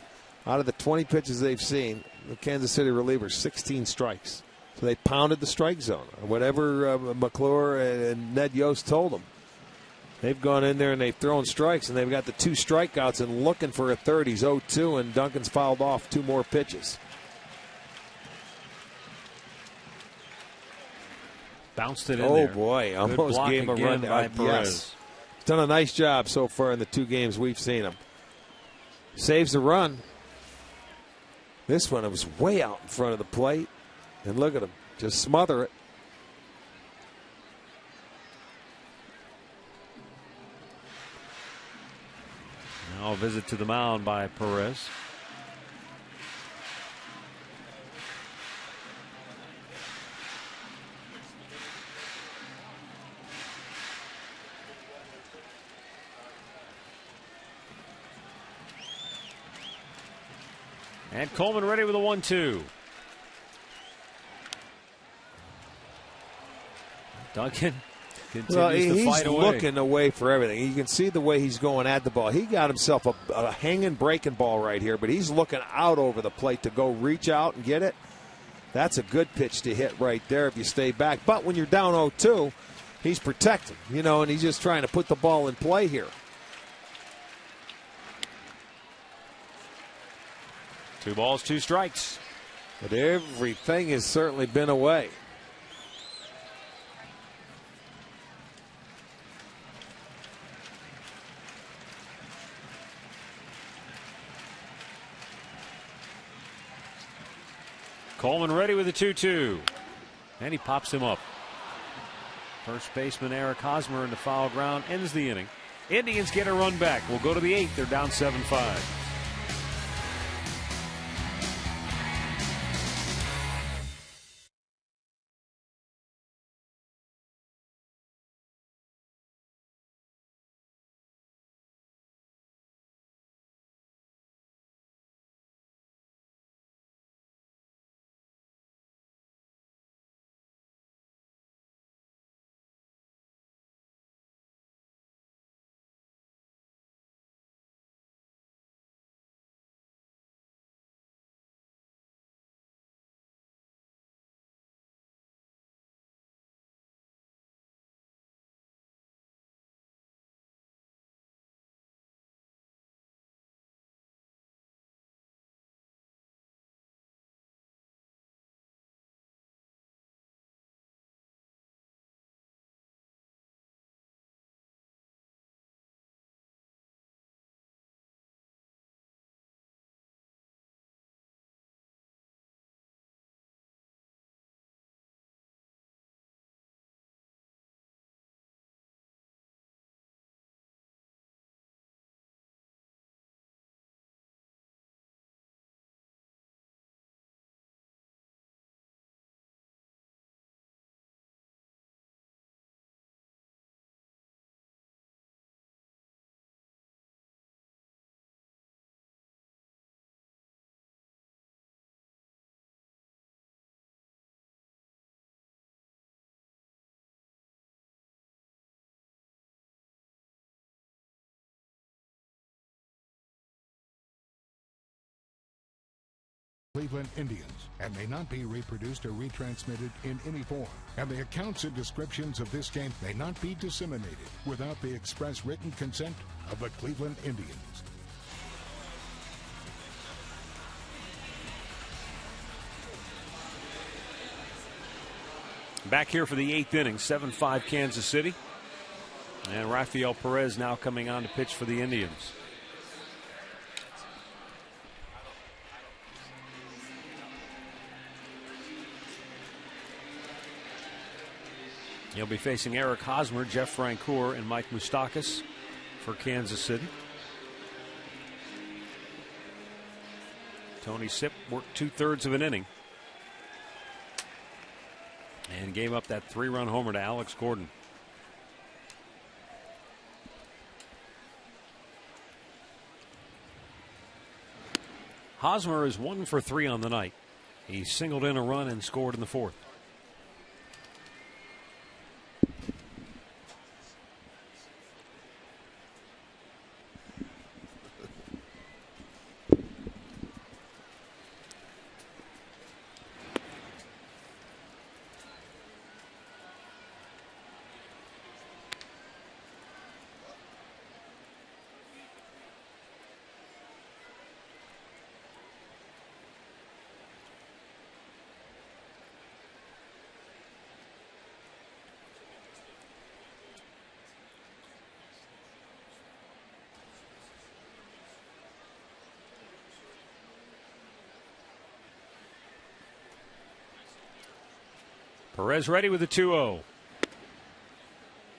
out of the 20 pitches they've seen, the Kansas City relievers, 16 strikes. So they pounded the strike zone, or whatever McClure and Ned Yost told them. They've gone in there and they've thrown strikes, and they've got the 2 strikeouts and looking for a third. He's 0-2, and Duncan's fouled off 2 more pitches. Bounced it in Oh, there. boy. Good Almost block gave him a again run. by Perez. Yes. Done a nice job so far in the 2 games we've seen him. Saves the run. This one, it was way out in front of the plate. And look at him. Just smother it. Now a visit to the mound by Perez. And Coleman ready with a 1-2. Duncan continues to fight away. He's looking away for everything. You can see the way he's going at the ball. He got himself a hanging breaking ball right here, but he's looking out over the plate to go reach out and get it. That's a good pitch to hit right there if you stay back. But when you're down 0-2, he's protecting, and he's just trying to put the ball in play here. 2 balls, 2 strikes. But everything has certainly been away. Coleman ready with a 2-2. And he pops him up. First baseman Eric Hosmer in the foul ground ends the inning. Indians get a run back. We'll go to the 8th. They're down 7-5. Cleveland Indians and may not be reproduced or retransmitted in any form. And the accounts and descriptions of this game may not be disseminated without the express written consent of the Cleveland Indians. Back here for the 8th inning, 7-5 Kansas City. And Rafael Perez now coming on to pitch for the Indians. He'll be facing Eric Hosmer, Jeff Francoeur, and Mike Moustakas for Kansas City. Tony Sipp worked 2/3 of an inning and gave up that 3-run homer to Alex Gordon. Hosmer is 1 for 3 on the night. He singled in a run and scored in the 4th. Perez ready with the 2-0.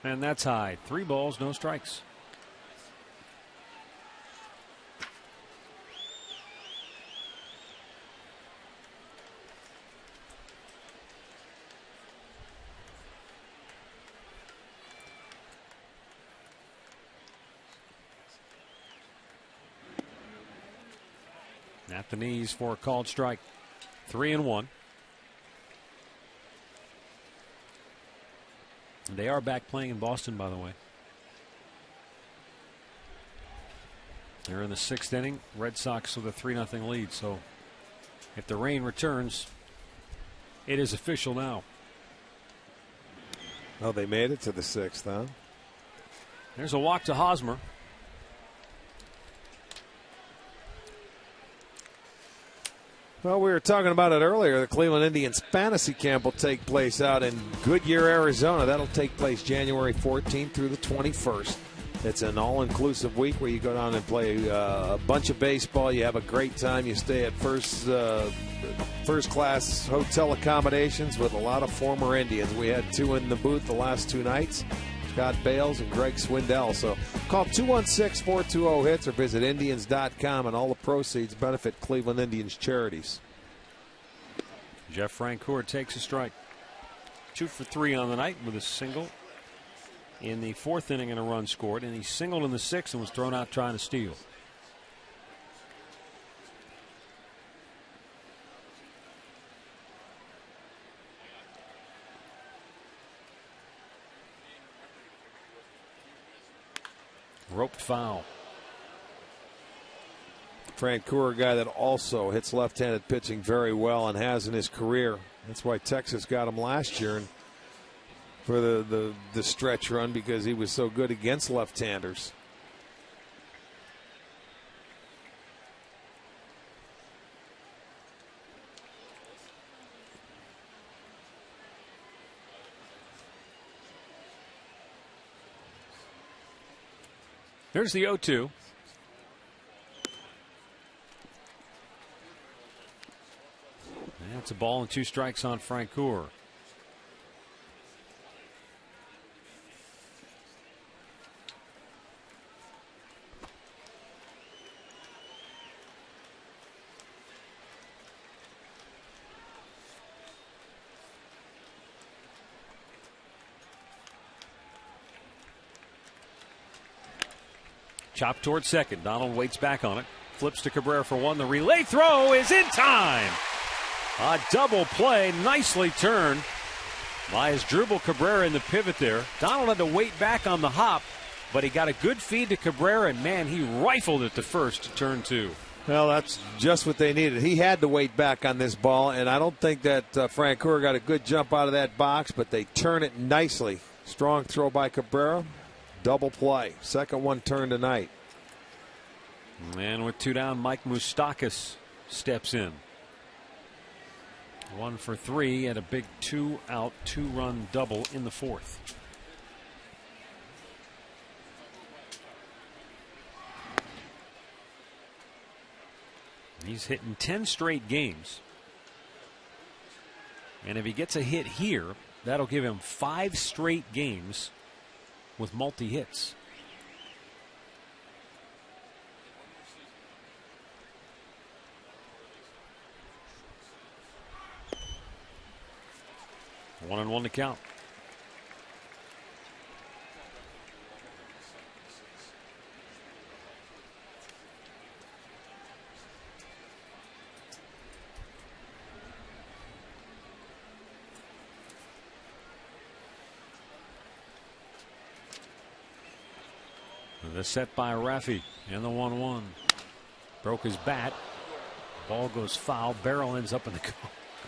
And that's high. 3 balls, no strikes. At the knees for a called strike. 3-1. They are back playing in Boston, by the way. They're in the 6th inning. Red Sox with a 3-0 lead. So if the rain returns, it is official now. Oh, they made it to the 6th, huh? There's a walk to Hosmer. Well, we were talking about it earlier. The Cleveland Indians fantasy camp will take place out in Goodyear, Arizona. That'll take place January 14th through the 21st. It's an all-inclusive week where you go down and play a bunch of baseball. You have a great time. You stay at first-class hotel accommodations with a lot of former Indians. We had 2 in the booth the last 2 nights. Scott Bales and Greg Swindell. So call 216-420-HITS or visit Indians.com, and all the proceeds benefit Cleveland Indians charities. Jeff Francoeur takes a strike. 2 for 3 on the night with a single in the 4th inning and a run scored, and he singled in the 6th and was thrown out trying to steal. Roped foul. Francoeur, a guy that also hits left-handed pitching very well and has in his career. That's why Texas got him last year and for the stretch run, because he was so good against left-handers. There's the 0-2. That's a ball and 2 strikes on Francoeur. Chopped towards second. Donald waits back on it. Flips to Cabrera for 1. The relay throw is in time. A double play, nicely turned by Asdrubal Cabrera in the pivot there. Donald had to wait back on the hop, but he got a good feed to Cabrera, and man, he rifled it to first to turn 2. Well, that's just what they needed. He had to wait back on this ball, and I don't think that Francoeur got a good jump out of that box, but they turn it nicely. Strong throw by Cabrera. Double play. Second one turned tonight. And with 2 down, Mike Moustakas steps in. 1 for 3 and a big 2-out, 2-run double in the 4th. He's hitting 10 straight games. And if he gets a hit here, that'll give him 5 straight games with multi-hits. 1-1 to count. The set by Raffy and the 1-1. Broke his bat. Ball goes foul. Barrel ends up in the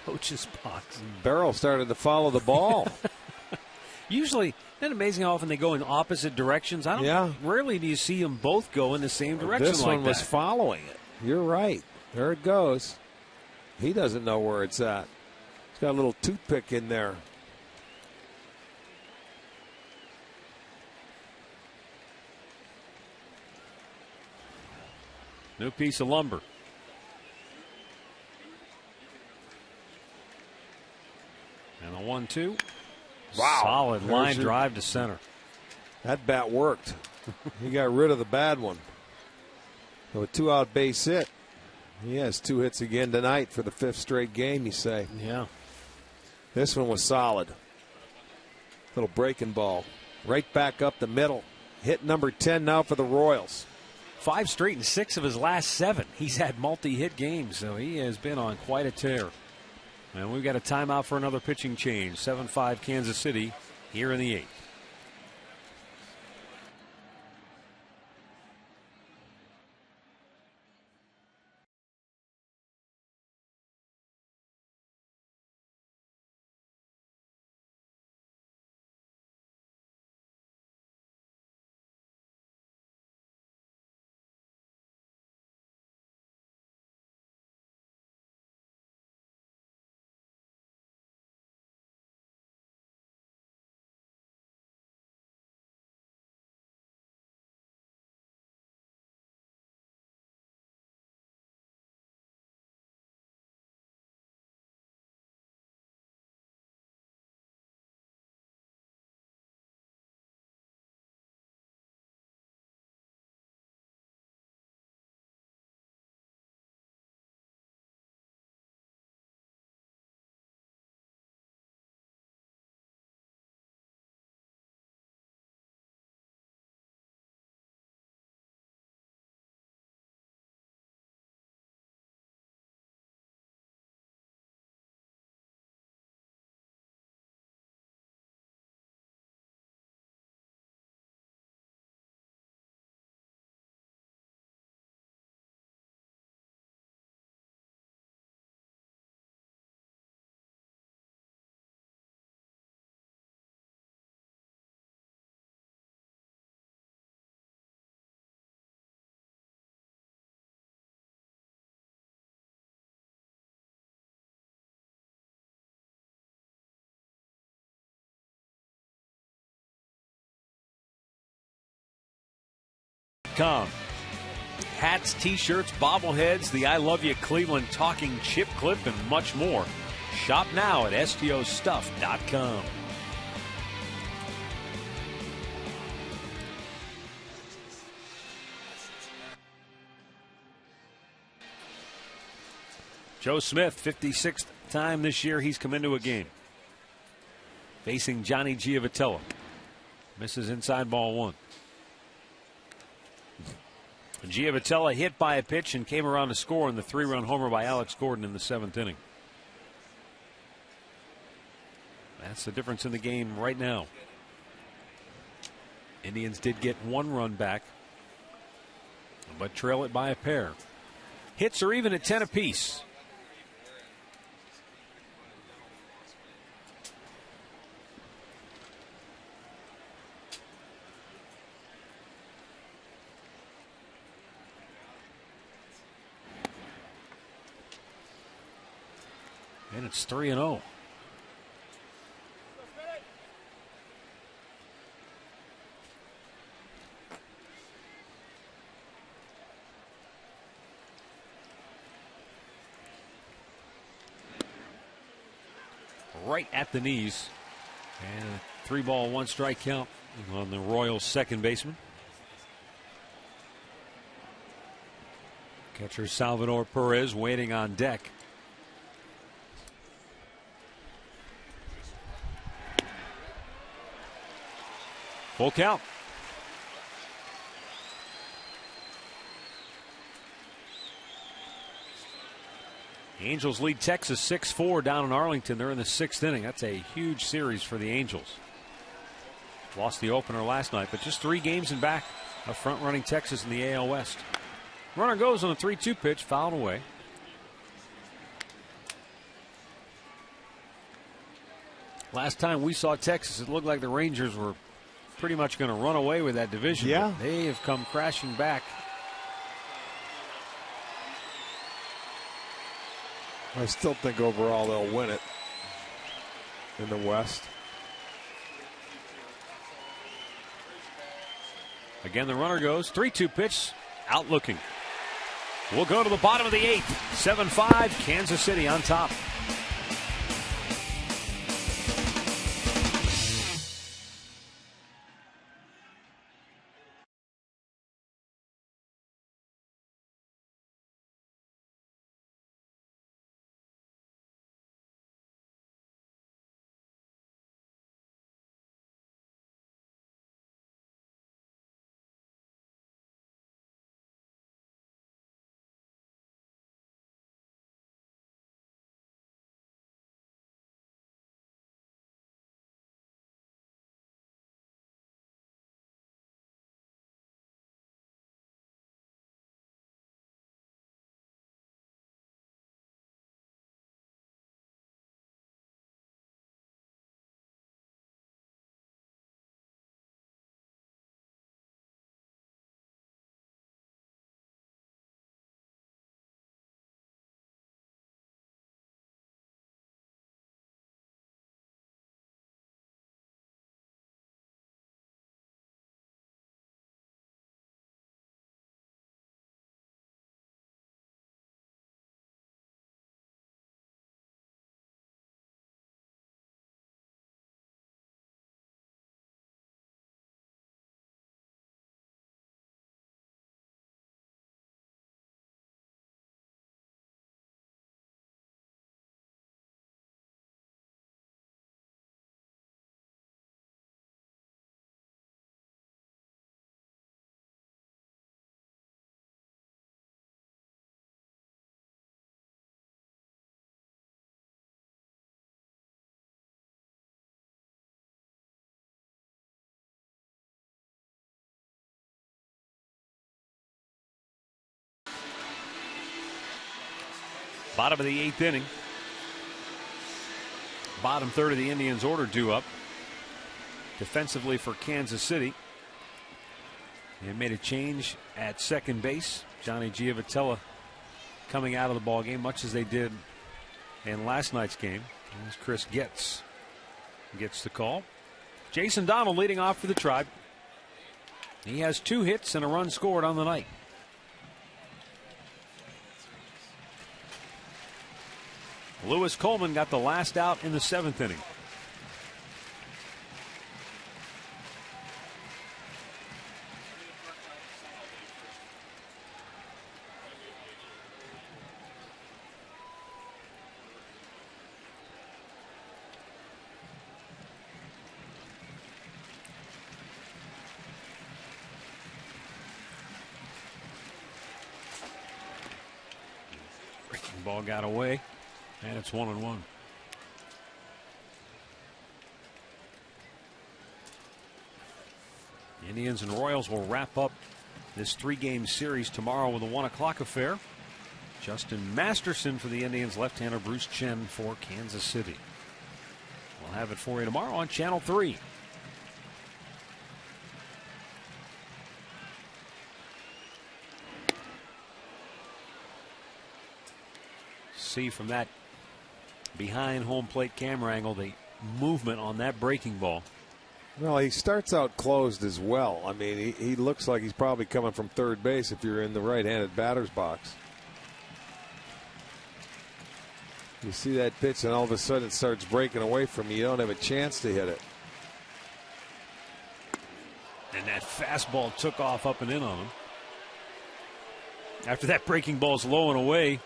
coach's box. Barrel started to follow the ball. Usually, isn't it amazing how often they go in opposite directions? Rarely do you see them both go in the same direction This like one was following it. You're right. There it goes. He doesn't know where it's at. He's got a little toothpick in there. New piece of lumber. And a 1-2. Wow. Solid line drive to center. That bat worked. He got rid of the bad one. So a 2-out base hit. He has 2 hits again tonight for the 5th straight game, you say. Yeah. This one was solid. Little breaking ball. Right back up the middle. Hit number 10 now for the Royals. 5 straight and 6 of his last 7. He's had multi-hit games, so he has been on quite a tear. And we've got a timeout for another pitching change. 7-5 Kansas City here in the 8th. Hats, t-shirts, bobbleheads, the I Love You Cleveland talking chip clip, and much more. Shop now at stostuff.com. Joe Smith, 56th time this year he's come into a game. Facing Johnny Giavotella. Misses inside ball 1. Giavotella hit by a pitch and came around to score in the 3-run homer by Alex Gordon in the 7th inning. That's the difference in the game right now. Indians did get 1 run back, but trail it by a pair. Hits are even at 10 apiece. And it's 3-0. Right at the knees. And a 3-ball, 1-strike count on the Royals' second baseman. Catcher Salvador Perez waiting on deck. Full count. Angels lead Texas 6-4 down in Arlington. They're in the 6th inning. That's a huge series for the Angels. Lost the opener last night, but just 3 games in back of front-running Texas in the AL West. Runner goes on a 3-2 pitch, fouled away. Last time we saw Texas, it looked like the Rangers were pretty much going to run away with that division. Yeah. But they have come crashing back. I still think overall they'll win it in the West. Again, the runner goes. 3-2 pitch. Out looking. We'll go to the bottom of the 8th. 7-5. Kansas City on top. Bottom of the 8th inning. Bottom third of the Indians' order due up. Defensively for Kansas City. They made a change at second base. Johnny Giavotella coming out of the ball game, much as they did in last night's game. As Chris gets the call. Jason Donald leading off for the Tribe. He has 2 hits and a run scored on the night. Lewis Coleman got the last out in the 7th inning. Breaking ball got away. And it's 1-1. The Indians and Royals will wrap up this 3-game series tomorrow with a 1 o'clock affair. Justin Masterson for the Indians, left-hander Bruce Chen for Kansas City. We'll have it for you tomorrow on Channel 3. See from that behind home plate camera angle the movement on that breaking ball. Well, he starts out closed as well. I mean, he looks like he's probably coming from third base if you're in the right-handed batter's box. You see that pitch, and all of a sudden it starts breaking away from you. You don't have a chance to hit it. And that fastball took off up and in on him. After that breaking ball's low and away,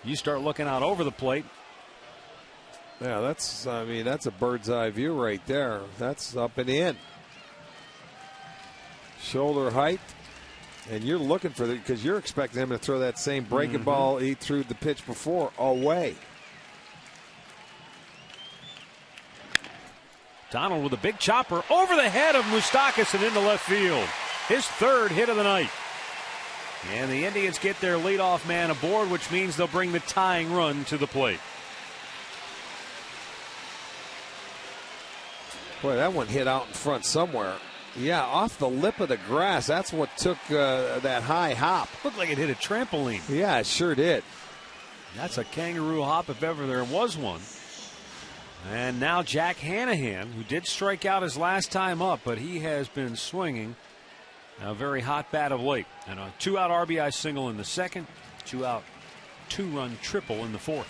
you start looking out over the plate. Yeah, that's a bird's eye view right there. That's up and in. Shoulder height. And you're looking for it because you're expecting him to throw that same breaking ball he threw the pitch before away. Donald with a big chopper over the head of Moustakas and into left field. His third hit of the night. And the Indians get their leadoff man aboard, which means they'll bring the tying run to the plate. Boy, that one hit out in front somewhere. Yeah, off the lip of the grass. That's what took that high hop. Looked like it hit a trampoline. Yeah, it sure did. That's a kangaroo hop if ever there was one. And now Jack Hanahan, who did strike out his last time up, but he has been swinging a very hot bat of late. And a 2-out RBI single in the second, 2-out 2-run triple in the fourth.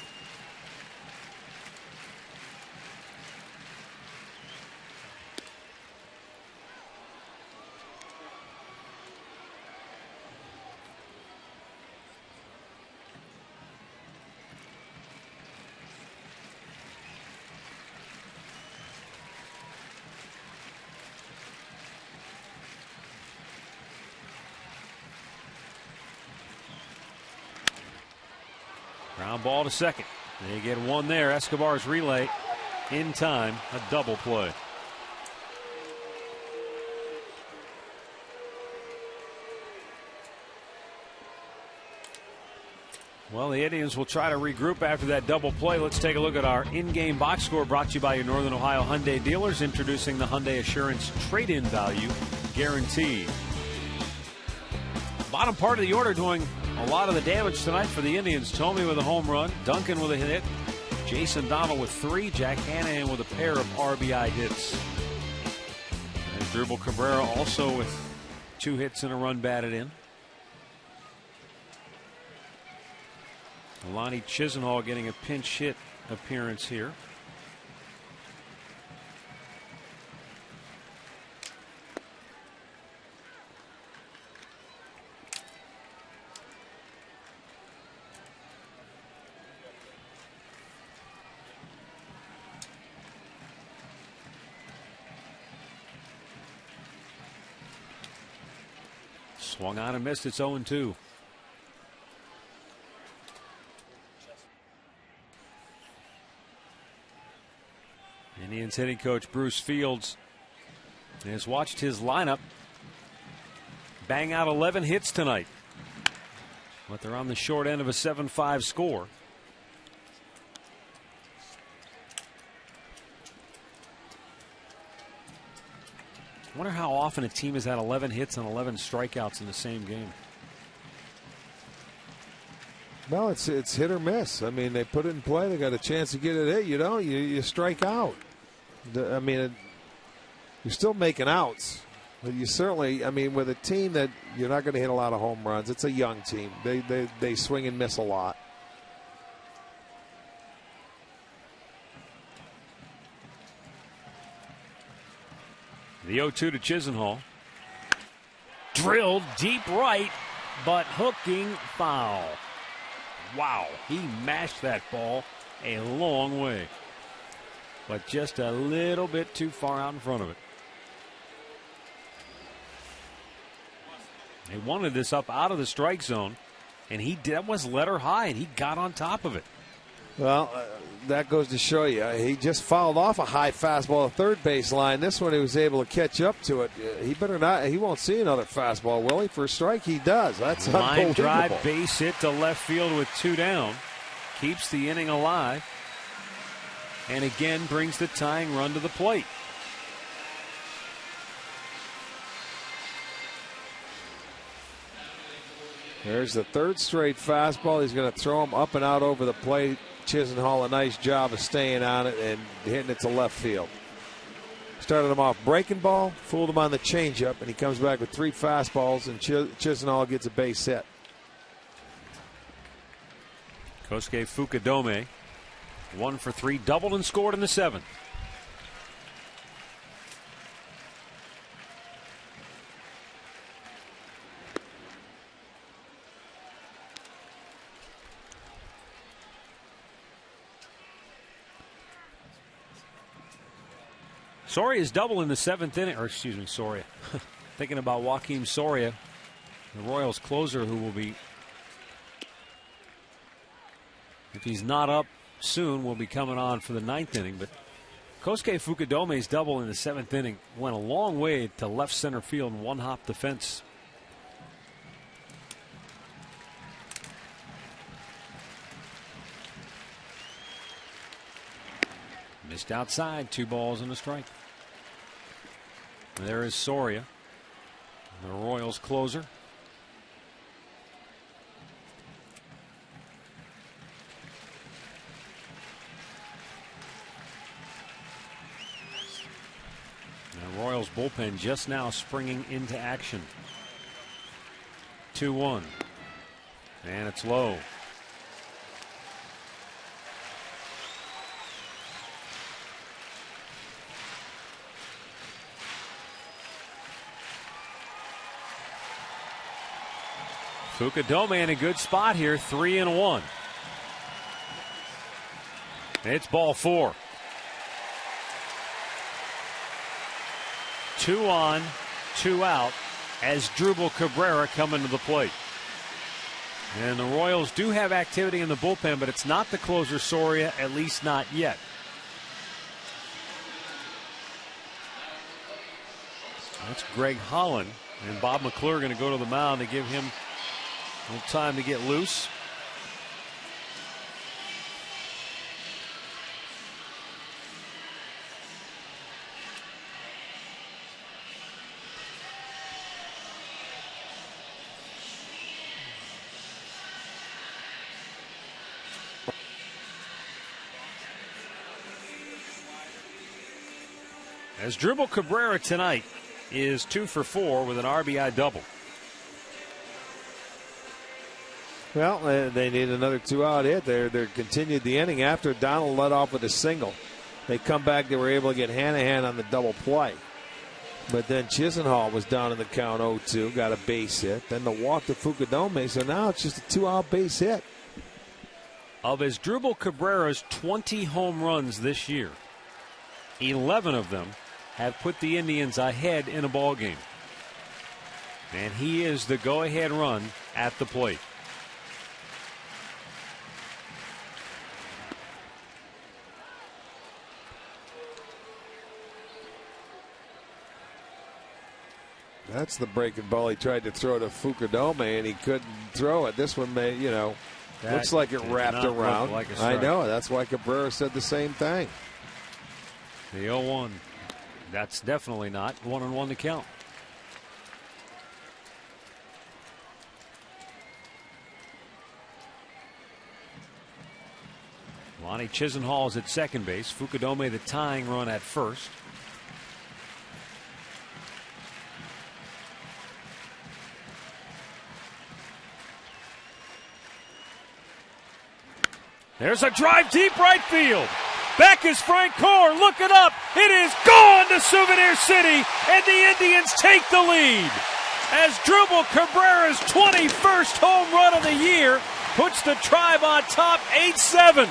Ground ball to second. They get one there. Escobar's relay in time. A double play. Well, the Indians will try to regroup after that double play. Let's take a look at our in-game box score brought to you by your Northern Ohio Hyundai dealers, introducing the Hyundai Assurance Trade-In Value Guarantee. Bottom part of the order doing a lot of the damage tonight for the Indians. Thome with a home run, Duncan with a hit, Jason Donald with 3, Jack Hanahan with a pair of RBI hits. And Dribble Cabrera also with 2 hits and a run batted in. Lonnie Chisenhall getting a pinch hit appearance here. Swung on and missed. It's 0-2. Indians hitting coach Bruce Fields has watched his lineup bang out 11 hits tonight. But they're on the short end of a 7-5 score. I wonder how often a team has had 11 hits and 11 strikeouts in the same game. Well, it's hit or miss. I mean, they put it in play. They got a chance to get it hit. You don't. You strike out. I mean, you're still making outs. But you certainly, I mean, with a team that you're not going to hit a lot of home runs. It's a young team. They swing and miss a lot. The 0-2 to Chisenhall. Drilled deep right, but hooking foul. Wow, he mashed that ball a long way, but just a little bit too far out in front of it. They wanted this up out of the strike zone, and that was letter high, and he got on top of it. Well, that goes to show you. He just fouled off a high fastball at third base line. This one he was able to catch up to it. He better not. He won't see another fastball, will he? For a strike, he does. That's line unbelievable. drive, base hit to left field with 2 down. Keeps the inning alive. And again brings the tying run to the plate. There's the third straight fastball. He's going to throw him up and out over the plate. Chisenhall, a nice job of staying on it and hitting it to left field. Started him off breaking ball, fooled him on the changeup, and he comes back with 3 fastballs, and Chisenhall gets a base hit. Kosuke Fukudome, 1 for 3, doubled and scored in the 7th. Soria's double in the 7th inning, or excuse me, Soria. Thinking about Joakim Soria, the Royals closer, who will be, if he's not up soon, will be coming on for the 9th inning. But Kosuke Fukudome's double in the 7th inning went a long way to left center field and one-hop the fence. Missed outside, 2 balls and a strike. There is Soria, the Royals closer. The Royals bullpen just now springing into action. 2-1. And it's low. Fukudome in a good spot here, 3-1. It's ball 4. 2 on, 2 out as Drupal Cabrera coming to the plate. And the Royals do have activity in the bullpen, but it's not the closer Soria, at least not yet. That's Greg Holland, and Bob McClure going to go to the mound to give him a little time to get loose. As Drupal Cabrera tonight is 2 for 4 with an RBI double. Well, they need another 2-out hit. They continued the inning after Donald led off with a single. They come back. They were able to get Hanahan on the double play. But then Chisenhall was down in the count 0-2, got a base hit. Then the walk to Fukudome. So now it's just a 2-out base hit. Of his Drupal Cabrera's 20 home runs this year, 11 of them have put the Indians ahead in a ball game. And he is the go-ahead run at the plate. That's the breaking ball he tried to throw to Fukudome, and he couldn't throw it. This one may, looks like it wrapped around. Like I know. That's why Cabrera said the same thing. The 0-1. That's definitely not 1-1 to count. Lonnie Chisenhall is at second base. Fukudome the tying run at first. There's a drive deep right field. Back is Frank Korn looking up. It is gone to Souvenir City, and the Indians take the lead. As Drupal Cabrera's 21st home run of the year puts the Tribe on top 8-7.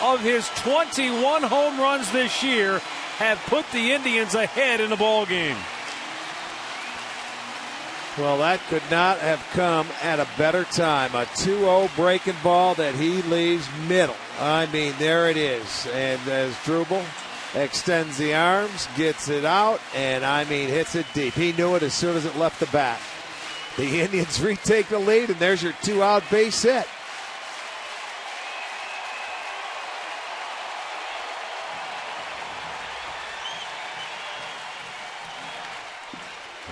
Of his 21 home runs this year have put the Indians ahead in the ball game. Well, that could not have come at a better time. A 2-0 breaking ball that he leaves middle. I mean, there it is. And as Drubel extends the arms, gets it out, and I mean, hits it deep. He knew it as soon as it left the bat. The Indians retake the lead, and there's your 2-out base hit.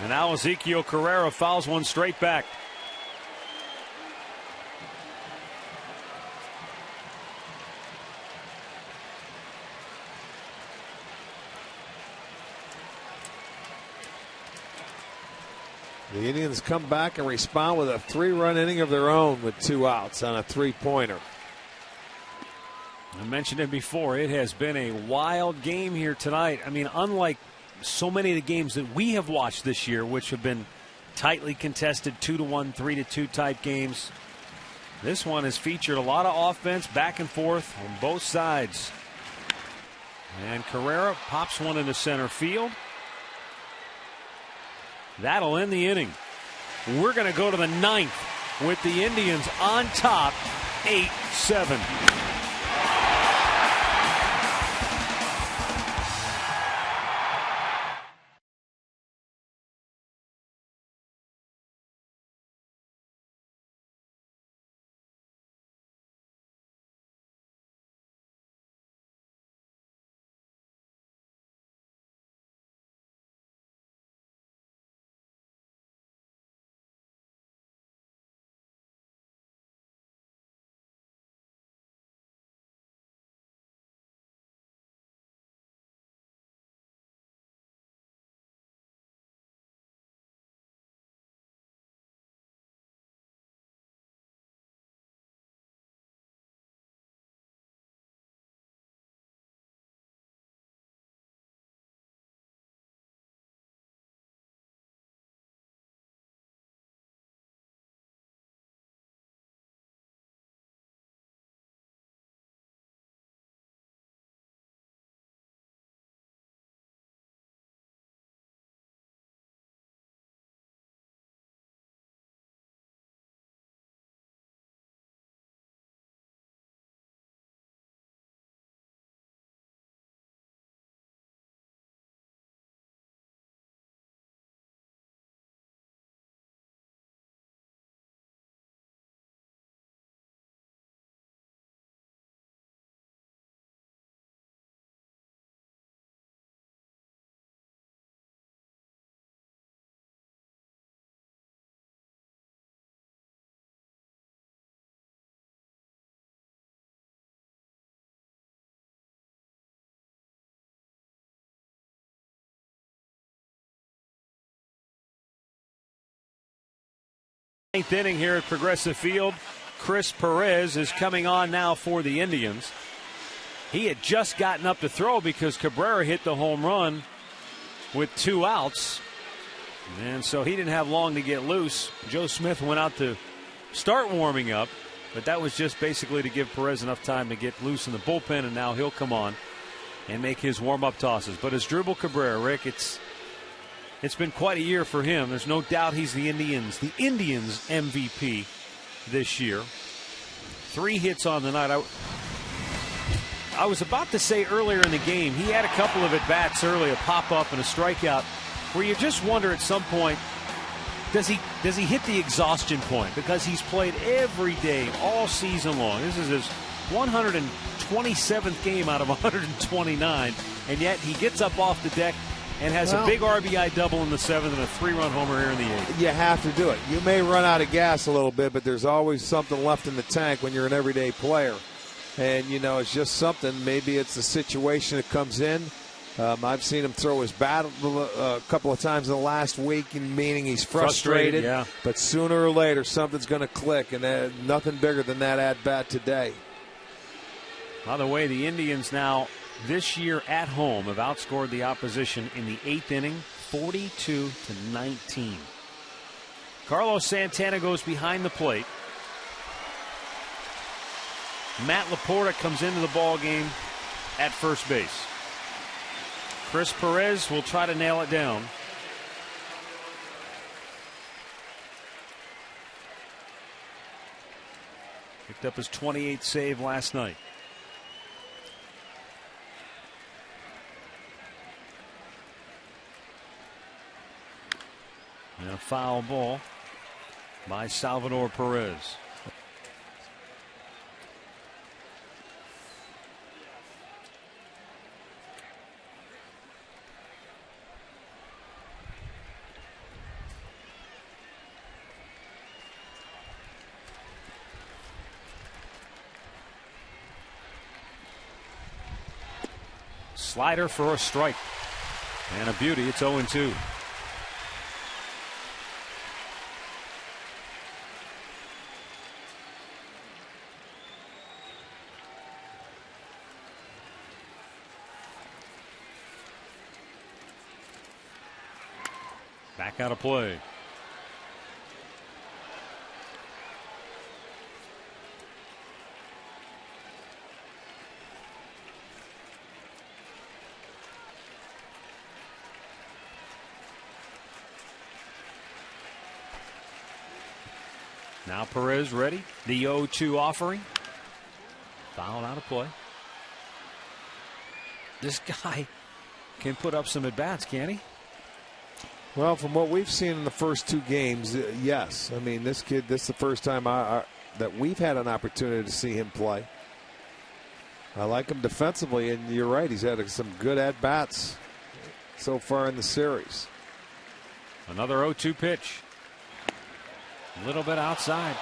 And now Ezekiel Carrera fouls one straight back. The Indians come back and respond with a 3-run inning of their own with 2 outs on a 3-pointer. I mentioned it before. It has been a wild game here tonight. I mean, unlike so many of the games that we have watched this year, which have been tightly contested 2-1, 3-2 type games, this one has featured a lot of offense back and forth on both sides. And Carrera pops one into center field. That'll end the inning. We're going to go to the 9th with the Indians on top, 8-7. Ninth inning here at Progressive Field. Chris Perez is coming on now for the Indians. He had just gotten up to throw because Cabrera hit the home run with 2 outs. And so he didn't have long to get loose. Joe Smith went out to start warming up, but that was just basically to give Perez enough time to get loose in the bullpen, and now he'll come on and make his warm-up tosses. But as Drubel Cabrera, Rick, it's been quite a year for him. There's no doubt he's the Indians MVP this year. 3 hits on the night. I was about to say earlier in the game, he had a couple of at-bats early, a pop-up and a strikeout, where you just wonder at some point, does he hit the exhaustion point? Because he's played every day all season long. This is his 127th game out of 129, and yet he gets up off the deck and has a big RBI double in the 7th and a 3-run homer here in the 8th. You have to do it. You may run out of gas a little bit, but there's always something left in the tank when you're an everyday player. And, you know, it's just something. Maybe it's a situation that comes in. I've seen him throw his bat a couple of times in the last week, meaning he's frustrated. Yeah. But sooner or later, something's going to click, and nothing bigger than that at-bat today. By the way, the Indians now this year at home have outscored the opposition in the 8th inning 42-19. Carlos Santana goes behind the plate. Matt Laporta comes into the ball game at first base. Chris Perez will try to nail it down. Picked up his 28th save last night. And a foul ball by Salvador Perez. Slider for a strike. And a beauty. It's 0-2. Back out of play. Now Perez ready. The 0-2 offering. Foul out of play. This guy can put up some at-bats, can't he? Well, from what we've seen in the first 2 games, yes. I mean, this kid, this is the first time that we've had an opportunity to see him play. I like him defensively, and you're right, he's had some good at-bats so far in the series. Another 0-2 pitch. A little bit outside.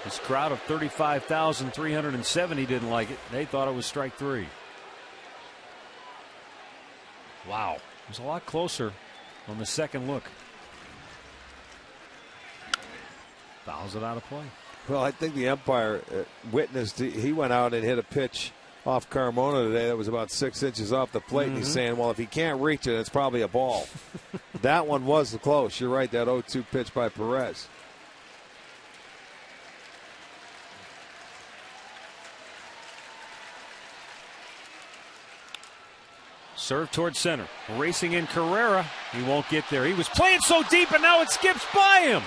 This crowd of 35,370 didn't like it. They thought it was strike 3. Wow. It was a lot closer on the second look. Fouls it out of play. Well, I think the umpire witnessed. He went out and hit a pitch off Carmona today that was about 6 inches off the plate. And he's saying, well, if he can't reach it, it's probably a ball. That one was close. You're right, that 0-2 pitch by Perez. Serve towards center. Racing in Carrera. He won't get there. He was playing so deep, and now it skips by him.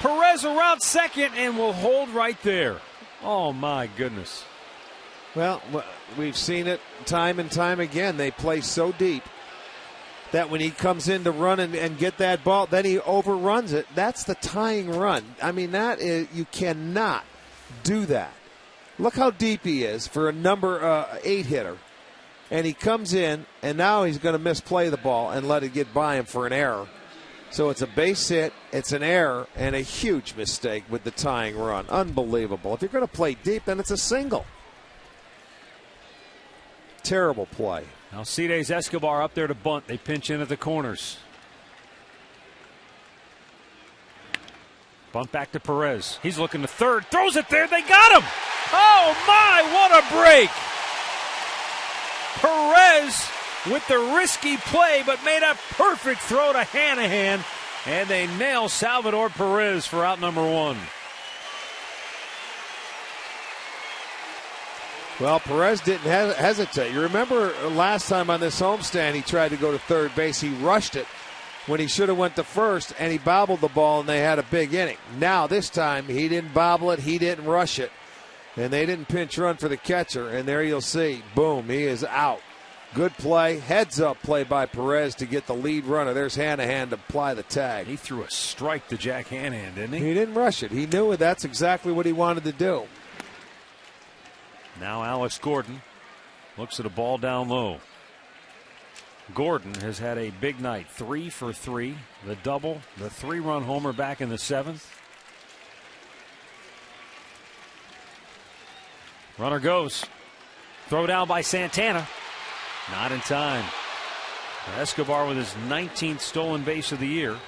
Perez around second and will hold right there. Oh, my goodness. Well, we've seen it time and time again. They play so deep that when he comes in to run and get that ball, then he overruns it. That's the tying run. I mean, you cannot do that. Look how deep he is for a number 8 hitter. And he comes in, and now he's going to misplay the ball and let it get by him for an error. So it's a base hit, it's an error, and a huge mistake with the tying run. Unbelievable. If you're going to play deep, then it's a single. Terrible play. Alcides Escobar up there to bunt. They pinch in at the corners. Bunt back to Perez. He's looking to third. Throws it there. They got him. Oh, my, what a break. Perez with the risky play, but made a perfect throw to Hanahan, and they nail Salvador Perez for out number 1. Well, Perez didn't hesitate. You remember last time on this homestand, he tried to go to third base. He rushed it when he should have went to first, and he bobbled the ball, and they had a big inning. Now, this time, he didn't bobble it. He didn't rush it. And they didn't pinch run for the catcher. And there you'll see, boom, he is out. Good play, heads-up play by Perez to get the lead runner. There's Hanahan to apply the tag. He threw a strike to Jack Hanahan, didn't he? He didn't rush it. He knew that's exactly what he wanted to do. Now Alex Gordon looks at a ball down low. Gordon has had a big night. 3 for 3. The double, the 3-run homer back in the 7th. Runner goes. Throw down by Santana. Not in time. Escobar with his 19th stolen base of the year.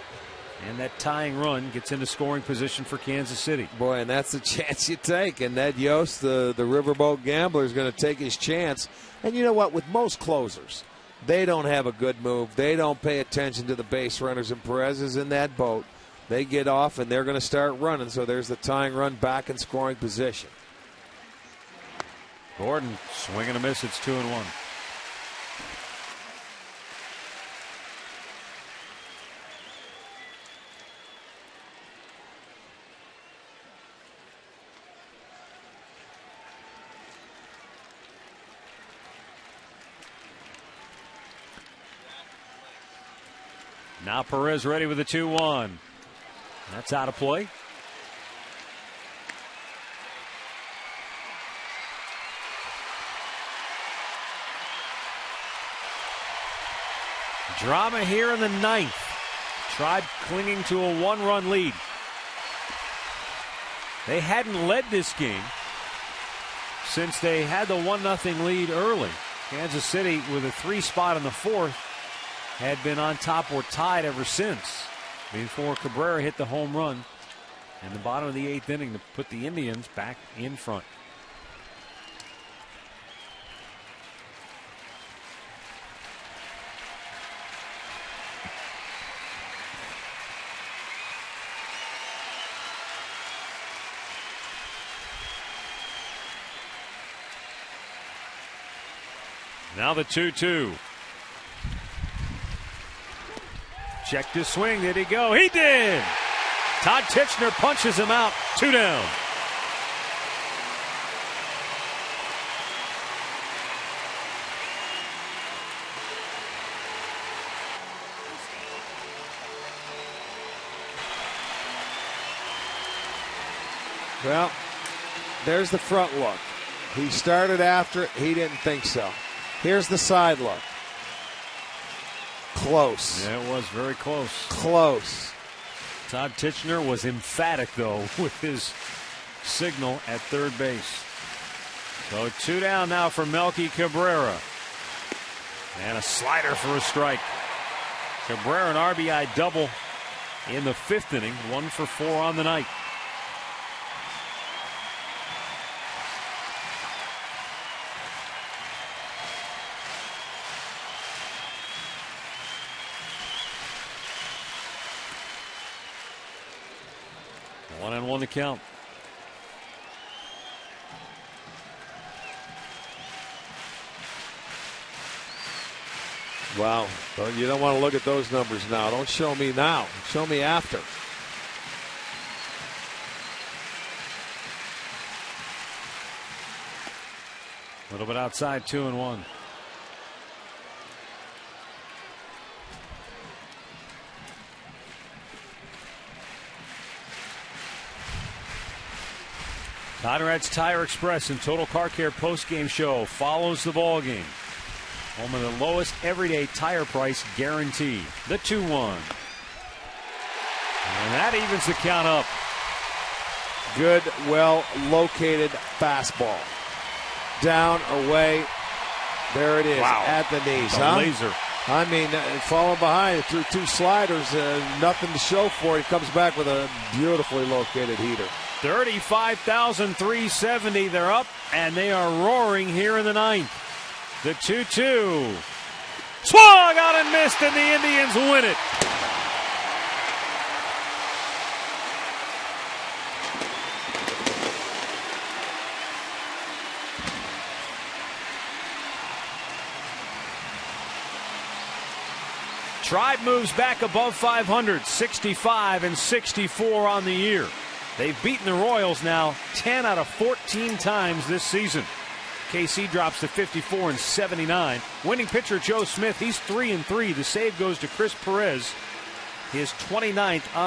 And that tying run gets into scoring position for Kansas City. Boy, and that's the chance you take. And Ned Yost, the riverboat gambler, is going to take his chance. And you know what? With most closers, they don't have a good move. They don't pay attention to the base runners. And Perez is in that boat. They get off, and they're going to start running. So there's the tying run back in scoring position. Gordon swing and a miss. It's 2-1. Now Perez ready with the 2-1. That's out of play. Drama here in the 9th. Tribe clinging to a 1-run lead. They hadn't led this game since they had the 1-0 lead early. Kansas City, with a 3 spot in the 4th, had been on top or tied ever since, before Cabrera hit the home run in the bottom of the 8th inning to put the Indians back in front. Now the 2-2. Checked his swing. Did he go? He did! Todd Tichenor punches him out. 2 down. Well, there's the front look. He started after it. He didn't think so. Here's the side look. Close. Yeah, it was very close. Close. Todd Tichenor was emphatic, though, with his signal at third base. So 2 down now for Melky Cabrera. And a slider for a strike. Cabrera an RBI double in the 5th inning. 1 for 4 on the night. And 1 to count. Wow. You don't want to look at those numbers now. Don't show me now. Show me after. A little bit outside, 2-1. Conrad's Tire Express and Total Car Care postgame show follows the ball game. Home of the lowest everyday tire price guarantee. The 2-1. And that evens the count up. Good, well-located fastball. Down, away. There it is. Wow. At the knees. The laser. I mean, falling behind through 2 sliders, nothing to show for it. He comes back with a beautifully located heater. 35,370. They're up, and they are roaring here in the 9th. The 2-2. Swung out and missed, and the Indians win it. Tribe moves back above 500, 65 and 64 on the year. They've beaten the Royals now 10 out of 14 times this season. KC drops to 54 and 79. Winning pitcher Joe Smith, he's 3-3. The save goes to Chris Perez, his 29th on